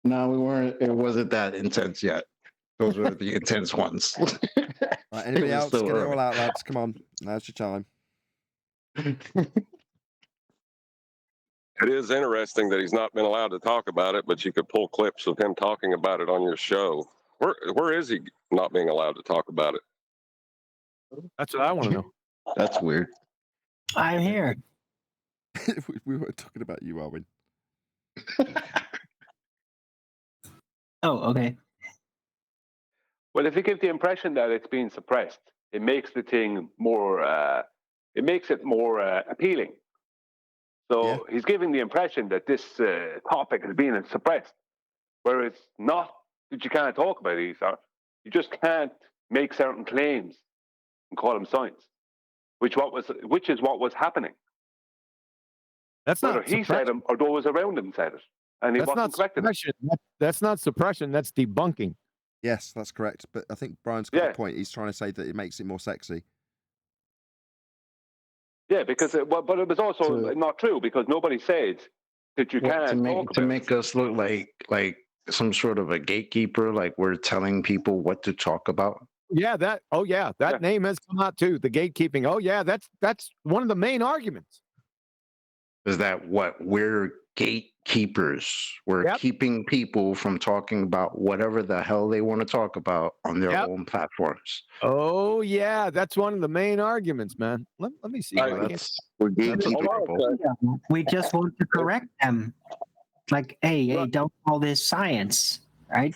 No, we weren't. It wasn't that intense yet. Those were the intense ones. Right, anybody was else? still Get it early. all out, lads. Come on. Now's your time. It is interesting that he's not been allowed to talk about it, but you could pull clips of him talking about it on your show. Where is he not being allowed to talk about it? That's what I want to know. That's weird. I'm here. We weren't talking about you, are we? Oh, okay. Well, if you give the impression that it's being suppressed, it makes the thing more. It makes it more appealing. So he's giving the impression that this topic is being suppressed, where it's not that you can't talk about it, sir. You just can't make certain claims and call them science, which is what was happening. That's Whether not he said it or those around him said it, and he That's wasn't not corrected. suppression. That's not suppression. That's debunking. Yes, that's correct. But I think Brian's got a point. He's trying to say that it makes it more sexy. Yeah, because but it was also not true because nobody said that you can't to make us look like some sort of a gatekeeper, like we're telling people what to talk about. Yeah, that name has come out too. The gatekeeping. Oh yeah, that's one of the main arguments. Is that what we're gatekeepers? We're keeping people from talking about whatever the hell they want to talk about on their own platforms. Oh yeah, that's one of the main arguments, man. Let me see. We're gatekeeping people. We just want to correct them. Like, hey, don't call this science, right?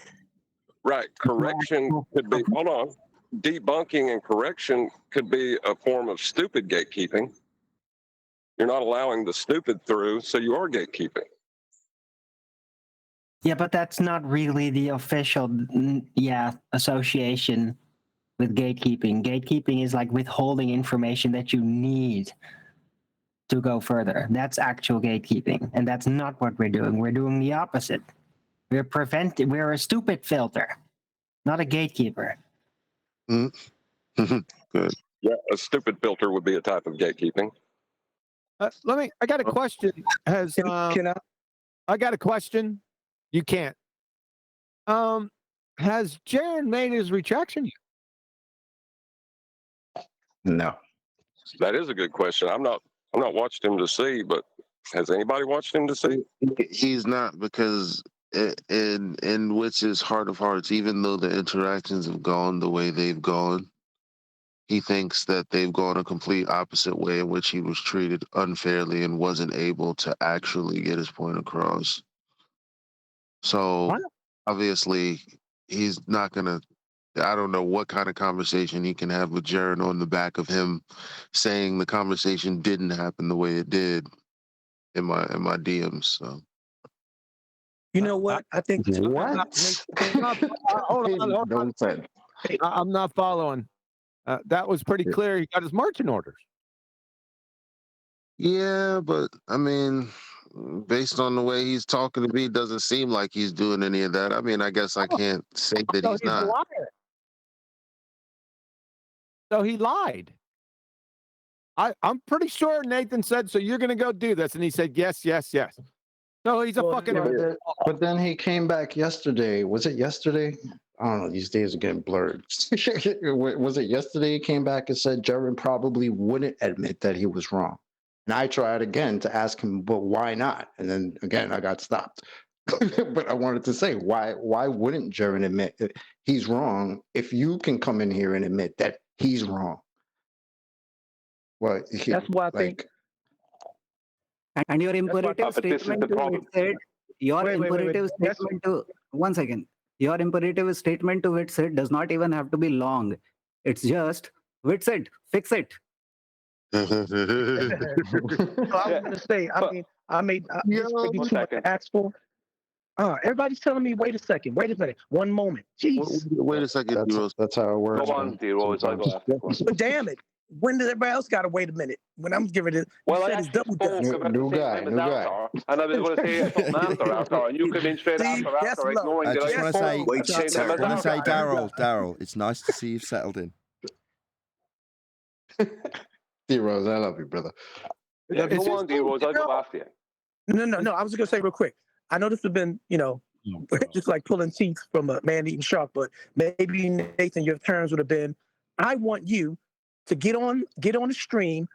Right. Correction could be, hold on. Debunking and correction could be a form of stupid gatekeeping. You're not allowing the stupid through, so you are gatekeeping. Yeah, but that's not really the official, association with gatekeeping. Gatekeeping is like withholding information that you need to go further. That's actual gatekeeping, and that's not what we're doing. We're doing the opposite. We're a stupid filter, not a gatekeeper. Good. Yeah, a stupid filter would be a type of gatekeeping. I got a question. I got a question. You can't. Has Jaron made his retraction yet? No. That is a good question. I'm not watched him to see, but has anybody watched him to see? He's not, because in which is heart of hearts, even though the interactions have gone the way they've gone, he thinks that they've gone a complete opposite way in which he was treated unfairly and wasn't able to actually get his point across. So obviously he's not gonna. I don't know what kind of conversation he can have with Jaron on the back of him saying the conversation didn't happen the way it did in my DMs. So. You know what? I think what? Hold on. I'm not following. That was pretty clear. He got his marching orders. Yeah, but I mean, based on the way he's talking to me, it doesn't seem like he's doing any of that. I mean, I guess I can't say that he's A not. liar. So he lied. I'm pretty sure Nathan said, so you're going to go do this. And he said, yes, yes, yes. No, he's a fucking. But then he came back yesterday. Was it yesterday? I don't know. These days are getting blurred. Was it yesterday he came back and said Jaron probably wouldn't admit that he was wrong? And I tried again to ask him, but why not? And then again, I got stopped. But I wanted to say, why wouldn't Jaron admit that he's wrong if you can come in here and admit that he's wrong? Well, that's why I think. And your imperative statement to it said, your imperative statement to, 1 second, your imperative statement to it said does not even have to be long. It's just, wits it, fix it. So I was going to say, I made ask for. Everybody's telling me, wait a minute, one moment. Jeez. Wait a second, that's how it works. Go on, D-Rose, I'll go after. But damn it. When did everybody else got to wait a minute? When I'm giving it, well, I it's double done. New guy. And I was going to say something after, and you come in straight after ignoring I that. just want to say, Daryl, it's nice to see you've settled in. D-Rose, I love you, brother. Yeah, if you want, D-Rose, I'll go after you. No. I was just gonna say real quick. I know this has been, just like pulling teeth from a man-eating shark, but maybe Nathan, your terms would have been, I want you to get on the stream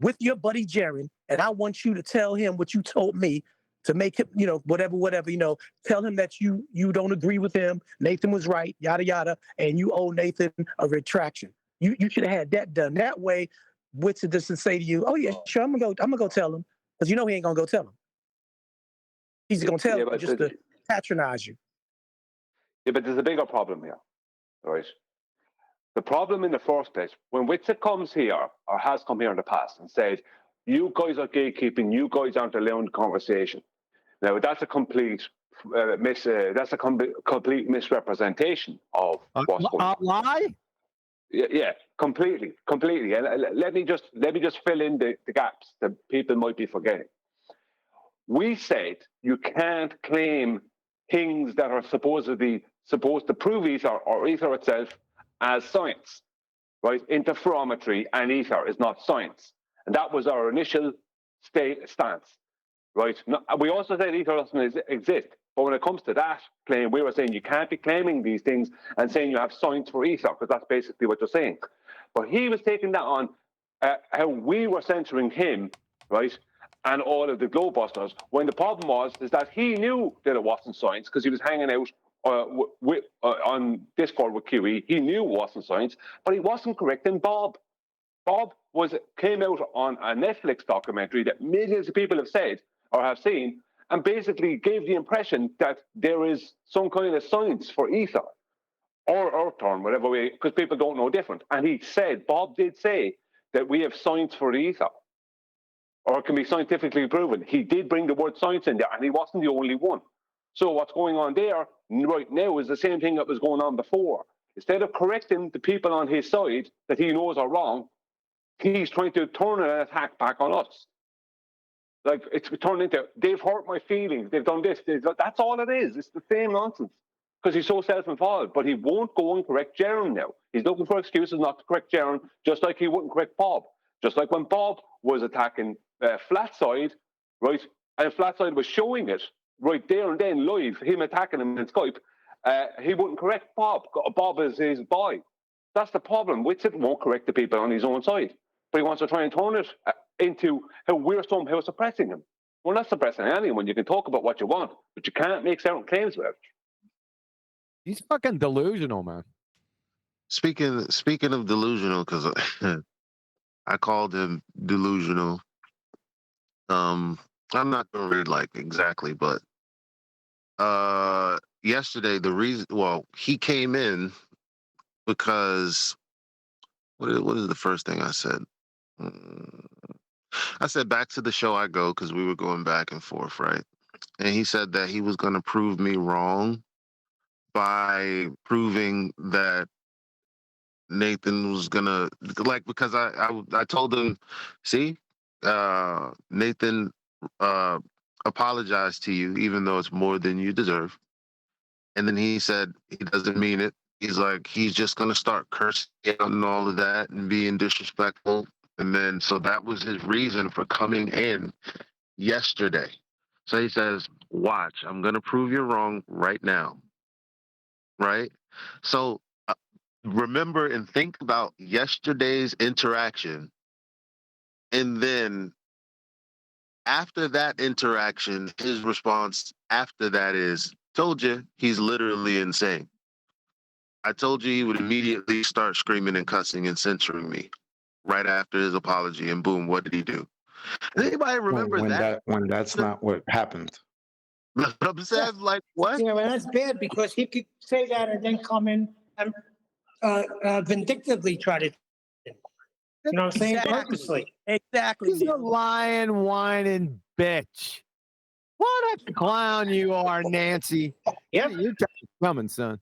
with your buddy Jaron, and I want you to tell him what you told me to make him, whatever, tell him that you don't agree with him. Nathan was right, yada yada, and you owe Nathan a retraction. You should have had that done. That way, Wits doesn't say to you, "Oh yeah, sure, I'm gonna go tell him," because he ain't gonna go tell him. He's gonna tell him just to patronize you. Yeah, but there's a bigger problem here, right? The problem in the first place, when Witsit comes here or has come here in the past and said, "You guys are gatekeeping, you guys aren't allowing the conversation." Now that's a complete complete misrepresentation of what's going on. Lie? Yeah, completely. And let me just fill in the gaps that people might be forgetting. We said you can't claim things that are supposed to prove ether or ether itself as science, right? Interferometry and ether is not science, and that was our initial stance, right? We also said ether doesn't exist, but when it comes to that claim, we were saying you can't be claiming these things and saying you have science for ether, because that's basically what you're saying. But he was taking that on how we were censoring him, right? And all of the globebusters, when the problem is that he knew that it wasn't science because he was hanging out on Discord with QE. He knew it wasn't science, but he wasn't correcting Bob. Bob came out on a Netflix documentary that millions of people have said or have seen, and basically gave the impression that there is some kind of science for ether or earth term, whatever way, because people don't know different. And Bob did say that we have science for ether, or it can be scientifically proven. He did bring the word science in there, and he wasn't the only one. So what's going on there right now is the same thing that was going on before. Instead of correcting the people on his side that he knows are wrong, he's trying to turn an attack back on us. Like, it's turned into, they've hurt my feelings, they've done this. That's all it is. It's the same nonsense. Because he's so self-involved. But he won't go and correct Jaron now. He's looking for excuses not to correct Jaron, just like he wouldn't correct Bob. Just like when Bob was attacking Flatside, right? And Flatside was showing it right there and then live, him attacking him in Skype. He wouldn't correct Bob. Bob is his boy. That's the problem. Witsit won't correct the people on his own side. But he wants to try and turn it into how we're somehow suppressing him. We're not suppressing anyone. You can talk about what you want, but you can't make certain claims about it. He's fucking delusional, man. Speaking of delusional, because I called him delusional. I'm not gonna read like exactly, but yesterday he came in because what is the first thing I said? I said back to the show I go, because we were going back and forth, right? And he said that he was gonna prove me wrong by proving that Nathan was gonna, like, because I told him, see, Nathan apologized to you even though it's more than you deserve. And then he said he doesn't mean it. He's like, he's just gonna start cursing out and all of that and being disrespectful. And then so that was his reason for coming in yesterday. So he says, watch, I'm gonna prove you wrong right now. Right? So remember and think about yesterday's interaction, and then after that interaction, his response after that is, told you, he's literally insane. I told you he would immediately start screaming and cussing and censoring me right after his apology, and boom, what did he do? Does anybody remember that? When that's not what happened. I'm saying, like, what? Yeah, well, that's bad, because he could say that and then come in and vindictively try to, you know what I'm saying? Purposely. Exactly. He's a lying, whining bitch. What a clown you are, Nancy. Yep. You're coming, son.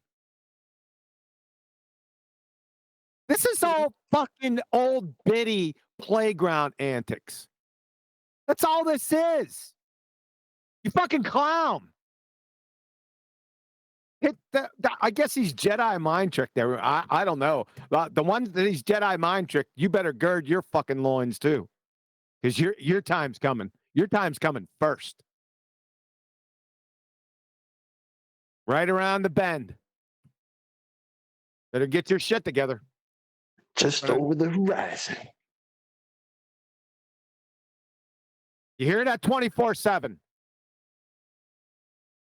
This is all fucking old bitty playground antics. That's all this is. You fucking clown. I guess he's Jedi mind tricked there. I don't know. The one that he's Jedi mind tricked, you better gird your fucking loins too. because your time's coming. Your time's coming first. Right around the bend. Better get your shit together. Just over the horizon. You hear that? 24/7.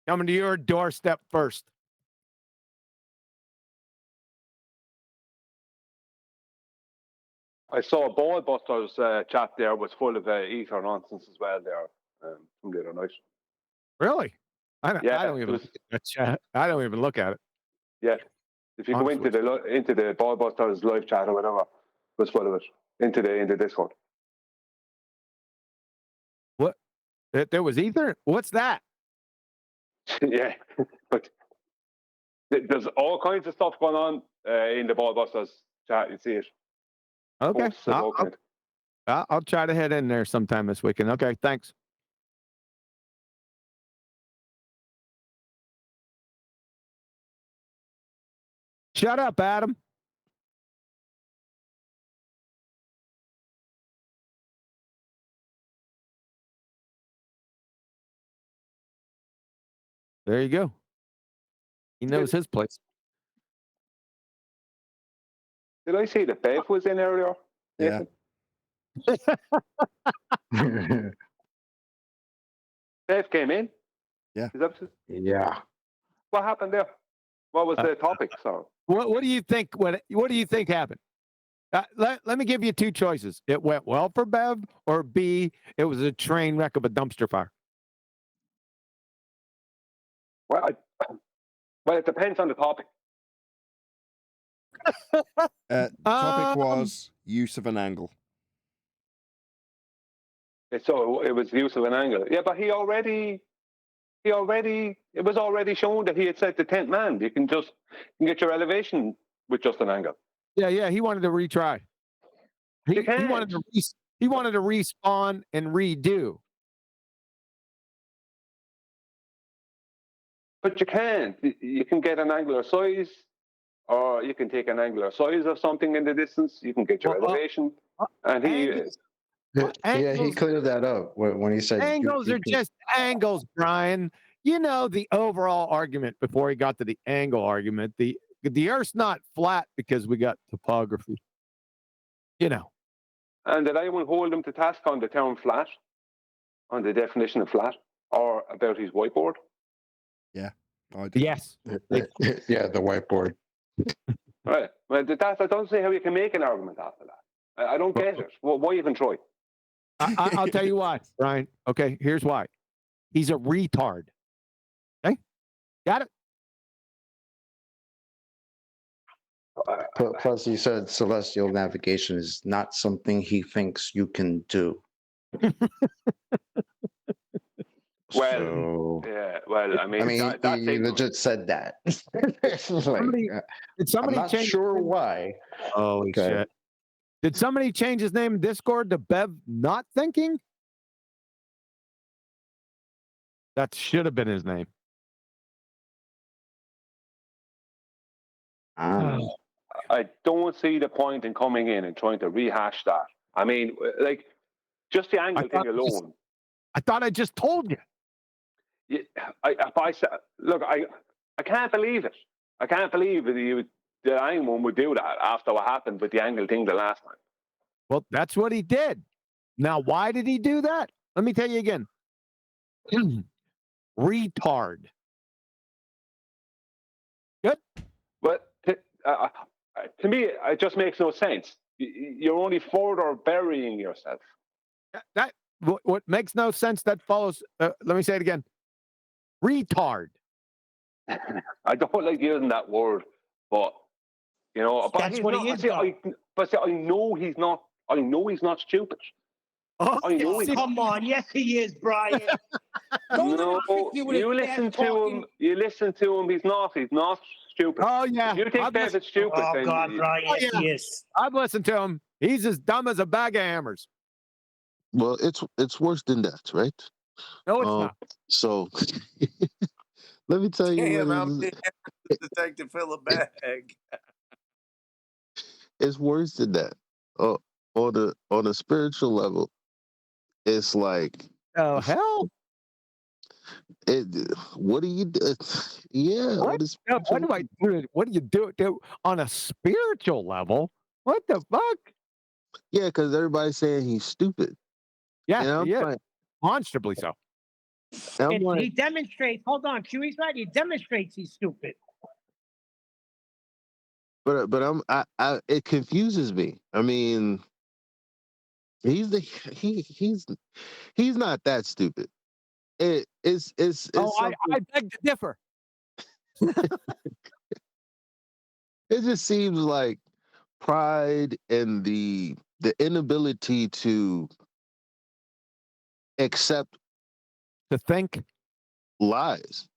Coming to your doorstep first. I saw a Ballbusters chat there was full of ether nonsense as well there from the other night. Really? I don't even it was- look at that chat. I don't even look at it. Yeah, if you go into the Ballbusters live chat or whatever, it was full of it into the Discord. What? There was ether? What's that? Yeah, but there's all kinds of stuff going on in the Ballbusters chat. You see it. Okay. Posts of all kinds. I'll try to head in there sometime this weekend. Okay, thanks. Shut up, Adam. There you go. He knows his place. Did I see that Bev was in earlier? Yeah. Bev came in. Yeah. Yeah. What happened there? What was the topic? So What do you think? What do you think happened? Let me give you two choices. It went well for Bev, or B, it was a train wreck of a dumpster fire. Well, it depends on the topic. Topic was use of an angle. So it was the use of an angle. Yeah, but it was already shown that he had said the 10th man. You can get your elevation with just an angle. Yeah. He wanted to retry. He wanted to respawn and redo. But you can't. You can get an angular size, or you can take an angular size of something in the distance. You can get your elevation. And he cleared that up when he said angles are just angles, Brian. You know the overall argument before he got to the angle argument. The Earth's not flat because we got topography. You know. And did anyone hold him to task on the term flat, on the definition of flat, or about his whiteboard? Yeah. Yes. Yeah, the whiteboard. Right. Well, I don't see how you can make an argument after that. I don't get it. Well, why even try? I'll tell you why, Brian. Okay, here's why. He's a retard. Okay? Got it? Plus, he said celestial navigation is not something he thinks you can do. Well, yeah. Well, I mean, he legit said that. Did somebody I'm not change? sure why. Holy shit! Did somebody change his name in Discord to Bev Not Thinking? That should have been his name. I don't see the point in coming in and trying to rehash that. I mean, like, just the angle thing alone. I thought I just told you. Look, I can't believe it. I can't believe that anyone would do that after what happened with the angle thing the last time. Well, that's what he did. Now, why did he do that? Let me tell you again. Retard. Good. But to me, it just makes no sense. You're only further burying yourself. What makes no sense that follows. Let me say it again. Retard. I don't like using that word, but you know, That's what he is. I know he's not. I know he's not stupid. Oh, I know he's come on, yes he is, Brian. No, you listen to him. You listen to him. He's not. He's not stupid. Oh yeah. If you think David's stupid, Oh then God, Brian, yes he is. I've listened to him. He's as dumb as a bag of hammers. Well, it's worse than that, right? No, it's not. So let me tell you. Damn, what I'm it is. being detective fill a bag. It's worse than that. On a spiritual level, it's like, oh hell. What do you do? Yeah. What do I do? What do you do on a spiritual level? What the fuck? Yeah, because everybody's saying he's stupid. Yeah, And I'm he is. like, Demonstrably so. I'm He like, demonstrates. Hold on, QE's right. He demonstrates he's stupid. but it confuses me. I mean, he's not that stupid. It's I beg to differ. It just seems like pride and the inability to accept to think lies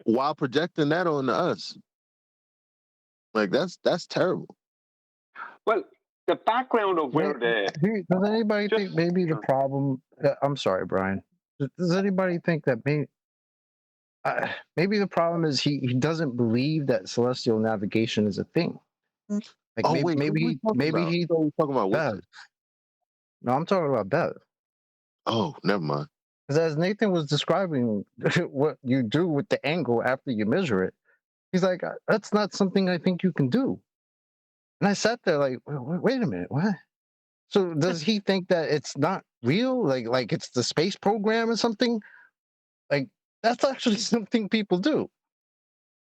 while projecting that on us. Like that's terrible. Well, the background of where the Does anybody think maybe the problem? I'm sorry, Brian. Does anybody think that maybe the problem is he doesn't believe that celestial navigation is a thing? Like Oh, maybe wait, maybe what are we talking he about? We're talking about Bev. what? No, I'm talking about Bev. Oh, never mind. Because as Nathan was describing what you do with the angle after you measure it, he's like, that's not something I think you can do. And I sat there like, wait a minute, what? So does he think that it's not real? Like it's the space program or something? Like that's actually something people do.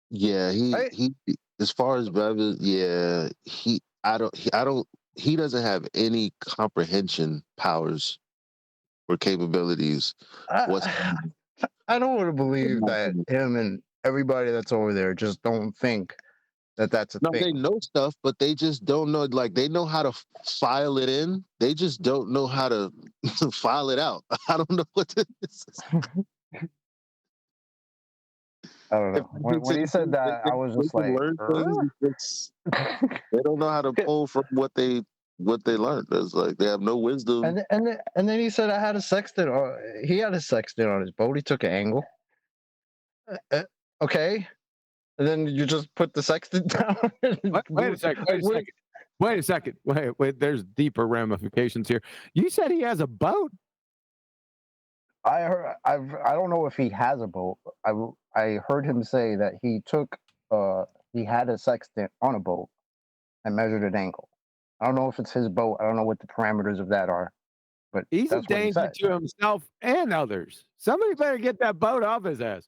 Yeah, he as far as Bev is, yeah, he doesn't have any comprehension powers or capabilities. I don't want to believe that him and everybody that's over there just don't think that that's a No, thing. they know stuff, but they just don't know. Like they know how to file it in. They just don't know how to file it out. I don't know what this is. I don't know. When he said that, I was just like, they don't know how to pull from what they learned. It's like they have no wisdom. and then he said I had a sextant. Or he had a sextant on his boat. He took an angle. Okay, and then you just put the sextant down. Wait a second. Wait. There's deeper ramifications here. You said he has a boat. I don't know if he has a boat. I heard him say that he had a sextant on a boat and measured an angle. I don't know if it's his boat. I don't know what the parameters of that are, but He's a that's what he danger said. to himself and others. Somebody better get that boat off his ass.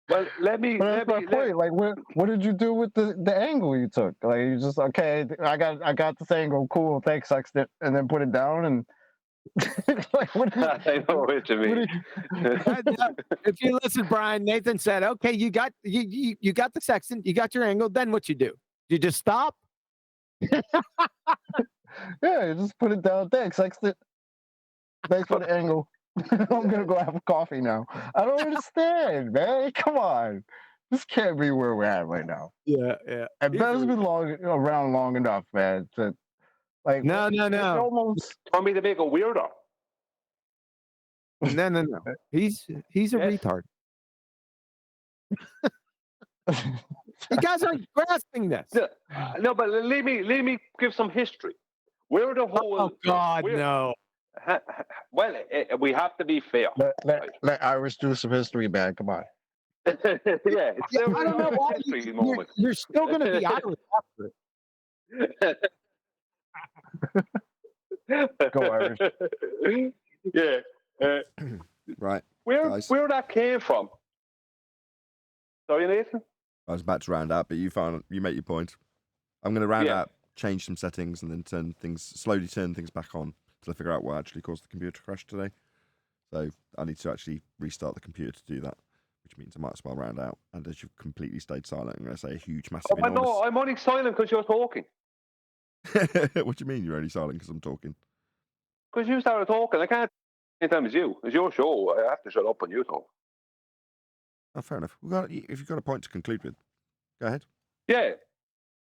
Well, let me. Point. Like, what did you do with the angle you took? Like, you just okay. I got this angle. Cool. Thanks, sextant, and then put it down and. Like, I know what you mean. If you listen, Brian, Nathan said, "Okay, you got the sextant, you got your angle. Then what you do? You just stop." Yeah, you just put it down. Thanks, sextant. Thanks for the angle. I'm gonna go have a coffee now. I don't understand, man. Come on, this can't be where we're at right now. Yeah. And Bev's been around long enough, man. To like, no. Almost want me to make a weirdo. No. He's a retard. You guys aren't grasping this. No, but let me give some history. Where the whole oh God no. Well, we have to be fair. Let Irish do some history, man. Come on. Yeah, it's I don't know why you're still going to be Irish after it. Go Irish. Yeah. Right. Where that came from? Sorry, Nathan. I was about to round out, but you make your point. I'm going to round out, change some settings, and then slowly turn things back on till I figure out what actually caused the computer to crash today. So I need to actually restart the computer to do that, which means I might as well round out. And as you've completely stayed silent, I'm going to say a huge, massive, But no, I'm only silent because you're talking. What do you mean you're only silent because I'm talking? Because you started talking. I can't anytime it's you. It's your show. I have to shut up when you talk. Oh, fair enough. If you've got a point to conclude with, go ahead. Yeah.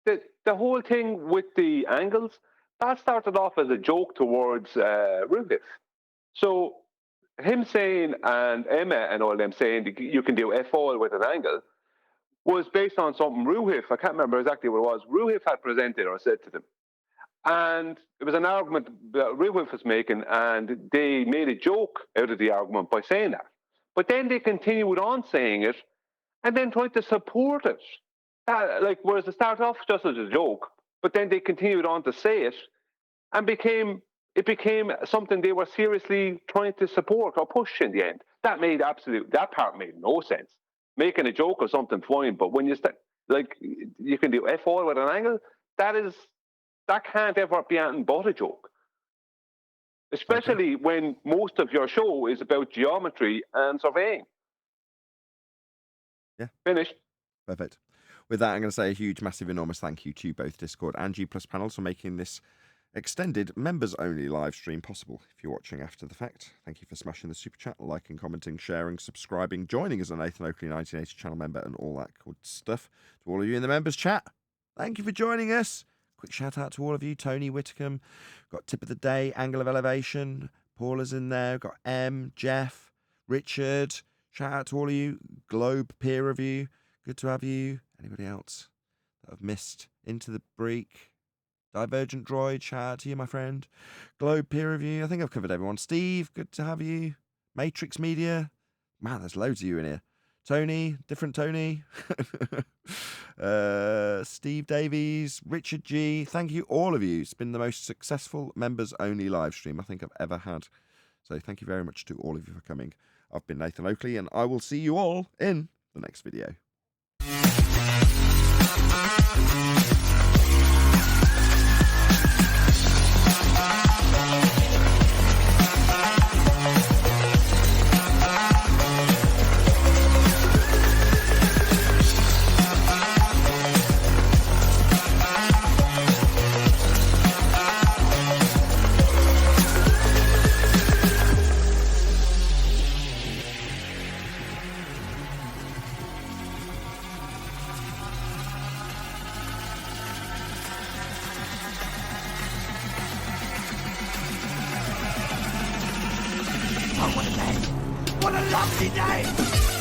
The whole thing with the angles, that started off as a joke towards Ruhif. So him saying, and Emma and all them saying you can do F-all with an angle, was based on something Ruhif, I can't remember exactly what it was, Ruhif had presented or said to them. And it was an argument that Rewolf was making, and they made a joke out of the argument by saying that. But then they continued on saying it, and then tried to support it. Whereas it started off just as a joke, but then they continued on to say it, and it became something they were seriously trying to support or push in the end. That part made no sense. Making a joke of something fine, but when you start, you can do F4 with an angle, that can't ever be anything but a joke. Especially when most of your show is about geometry and surveying. Yeah. Finished. Perfect. With that, I'm going to say a huge, massive, enormous thank you to both Discord and G+ panels for making this extended members-only live stream possible. If you're watching after the fact, thank you for smashing the super chat, liking, commenting, sharing, subscribing, joining as a Nathan Oakley 1980 channel member, and all that good stuff. To all of you in the members chat, thank you for joining us. Quick shout out to all of you. Tony Whitcomb, got Tip of the Day, Angle of Elevation, Paula's in there, got M, Jeff, Richard. Shout out to all of you. Globe Peer Review, good to have you. Anybody else that I've missed? Into the Break, Divergent Droid, shout out to you, my friend. Globe Peer Review, I think I've covered everyone. Steve, good to have you. Matrix Media, man, there's loads of you in here. Tony, different Tony. Steve Davies, Richard G. Thank you, all of you. It's been the most successful members-only live stream I think I've ever had. So thank you very much to all of you for coming. I've been Nathan Oakley, and I will see you all in the next video. What a lovely day!